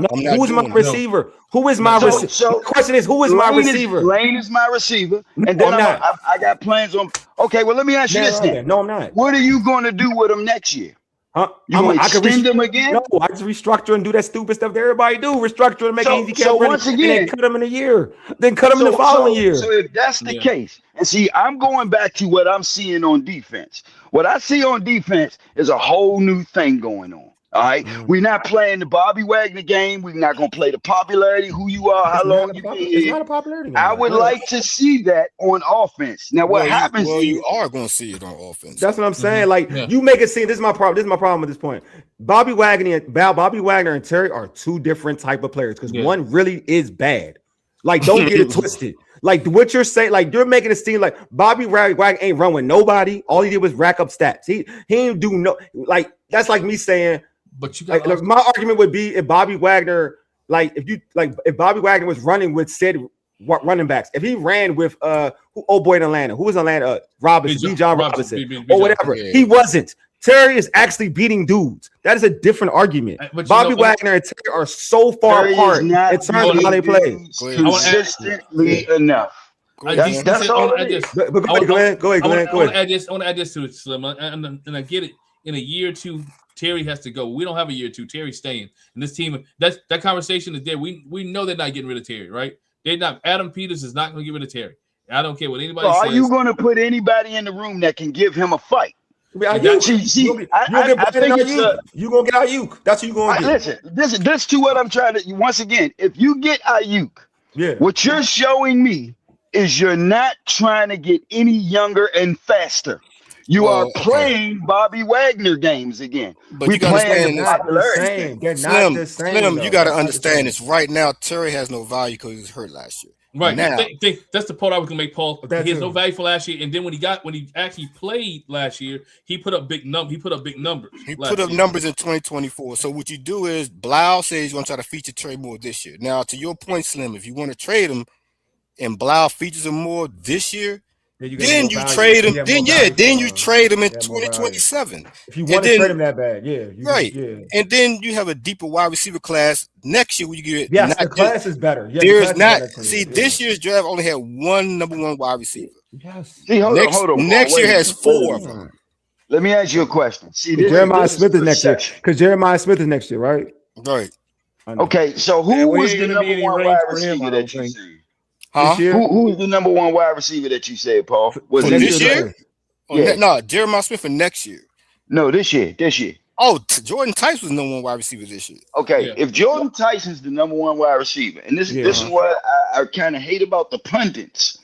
receiver? Who is my receiver? The question is, who is my receiver?
Lane is my receiver, and then I got plans on. Okay, well, let me ask you this then.
No, I'm not.
What are you going to do with him next year?
Huh?
You going to extend him again?
No, I just restructure and do that stupid stuff that everybody do. Restructure and make it easy.
So once again,
and cut him in a year, then cut him in the following year.
So if that's the case, and see, I'm going back to what I'm seeing on defense. What I see on defense is a whole new thing going on. All right, we're not playing the Bobby Wagner game. We're not going to play the popularity, who you are, how long you've been here.
It's not a popularity game.
I would like to see that on offense. Now, what happens?
You are going to see it on offense.
That's what I'm saying. Like you make it seem. This is my problem. This is my problem at this point. Bobby Wagner and Terry are two different type of players because one really is bad. Like, don't get it twisted. Like what you're saying, like you're making it seem like Bobby Wagner ain't run with nobody. All he did was rack up stats. He ain't do no like that's like me saying.
But you got
my argument would be if Bobby Wagner like if Bobby Wagner was running with said running backs, if he ran with old boy in Atlanta, who was Atlanta? Robinson, B. John Robinson, or whatever. Yeah. He wasn't. Terry is actually beating dudes. That is a different argument. Bobby Wagner and Terry are so far apart in terms of how they play.
Consistently enough. That's all it is.
But go ahead, Glenn.
I want to add this to it, Slim. And I get it. In a year or two, Terry has to go. We don't have a year or two. Terry's staying. And this team, that conversation is there. We know they're not getting rid of Terry, right? They're not. Adam Peters is not going to get rid of Terry. I don't care what anybody says.
Are you going to put anybody in the room that can give him a fight?
I think you're gonna get Ayuk. That's who you're gonna get.
Listen. This to what I'm trying to. Once again, if you get Ayuk, what you're showing me is you're not trying to get any younger and faster. You are playing Bobby Wagner games again.
But you got to understand, Slim, you got to understand this. Right now, Terry has no value because he was hurt last year.
Right. Now, that's the point I was gonna make, Paul. He has no value for last year, and then when he actually played last year, he put up big numbers. He put up
numbers in 2024. So what you do is Blau says he's gonna try to feature Trey more this year. Now, to your point, Slim, if you want to trade him and Blau features him more this year, then you trade him. Then you trade him in 2027.
If you want to trade him that bad,
and then you have a deeper wide receiver class next year. When you get
the class is better.
There's not. This year's draft only had one number one wide receiver.
Yes.
See, hold on.
Next year has 4 of them.
Let me ask you a question. See,
Jeremiah Smith is next year because Jeremiah Smith is next year, right?
Right.
Okay, so who was the number one wide receiver that you said? Who is the number one wide receiver that you said, Paul?
Was it this year? No, Jeremiah Smith for next year.
No, this year.
Oh, Jordan Tyson was the number one wide receiver this year.
Okay, if Jordan Tyson's the number one wide receiver, and this is what I kind of hate about the pundits,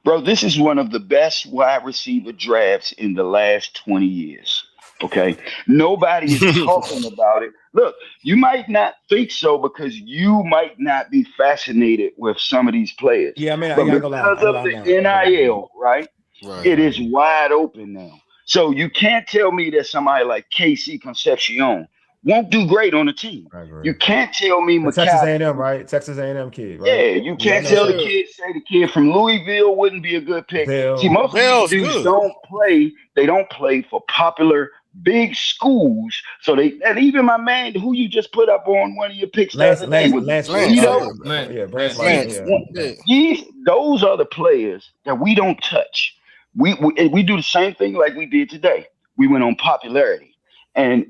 bro. This is one of the best wide receiver drafts in the last 20 years. Okay, nobody is talking about it. Look, you might not think so because you might not be fascinated with some of these players.
Yeah, I mean,
but because of the NIL, right? It is wide open now. So you can't tell me that somebody like KC Concepcion won't do great on the team. You can't tell me
Texas A&M, right? Texas A&M kid, right?
Yeah, you can't tell the kid from Louisville wouldn't be a good pick. See, most of these dudes don't play. They don't play for popular big schools. So and even my man who you just put up on one of your picks
Lance.
Those are the players that we don't touch. We do the same thing like we did today. We went on popularity. And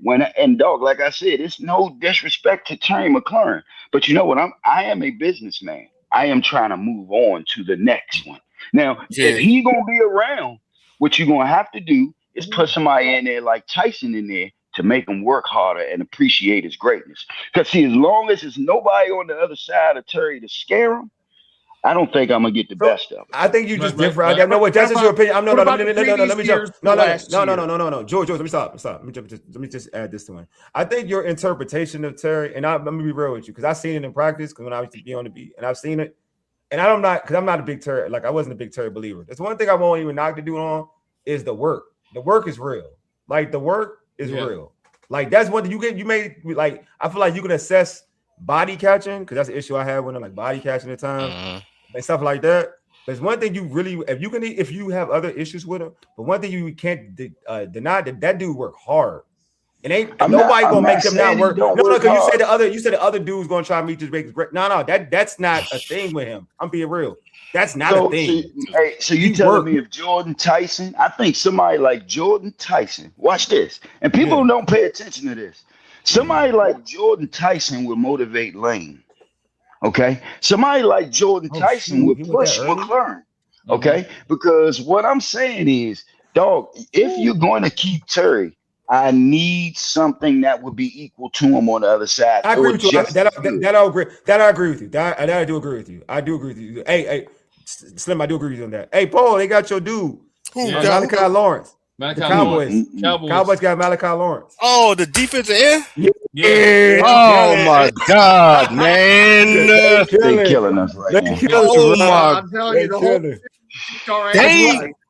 dog, like I said, it's no disrespect to Terry McLaurin. But you know what? I am a businessman. I am trying to move on to the next one. Now, if he's gonna be around, what you're gonna have to do is put somebody in there like Tyson in there to make him work harder and appreciate his greatness. Because see, as long as there's nobody on the other side of Terry to scare him, I don't think I'm gonna get the best of it.
I think you just different. I know what that's your opinion. Let me jump. No. George, let me stop. Let me just add this to him. I think your interpretation of Terry, and let me be real with you, because I've seen it in practice. Because when I used to be on the beat, and I've seen it, and I'm not a big Terry. Like I wasn't a big Terry believer. That's one thing I won't even knock the dude on is the work. The work is real. Like the work is real. Like that's one thing you may like. I feel like you can assess body catching because that's the issue I have with him, like body catching at times and stuff like that. There's one thing you really, if you have other issues with him, but one thing you can't deny that dude work hard. It ain't nobody gonna make him not work. No, because you said the other dude's gonna try to meet his break. No, that's not a thing with him. I'm being real. That's not a thing.
So you telling me if Jordan Tyson, I think somebody like Jordan Tyson, watch this, and people don't pay attention to this. Somebody like Jordan Tyson would motivate Lane. Okay, somebody like Jordan Tyson would push McLaurin. Okay, because what I'm saying is, dog, if you're going to keep Terry, I need something that would be equal to him on the other side.
I agree with you. That I agree with you. That I do agree with you. I do agree with you. Hey, Slim, I do agree with you on that. Hey, Paul, they got your dude. Malachi Lawrence. The Cowboys got Malachi Lawrence.
Oh, the defensive end?
Yeah.
Oh my God, man.
They're killing us right now.
I'm telling you, the whole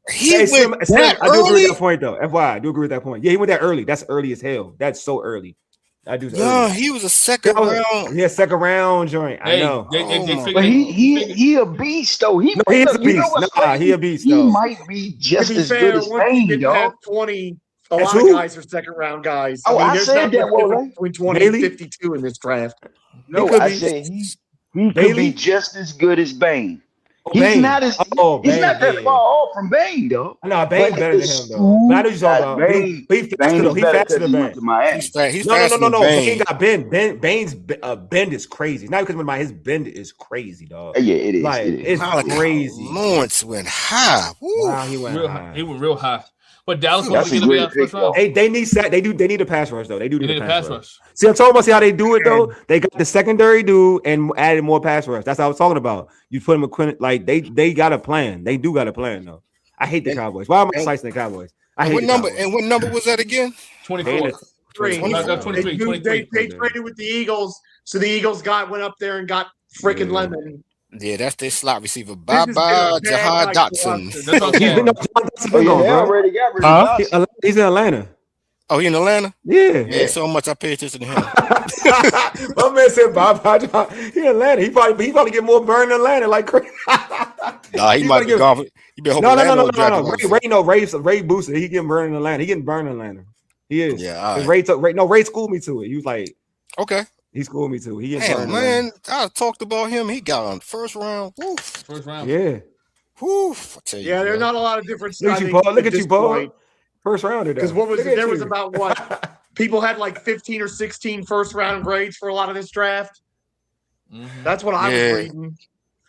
he went that
I do agree
early?
with that point, though. FYI, I do agree with that point. Yeah, he went that early. That's early as hell. That's so early.
Yeah, he was a second round.
Yeah, second round joint. I know.
But he a beast though. He's a beast.
He a beast.
He might be just as good as Bane, dog.
20. A lot of guys are second round guys.
Oh, I said that, Wole.
Between 20 and 52 in this draft.
No, I said he could be just as good as Bane. He's not as he's not that far off from Bane, though.
No, Bane's better than him, though. But I know you're talking about Bane. He's faster than Bane.
He's faster than Bane.
Bane got bend. Bane's bend is crazy. Not because his bend is crazy, dog.
Yeah, it is.
Like it's crazy.
Lawrence went high.
Wow, he went high.
He went real high. But Dallas
was going to be
first round.
They need a pass rush though. They need a pass rush. See, I'm talking about how they do it though. They got the secondary dude and added more pass rush. That's what I was talking about. You put them like they got a plan. They do got a plan though. I hate the Cowboys. Why am I slicing the Cowboys?
What number was that again?
24. 23.
They traded with the Eagles, so the Eagles went up there and got freaking Lemon.
Yeah, that's their slot receiver. Bye-bye, Jahad Dotson.
They already got rid of Dotson.
He's in Atlanta.
Oh, he in Atlanta?
Yeah.
So much I pay attention to him.
My man said bye-bye, John. He in Atlanta. He probably get more burn in Atlanta like crazy.
Nah, he might be gone.
No. Ray boosted. He getting burned in Atlanta. He getting burned in Atlanta. He is.
Yeah.
Ray schooled me to it. He was like,
okay.
He schooled me too.
Man, I talked about him. He got on first round. Woof.
First round.
Yeah.
Woof. I tell you.
Yeah, there's not a lot of difference.
Look at you, Paul. First rounder.
Because there was about what people had like 15 or 16 first round grades for a lot of this draft. Mm-hmm. That's what I was reading.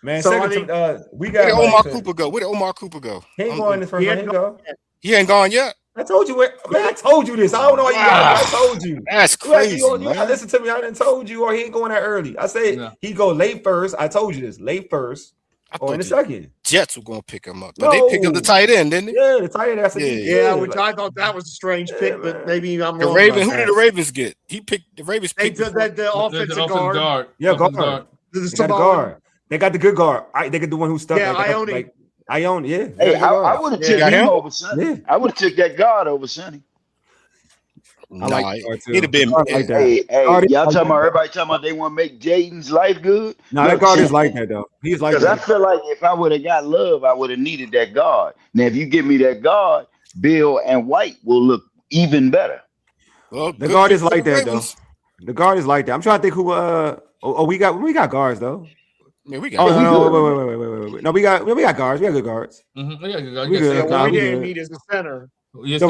Man, so we got.
Where did Omar Cooper go? Where did Omar Cooper go?
He ain't going this first round.
He ain't gone yet.
I told you, man. I told you this. I don't know why you got it. I told you.
That's crazy.
You listen to me. I didn't told you, or he ain't going that early. I said he go late first. I told you this. Late first. Or in the second.
Jets were going to pick him up, but they picked up the tight end, didn't they?
Yeah, the tight end.
Which I thought that was a strange pick, but maybe I'm wrong.
Who did the Ravens get? The Ravens picked
the offensive guard.
Yeah, guard. They got the guard. They got the good guard. They got the one who stuck.
Yeah,
I own. Yeah.
Hey, I would have took him over Sonny. Yeah. I would have took that guard over Sonny.
He'd have been.
Hey, y'all talking about everybody talking about they want to make Jaden's life good?
No, that guard is like that though. He's like that.
Because I feel like if I would have got Love, I would have needed that guard. Now, if you give me that guard, Bill and White will look even better.
Well, the guard is like that though. The guard is like that. I'm trying to think who. We got guards though.
Yeah, we got.
Wait. No, we got guards. We got good guards.
Mm-hmm. We got good guards.
We didn't need is the center.
The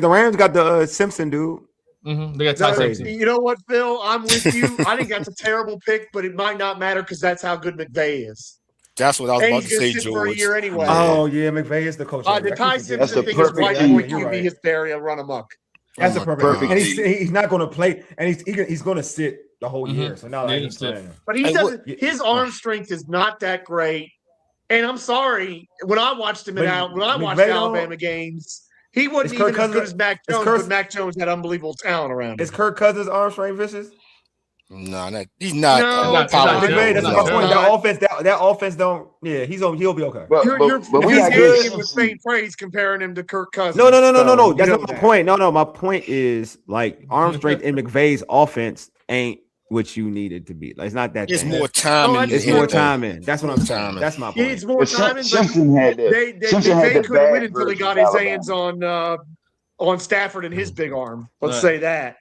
Rams got the Simpson dude.
Mm-hmm. They got Ty Simpson.
You know what, Phil? I'm with you. I think that's a terrible pick, but it might not matter because that's how good McVay is.
That's what I was about to say, George.
For a year anyway.
Oh yeah, McVay is the coach.
The Ty Simpson thing is white boy QB hysteria run amok.
That's a perfect. And he's not going to play, and he's going to sit the whole year. So now he's playing.
But he doesn't. His arm strength is not that great. And I'm sorry, when I watched him Alabama games, he wasn't even as good as Mac Jones. But Mac Jones had unbelievable talent around him.
Is Kirk Cousins' arm strength vicious?
No, he's not.
That's my point. That offense don't. Yeah, he'll be okay.
But we got good with same praise comparing him to Kirk Cousins.
No. That's not my point. No. My point is like arm strength in McVay's offense ain't what you need it to be. Like, it's not that.
It's more timing.
It's more timing. That's what I'm saying. That's my point.
It's more timing.
Simpson had
they couldn't win until he got his hands on Stafford and his big arm. Let's say that.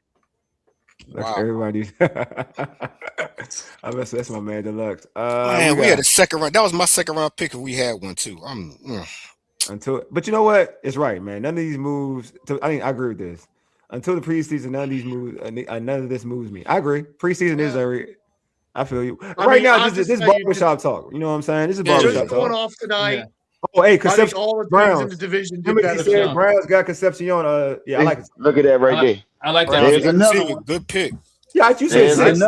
Wow. Everybody. That's my man Deluxe.
Man, we had a second round. That was my second round pick if we had one too.
But you know what? It's right, man. None of these moves. I agree with this. Until the preseason, none of these moves, none of this moves me. I agree. Preseason is I feel you. Now, this barbershop talk. You know what I'm saying? This is barbershop talk.
Going off tonight.
Yeah. Oh, hey, Concepcion.
All the
Browns
in the division.
Browns got Concepcion. I like it.
Look at that right there.
I like that.
There's another one.
Good pick.
Yeah, you said 6.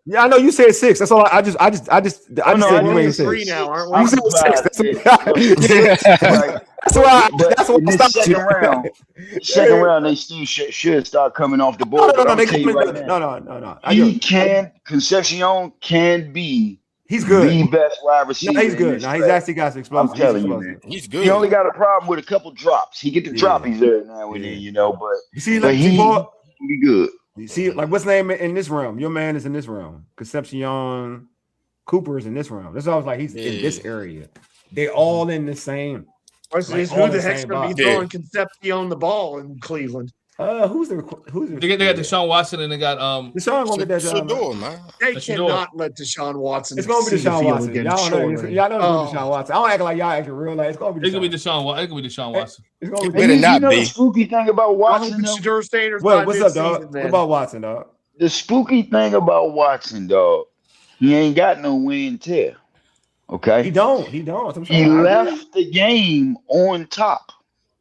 Yeah, I know you said 6. That's all. I just said you ain't 6
now, aren't we?
You said 6. That's why. That's what I stopped you.
Second round, they still should start coming off the board.
No.
Concepcion can be.
He's good.
The best wide receiver.
No, he's good. He's actually got explosive.
I'm telling you, man.
He's good.
He only got a problem with a couple drops. He get the droppies there now and then, but
you see,
Be good.
You see, like what's name in this realm? Your man is in this realm. Concepcion Cooper is in this realm. That's always like he's in this area. They all in the same.
Who the heck's going to be throwing Concepcion the ball in Cleveland?
Who's the
they got Deshaun Watson and they got
Deshaun won't get that job.
Man.
They cannot let Deshaun Watson.
It's gonna be Deshaun Watson. Y'all know it's gonna be Deshaun Watson. I don't act like y'all acting real like it's gonna be Deshaun Watson.
It's gonna be Deshaun Watson.
It's gonna be
the spooky thing about Watson.
What's up, dog? What about Watson, dog?
The spooky thing about Watson, dog, he ain't got no win tear. Okay.
He don't.
He left the game on top.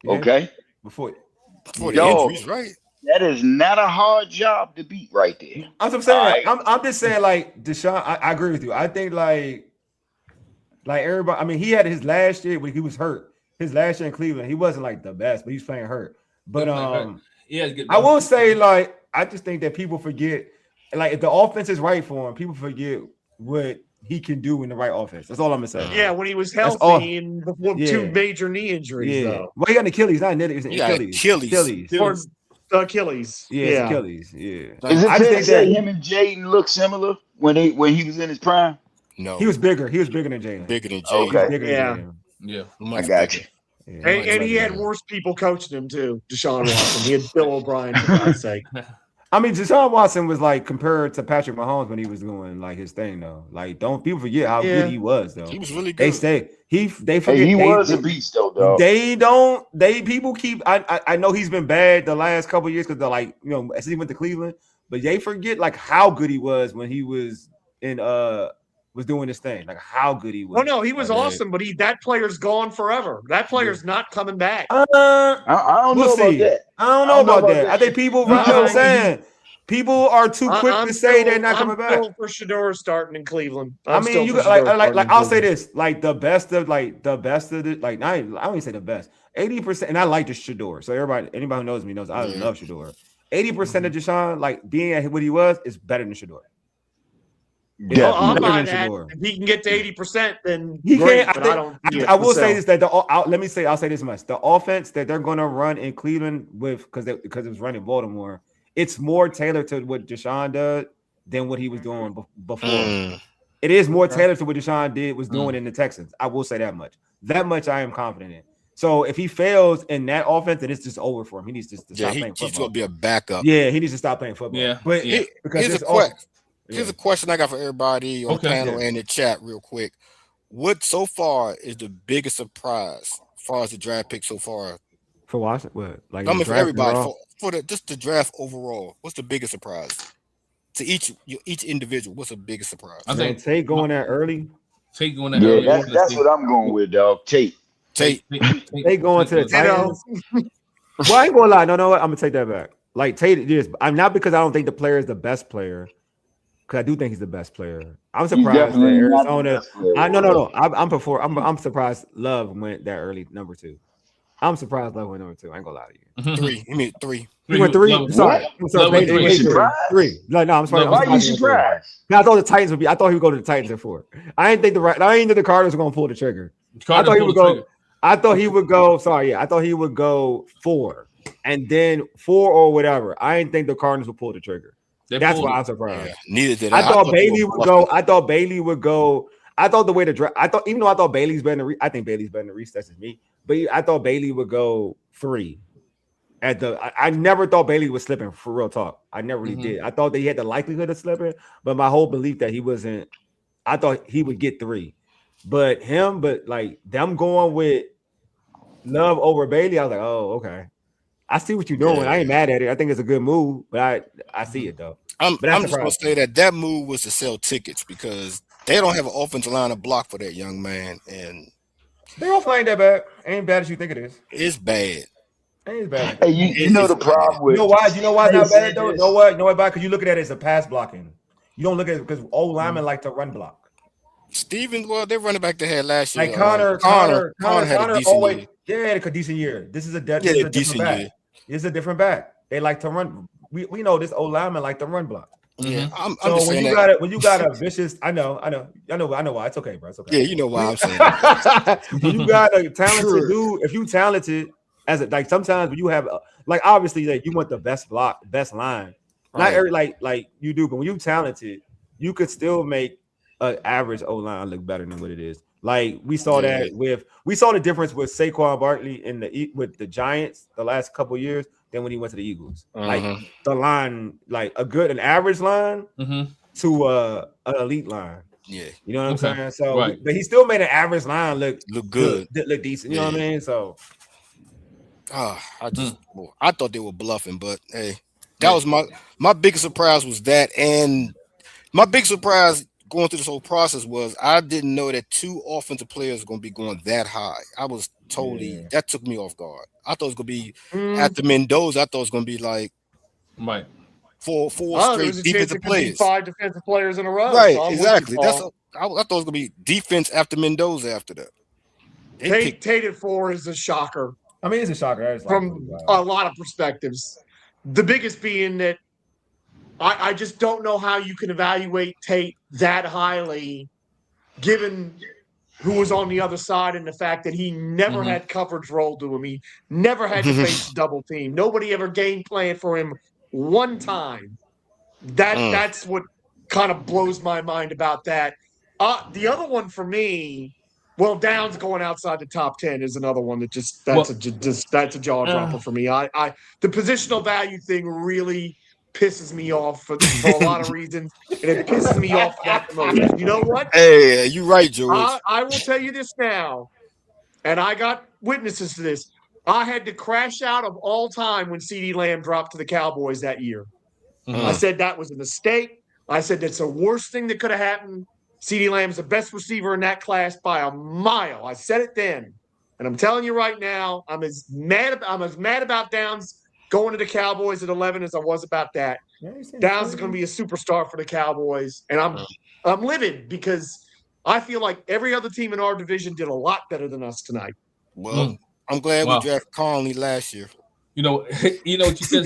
Yeah. Okay.
Before the injuries, right?
That is not a hard job to beat right there.
That's what I'm saying. Right. I'm just saying, like, Deshaun, I agree with you. I think, like everybody, I mean, he had his last year when he was hurt. His last year in Cleveland, he wasn't, like, the best, but he's playing hurt. But I will say, like, I just think that people forget, like, if the offense is right for him, people forget what he can do in the right offense. That's all I'm gonna say.
Yeah, when he was healthy and before 2 major knee injuries. Though.
Well, he got an Achilles, not an Achilles.
Achilles.
Yeah, Achilles. Yeah.
Is it fair to say him and Jaden look similar when he was in his prime?
No,
he was bigger. He was bigger than Jaden.
Okay.
Yeah.
I got you.
Yeah, and he had worse people coaching him too. Deshaun Watson. He had Bill O'Brien, for God's sake.
I mean, Deshaun Watson was like compared to Patrick Mahomes when he was doing like his thing though. Like, don't people forget how good he was though.
He was really good.
They say they forget
he was a beast though. Dog.
People keep. I know he's been bad the last couple of years because they're like, you know, as he went to Cleveland, but they forget like how good he was when he was in was doing this thing, like how good he was.
Oh no, he was awesome, but that player's gone forever. That player's not coming back.
I don't know about that.
I don't know about that. I think people, you know what I'm saying? People are too quick to say they're not coming back.
I'm for Shedeur starting in Cleveland.
I mean, you like I'll say this, like the best of I don't even say the best. 80%, and I like the Shedeur. So anybody who knows me knows I love Shedeur. 80% of Deshaun, like being at what he was, is better than Shedeur.
Yeah, I'm on that. If he can get to 80%, then he great, can.
I will say this that I'll say this much: the offense that they're going to run in Cleveland because it was running Baltimore, it's more tailored to what Deshaun does than what he was doing before. It is more tailored to what Deshaun was doing in the Texans. I will say that much. That much I am confident in. So if he fails in that offense, then it's just over for him. He needs to stop playing football.
He's going to be a backup.
Yeah, he needs to stop playing football.
Yeah,
but
here's a question I got for everybody on the panel and the chat real quick. What so far is the biggest surprise as far as the draft pick so far?
For Washington? What? Like
for everybody, for just the draft overall, what's the biggest surprise? To each individual, what's the biggest surprise?
I think Tate going that early.
Tate going that early.
That's what I'm going with, dog. Tate
going to the Titans. Well, I ain't gonna lie. No, I'm gonna take that back. Like Tate is. I'm not because I don't think the player is the best player. Because I do think he's the best player. I'm surprised that Arizona. I'm surprised Love went that early, number 2. I'm surprised Love went number 2. I ain't gonna lie to you.
3. You mean 3?
You went 3. I'm sorry. Three. No, I'm sorry.
Why are you surprised?
I thought the Titans would be. I thought he would go to the Titans at 4. I didn't think the Cardinals were gonna pull the trigger. I thought he would go. Sorry, I thought he would go 4 and then 4 or whatever. I didn't think the Cardinals would pull the trigger. That's why I'm surprised.
Yeah, neither did I.
I thought Bailey would go. I thought the way to draft. Even though I thought Bailey's better than Reese. I think Bailey's better than Reese. That's just me. But I thought Bailey would go 3. I never thought Bailey was slipping, for real talk. I never really did. I thought that he had the likelihood of slipping, but my whole belief that he wasn't. I thought he would get 3, but like them going with Love over Bailey. I was like, oh, okay. I see what you're doing. I ain't mad at it. I think it's a good move, but I see it though.
I'm just gonna say that move was to sell tickets because they don't have an offensive line to block for that young man, and
their offense ain't that bad. Ain't bad as you think it is.
It's bad.
Ain't bad.
Hey, you know the problem with
you know why it's not bad though. You know what? Because you look at it as a pass blocking. You don't look at it because old linemen like to run block.
Steven, well, they running back to head last year.
Like Connor
had a decent year.
Yeah, a decent year. This is a
decent year.
It's a different back. They like to run. We know this old lineman like to run block.
Yeah, I'm
so
just
when you got a vicious, I know why. It's okay, bro. It's okay.
Yeah, you know why I'm saying that.
When you got a talented dude, if you talented like sometimes when you have like obviously like you want the best block, best line. Not every like you do, but when you're talented, you could still make an average O-line look better than what it is. Like we saw that we saw the difference with Saquon Barkley with the Giants the last couple of years than when he went to the Eagles. Like the line, like an average line to an elite line.
Yeah,
you know what I'm saying. So, but he still made an average line look good, look decent. You know what I mean? So,
I thought they were bluffing, but hey, that was my biggest surprise was that, and my big surprise going through this whole process was I didn't know that 2 offensive players were going to be going that high. I was totally that took me off guard. I thought it was going to be after Mendoza. I thought it was going to be like four straight defensive players,
5 defensive players in a row.
Right, so exactly. I thought it was going to be defense after Mendoza after that.
Tate at 4 is a shocker.
I mean, it's a shocker
from a lot of perspectives. The biggest being that I just don't know how you can evaluate Tate that highly, given who was on the other side and the fact that he never had coverage rolled to him. He never had to face double team. Nobody ever game planned for him one time. That's what kind of blows my mind about that. The other one for me, well, Downs going outside the top 10 is another one that that's a jaw dropper for me. The positional value thing really pisses me off for a lot of reasons, and it pisses me off that the most. You know what?
Hey, you're right, George.
I will tell you this now, and I got witnesses to this. I had to crash out of all time when CeeDee Lamb dropped to the Cowboys that year. I said that was a mistake. I said that's the worst thing that could have happened. CeeDee Lamb's the best receiver in that class by a mile. I said it then, and I'm telling you right now, I'm as mad about Downs going to the Cowboys at 11 as I was about that. Downs is going to be a superstar for the Cowboys, and I'm livid because I feel like every other team in our division did a lot better than us tonight.
Well, I'm glad we drafted Conley last year.
You know what you said.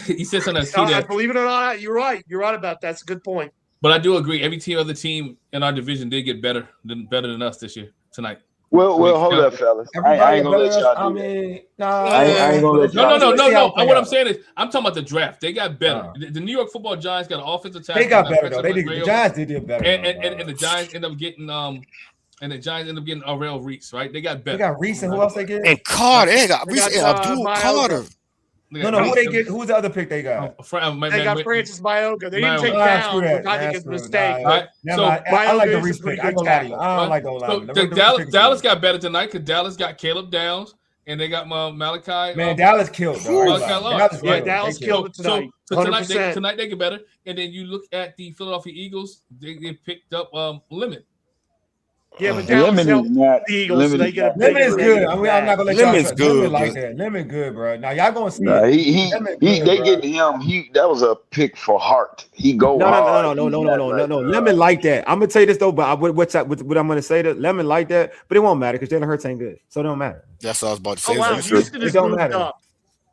You said something.
Believe it or not, you're right. You're right about that. That's a good point.
But I do agree. Every other team in our division did get better than us this year tonight.
Well, hold up, fellas. I ain't gonna let y'all do that. I ain't gonna let y'all.
No. What I'm saying is, I'm talking about the draft. They got better. The New York Football Giants got an offensive tackle.
They got better though. The Giants did better.
And the Giants end up getting Arrell Reese, right? They got better.
They got Reese, and who else they get?
And Carter. They got Reese and Abdul Carter.
No. Who they get? Who's the other pick they got?
They got Francis Mayoga. They didn't take down, which I think is a mistake.
So I like the Reese pick. I don't like the O-line.
Dallas got better tonight because Dallas got Caleb Downs and they got Malachi.
Man, Dallas killed.
Dallas killed it tonight.
So tonight they get better. And then you look at the Philadelphia Eagles. They picked up Lemon.
Yeah, but Dallas helped the Eagles.
Lemon is good. I'm not gonna let y'all. Lemon's good. Lemon like that. Lemon good, bro. Now y'all gonna see.
They get him. That was a pick for heart. He go.
No. Lemon like that. I'm gonna tell you this though, but what I'm gonna say that Lemon like that, but it won't matter because Jalen Hurts ain't good, so it don't matter.
That's what I was about to say.
Oh, wow. Houston just moved up.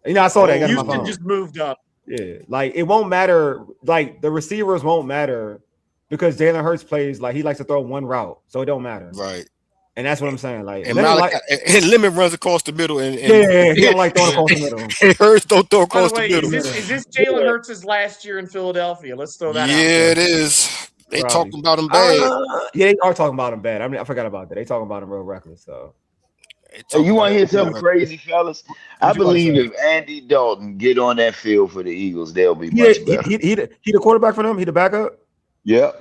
You know, I saw that.
Houston just moved up.
Yeah, like it won't matter. Like the receivers won't matter. Because Jalen Hurts plays like he likes to throw one route, so it don't matter.
Right.
And that's what I'm saying. Like,
and Lemon runs across the middle, and
he don't like throwing across the middle.
And Hurts don't throw across the middle.
Is this Jalen Hurts' last year in Philadelphia? Let's throw that out.
Yeah, it is. They talking about him bad.
Yeah, they are talking about him bad. I mean, I forgot about that. They talking about him real reckless. So.
Hey, you want to hear something crazy, fellas? I believe if Andy Dalton get on that field for the Eagles, they'll be much better.
He the quarterback for them. He the backup.
Yeah.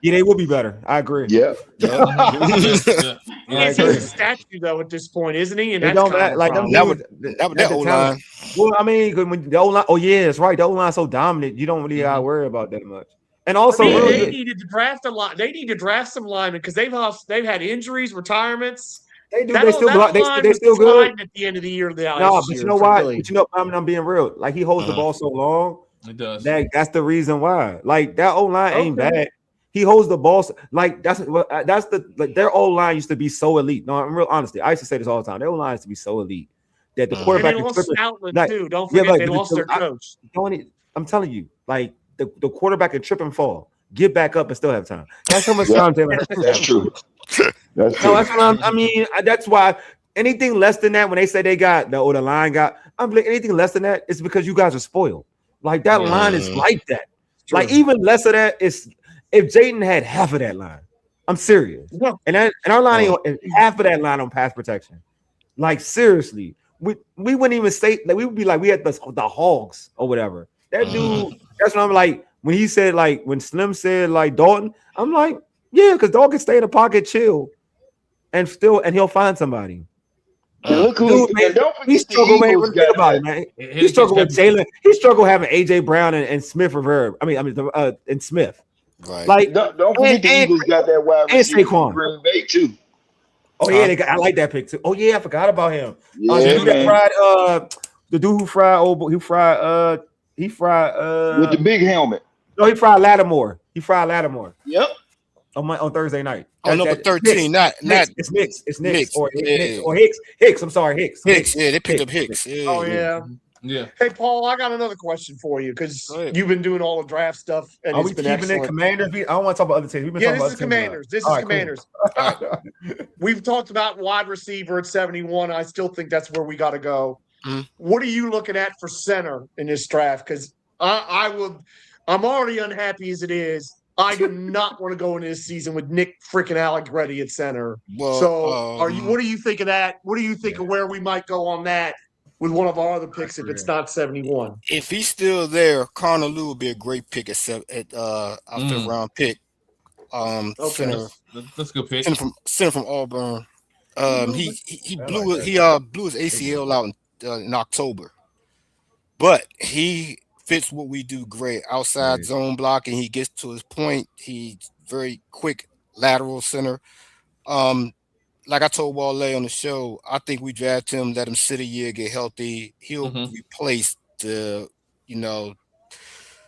Yeah, they will be better. I agree.
Yeah.
He's a statue though at this point, isn't he? And that's
don't like that O-line. Well, I mean, when the O-line. Oh yeah, that's right. The O-line's so dominant, you don't really gotta worry about that much. And also,
they needed to draft a lot. They need to draft some linemen because they've had injuries, retirements.
They do. They still good
at the end of the year.
No, but you know why? But you know, I'm being real. Like he holds the ball so long.
It does.
That's the reason why. Like that O-line ain't bad. He holds the ball like that's their O-line used to be so elite. No, I'm real honestly. I used to say this all the time. Their O-line used to be so elite that the quarterback
and they lost Outland too. Don't forget they lost their coach.
I'm telling you, like the quarterback can trip and fall, get back up, and still have time. That's how much time Taylor has.
That's true.
That's what I mean. That's why. anything less than that, when they say they got the line got, I'm like, anything less than that, it's because you guys are spoiled. Like that line is like that. True. Like even less of that is if Jayden had half of that line. I'm serious. Yeah. And our line ain't half of that line on pass protection. Like seriously, we wouldn't even say like we would be like we had the Hogs or whatever. That dude, that's what I'm like. When he said like when Slim said like Dalton, I'm like, yeah, because Dalton can stay in the pocket, chill, and he'll find somebody.
Look who
dude, man, he struggled about it, man. He struggled with Jalen. He struggled having AJ Brown and Smith Reverb. And Smith.
Right. Like don't forget the Eagles got that wide receiver
from
Green Bay too.
Oh yeah, I like that pick too. Oh yeah, I forgot about him. The dude who fried
with the big helmet.
No, he fried Lattimore.
Yep.
On Thursday night.
Number 13, not
it's Knicks. It's Knicks or Hicks. Hicks. I'm sorry, Hicks.
Yeah, they picked up Hicks.
Yeah. Hey, Paul, I got another question for you because you've been doing all the draft stuff. And
are we keeping it Commanders? I don't want to talk about other teams.
This is Commanders. Commanders. Cool. We've talked about wide receiver at 71. I still think that's where we got to go. What are you looking at for center in this draft? Because I'm already unhappy as it is. I do not want to go into this season with Nick freaking Allegretti at center. Well, what do you think of that? What do you think of where we might go on that with one of our other picks if it's not 71?
If he's still there, Connor Lew would be a great pick at a fifth round pick. Center.
That's a good pick.
Center from Auburn. He blew his ACL out in October, but he fits what we do great. Outside zone blocking, he gets to his point. He's very quick lateral center. Like I told Wole on the show, I think we draft him, let him sit a year, get healthy. He'll replace the,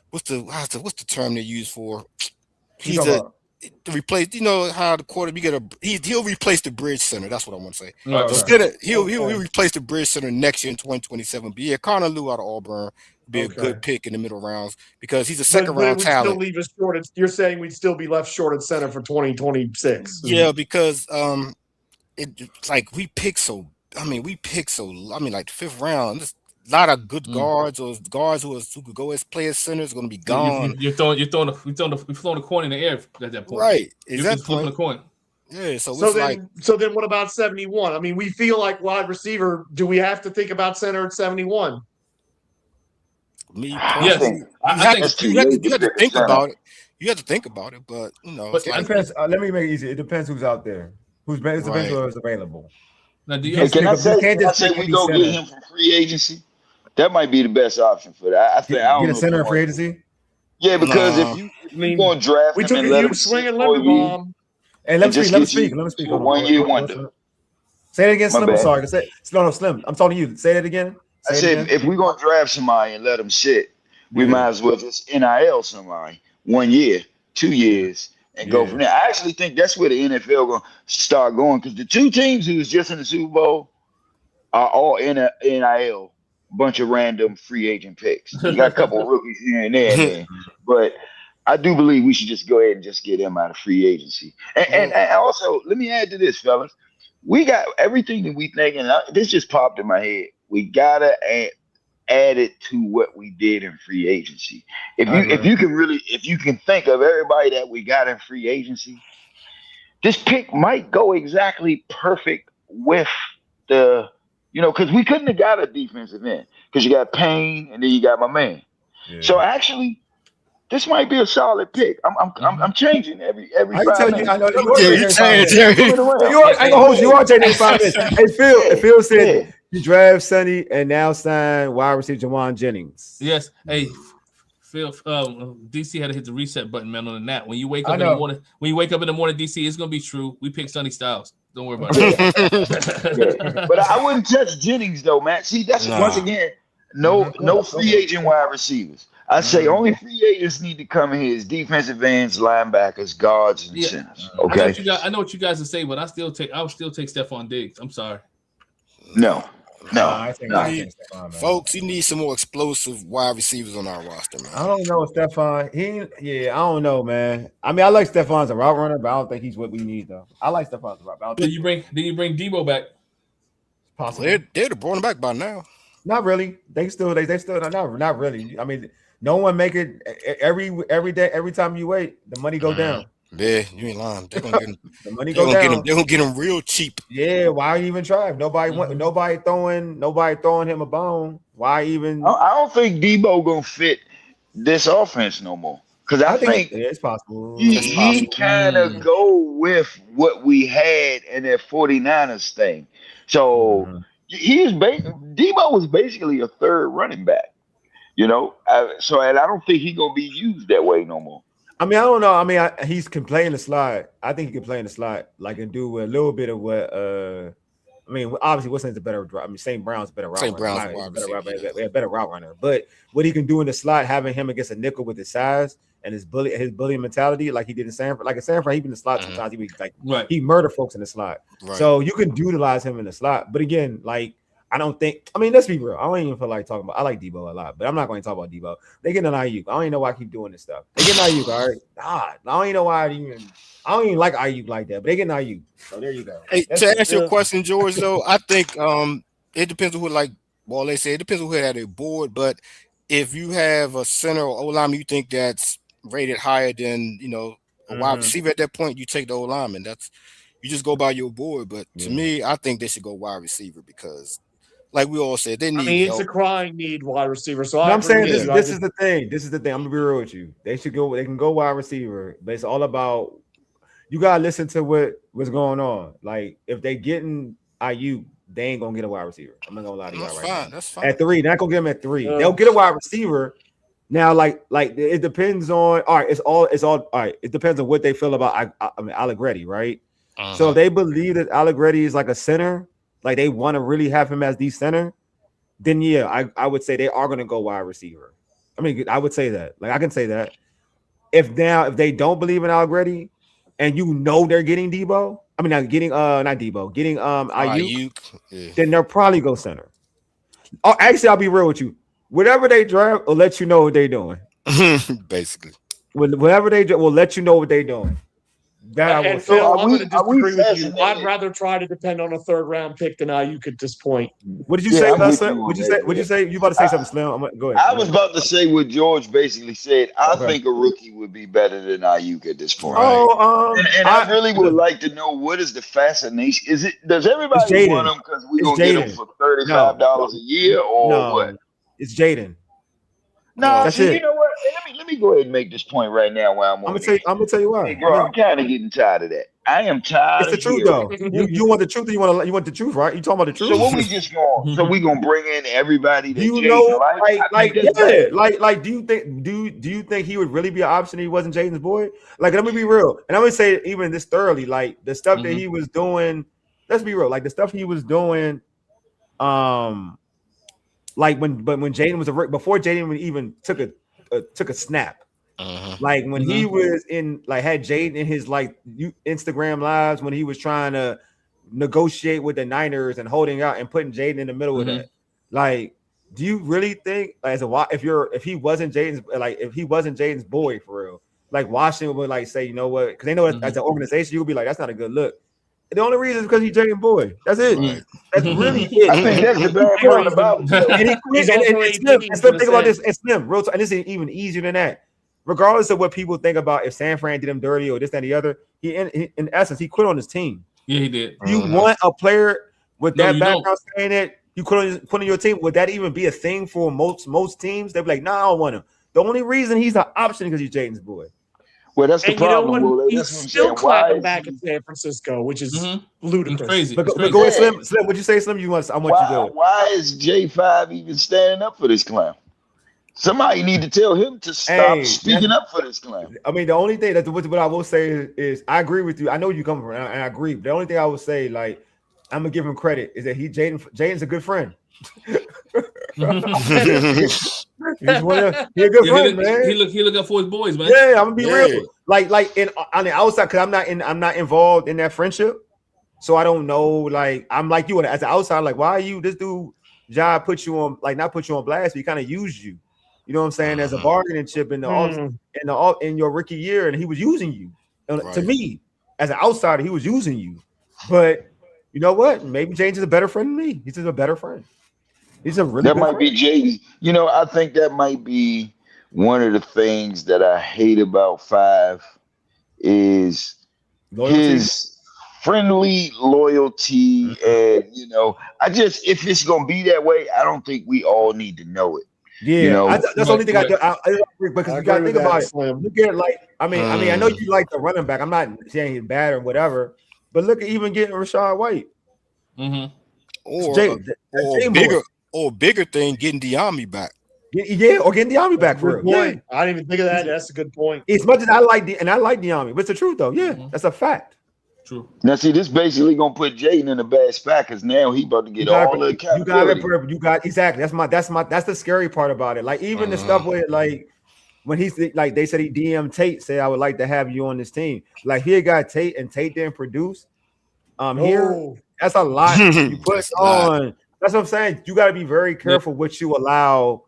what's the term they use for? Replace, how the quarter he'll replace the bridge center. That's what I want to say. He'll replace the bridge center next year in 2027. But yeah, Connor Lew out of Auburn would be a good pick in the middle rounds because he's a second round talent.
Still leave us short. You're saying we'd still be left short at center for 2026.
Yeah, because it's like we pick so like the fifth round. There's a lot of good guards or guards who could go as play as center is going to be gone.
You're throwing the coin in the air at that point.
Right.
Exactly. Flipping the coin.
Yeah. So
then what about 71? I mean, we feel like wide receiver. Do we have to think about center at 71?
Yes.
You have to think about it. You have to think about it, but
But it depends. Let me make it easy. It depends who's out there. Who's available.
Now, can I say we go get him from free agency? That might be the best option for that. I think
get a center in free agency.
Yeah, because if you going to draft
we took a huge swing at Linderbaum.
And let me speak.
1 year wonder.
Say it again, Slim. I'm sorry. No, Slim. I'm talking to you. Say that again.
I said if we're going to draft somebody and let them sit, we might as well just NIL somebody 1 year, 2 years, and go from there. I actually think that's where the NFL going to start going because the two teams who was just in the Super Bowl are all NIL. Bunch of random free agent picks. You got a couple of rookies here and there, but I do believe we should just go ahead and just get them out of free agency. And also, let me add to this, fellas. We got everything that we think, and this just popped in my head. We gotta add it to what we did in free agency. If you can think of everybody that we got in free agency, this pick might go exactly perfect with the. Because we couldn't have got a defensive end because you got Payne and then you got my man. Yeah. So actually, this might be a solid pick. I'm changing every. I can tell you, I know you
are changing 5 minutes. Hey Phil said you draft Sonny and now sign wide receiver Jawan Jennings.
Yes. Hey Phil, DC had to hit the reset button, man, on the nap. When you wake up in the morning, DC, it's gonna be true. We picked Sonny Styles. Don't worry about
it. But I wouldn't touch Jennings though, Matt. See, that's once again, no free agent wide receivers. I say only free agents need to come in here is defensive ends, linebackers, guards, and centers. Okay.
I know what you guys are saying, but I would still take Stephon Diggs. I'm sorry.
No.
Folks, you need some more explosive wide receivers on our roster, man.
I don't know Stephon. I don't know, man. I mean, I like Stephon as a route runner, but I don't think he's what we need, though. I like Stephon as a route runner.
Did you bring Debo back?
Possible.
They'd have brought him back by now.
Not really. They still not really. I mean, no one make it every day. Every time you wait, the money go down.
Yeah, you ain't lying. They're gonna get him.
The money go down.
They're gonna get him real cheap.
Yeah, why even try? Nobody throwing him a bone. Why even?
I don't think Debo gonna fit this offense no more. Because I think
it's possible.
He kind of go with what we had in that 49ers thing. So Debo was basically a third running back, and I don't think he's gonna be used that way no more.
I mean, I don't know. I mean, he can play in the slot. I think he can play in the slot, and do a little bit of what. I mean, obviously, Wilson's a better. I mean, St. Brown's a better route runner. Better route runner. But what he can do in the slot, having him against a nickel with his size and his bullying mentality, like he did in Sanford. Like in Sanford, he been in the slot sometimes. He be he murder folks in the slot. Right. So you can utilize him in the slot. But again, I don't think. I mean, let's be real. I don't even feel like talking about. I like Debo a lot, but I'm not going to talk about Debo. They get an Ayuk. I don't even know why I keep doing this stuff. They get an Ayuk. All right. God, I don't even know why I don't even like Ayuk like that. But they get an Ayuk. So there you go.
Hey, to answer your question, George, though, I think it depends on who they say it depends on who had a board. But if you have a center or O-lineman you think that's rated higher than a wide receiver at that point, you take the O-lineman. You just go by your board. But to me, I think they should go wide receiver because. Like we all said, they need.
I mean, it's a crying need wide receiver. So
I'm saying this is the thing. This is the thing. I'm gonna be real with you. They should go. They can go wide receiver, but it's all about. You gotta listen to what's going on. Like if they getting Ayuk, they ain't gonna get a wide receiver. I'm not gonna lie to you right now. That's fine. At 3, they're not gonna get him at 3. They'll get a wide receiver. Now, like it depends on. All right, it's all. All right, it depends on what they feel about. I mean, Allegretti, right? So if they believe that Allegretti is like a center. Like they want to really have him as the center, then I would say they are going to go wide receiver. I mean, I would say that. Like I can say that. If they don't believe in Allegretti, and they're getting Debo, I mean getting Ayuk, then they'll probably go center. Oh, actually, I'll be real with you. Whatever they draft will let you know what they're doing.
Basically,
whatever they will let you know what they're doing.
And Phil, I'm going to disagree with you. I'd rather try to depend on a third-round pick than Ayuk at this point.
What did you say, Slim? What'd you say? You about to say something, Slim? Go ahead.
I was about to say what George basically said. I think a rookie would be better than Ayuk at this point. I really would like to know what is the fascination. Does everybody want him because we're going to get him for $35 a year or what?
It's Jaden.
No, you know what? Let me go ahead and make this point right now. While I'm
gonna tell you why.
Hey, bro, I'm kind of getting tired of that. I am tired.
It's the truth, though. You want the truth, or you want the truth, right? You talking about the truth?
So what we just going? So we gonna bring in everybody that
do you think he would really be an option if he wasn't Jaden's boy? Like, let me be real, and I'm gonna say even this thoroughly, like the stuff that he was doing. Let's be real, like the stuff he was doing, like when Jaden was before Jaden even took a snap. Like when he was had Jaden in his Instagram lives when he was trying to negotiate with the Niners and holding out and putting Jaden in the middle of that. Like, do you really think if he wasn't Jaden's boy for real, like Washington would say, you know what? Because they know as an organization, you would be like, that's not a good look. The only reason is because he's Jaden boy. That's it. Right. That's really it.
I think that's the bad part about it.
And Slim, think about this. And Slim, real talk, and this is even easier than that. Regardless of what people think about if San Fran did him dirty or this, that, and the other, in essence, he quit on his team.
Yeah, he did.
You want a player with that background saying that you put on your team? Would that even be a thing for most teams? They'd be like, no, I don't want him. The only reason he's an option is because he's Jaden's boy.
Well, that's the problem.
He's still clapping back in San Francisco, which is ludicrous.
Crazy.
But go ahead, Slim. Slim, what'd you say, Slim? I want you to go.
Why is J5 even standing up for this clown? Somebody need to tell him to stop speaking up for this clown.
I mean, the only thing what I will say is I agree with you. I know you come from, and I agree. The only thing I would say, I'm gonna give him credit, is that Jaden's a good friend. He's a good friend, man.
He look up for his boys, man.
Yeah, I'm gonna be real. Like on the outside, because I'm not involved in that friendship, so I don't know. Like I'm like you as an outsider. Like, why are you this dude? Job put you on not put you on blast, but he kind of used you. You know what I'm saying? As a bargaining chip in your rookie year, and he was using you. Right. To me, as an outsider, he was using you. But you know what? Maybe James is a better friend than me. He's just a better friend. He's a really
that
good
might
friend.
be Jaden. You know, I think that might be one of the things that I hate about Five is
Loyalty.
His friendly loyalty. And you know, if it's gonna be that way, I don't think we all need to know it.
Yeah,
you know,
that's the only thing I do. I agree, because you gotta think about it. Look at like, I mean, I know you like the running back. I'm not saying he's bad or whatever, but look at even getting Rashad White.
Or bigger thing, getting Diami back.
Yeah, or getting Diami back for real.
Yeah. I didn't even think of that. That's a good point.
As much as I like Diami, but it's the truth though. Yeah, that's a fact.
True.
Now see, this basically gonna put Jaden in a bad spot because now he about to get all the accountability.
You got exactly. That's the scary part about it. Like even the stuff with like when he's like they said he DM Tate said I would like to have you on this team. Like he got Tate and Tate didn't produce. Here that's a lot you put on. That's what I'm saying. You got to be very careful what you allow.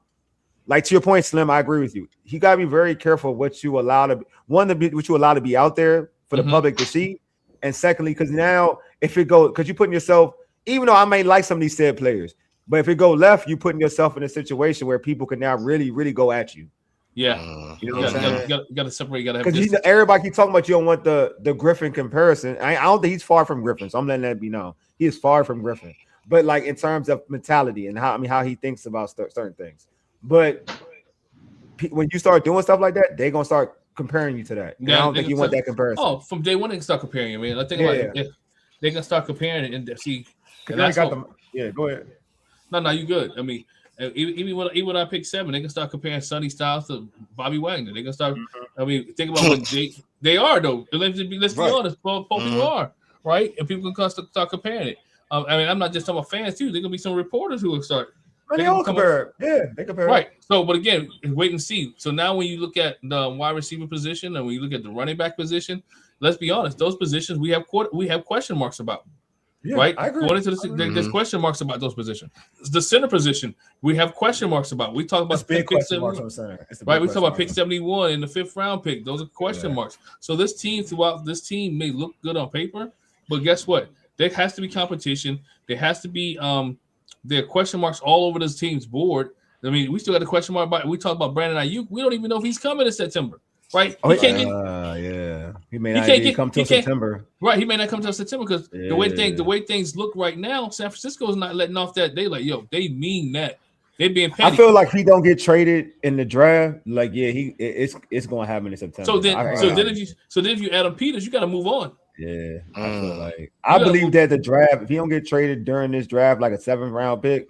Like to your point, Slim, I agree with you. You got to be very careful what you allow to what you allow to be out there for the public to see. And secondly, because now if it goes, because you're putting yourself, even though I may like some of these said players, but if it go left, you're putting yourself in a situation where people can now really, really go at you.
Yeah,
you know what I'm saying?
You got to separate. You got to have
because everybody keep talking about you don't want the Griffin comparison. I don't think he's far from Griffin, so I'm letting that be known. He is far from Griffin, but like in terms of mentality and how he thinks about certain things. But when you start doing stuff like that, they're gonna start comparing you to that. Yeah, I don't think you want that comparison.
Oh, from day one they can start comparing you. I mean, I think they can start comparing it and see.
Go ahead.
No, you good. I mean, even when I pick 7, they can start comparing Sonny Styles to Bobby Wagner. They can start. I mean, think about what they are though. Let's be honest. Both people are right, and people can start comparing it. I mean, I'm not just talking about fans too. There gonna be some reporters who will start.
They all compare. They compare.
Right. So, but again, wait and see. So now, when you look at the wide receiver position and when you look at the running back position, let's be honest. Those positions we have question marks about. Yeah, right.
I agree.
Going into there's question marks about those positions. The center position we have question marks about. We talk about
big question marks on center.
Right. We talk about pick 71 in the 5th round pick. Those are question marks. So this team may look good on paper, but guess what? There has to be competition. There has to be there are question marks all over this team's board. I mean, we still got a question mark about. We talk about Brandon Ayuk. We don't even know if he's coming in September, right? He
may not come till September.
Right, he may not come till September because the way things look right now, San Francisco's not letting off that. They like, they mean that. They being petty.
I feel like he don't get traded in the draft. Like, it's going to happen in September.
So then if you Adam Peters, you got to move on.
Yeah, I feel like I believe that the draft, if he don't get traded during this draft, like a 7th round pick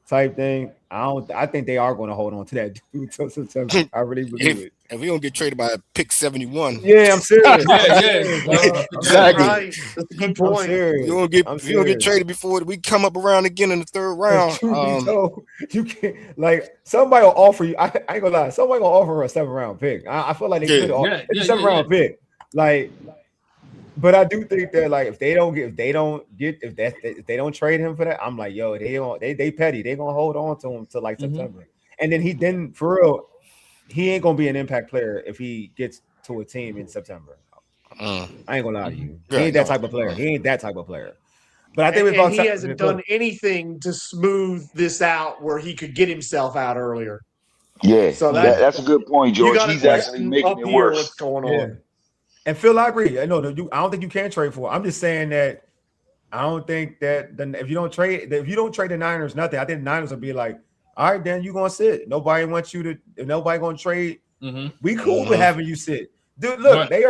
type thing, I think they are going to hold on to that dude until September. I really believe it.
If we don't get traded by pick 71,
yeah, I'm serious.
Exactly.
Right. That's a good point.
You don't get traded before we come up around again in the 3rd round.
You can't like somebody will offer you. I ain't gonna lie, somebody gonna offer a 7th round pick. I feel like they could offer it's a 7th round pick. Like. But I do think that like if they don't trade him for that, I'm like, they petty. They gonna hold on to him till like September. And then for real, he ain't gonna be an impact player if he gets to a team in September. I ain't gonna lie to you. He ain't that type of player. But I think
he hasn't done anything to smooth this out where he could get himself out earlier.
Yeah, so that's a good point, George. He's actually making it worse.
What's going on?
And Phil, I agree. I don't think you can trade for it. I'm just saying that I don't think that if you don't trade the Niners, nothing. I think the Niners will be like, all right, then you're gonna sit. Nobody wants you to. If nobody gonna trade. We cool with having you sit, dude. Look, they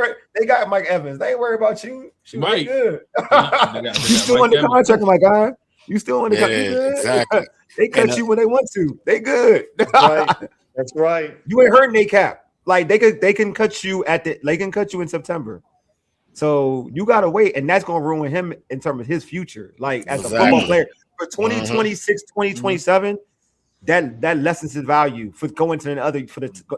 got Mike Evans. They ain't worried about you. They good. You still on the contract, my guy. You still on the contract.
Exactly.
They cut you when they want to. They good.
That's right.
You ain't hurting their cap. Like they can cut you in September. So you gotta wait, and that's gonna ruin him in terms of his future. Like as a football player for 2026, 2027, that lessens his value for going to another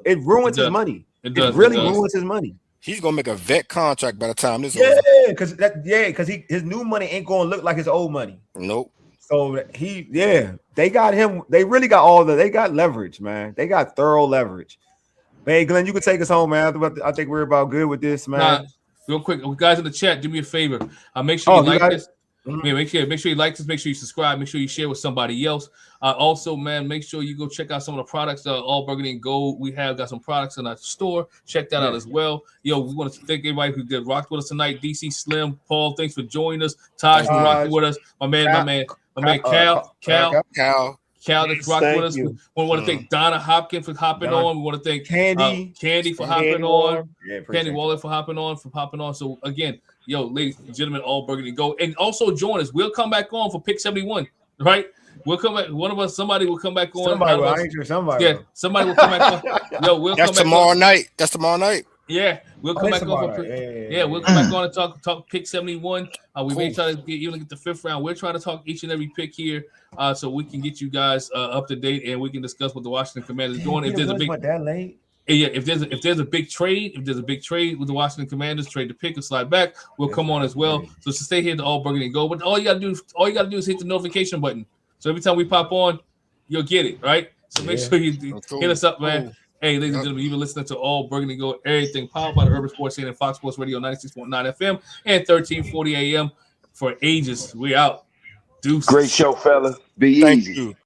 it ruins his money. It really ruins his money.
He's gonna make a vet contract by the time this
because his new money ain't gonna look like his old money.
Nope.
So they got him, they really got they got leverage, man. They got thorough leverage. Hey, Glenn, you can take us home, man. I think we're about good with this, man.
Real quick, guys in the chat, do me a favor. Make sure you like this. Man, make sure you like this, make sure you subscribe, make sure you share with somebody else. Also, man, make sure you go check out some of the products. All Burgundy and Gold. We have got some products in our store. Check that out as well. Yo, we want to thank everybody who did rocked with us tonight. DC Slim, Paul, thanks for joining us. Taj for rocking with us. My man, Cal that's rocking with us. We want to thank Donna Hopkins for hopping on. We want to thank Candy for hopping on. Candy Waller for hopping on. So again, yo, ladies and gentlemen, All Burgundy Go, and also join us. We'll come back on for Pick 71, right? We'll come back. One of us, somebody will come back on. Somebody will come back on. Yo, we'll come back
tomorrow
on.
night. That's tomorrow night.
Yeah, we'll come back on. We'll come back on and talk Pick 71. We may try to get the 5th round. We're trying to talk each and every pick here, so we can get you guys up to date and we can discuss what the Washington Commanders are doing. If there's a big if there's a big trade, with the Washington Commanders, trade the pick and slide back, we'll come on as well. So stay here to All Burgundy and Go. But all you gotta do is hit the notification button. So every time we pop on, you'll get it, right? So make sure you hit us up, man. Hey, ladies and gentlemen, you've been listening to All Burgundy Go, everything powered by the Urban Sports Center and Fox Sports Radio 96.9 FM and 1340 AM for ages. We out. Deuces.
Great show, fella. Be easy.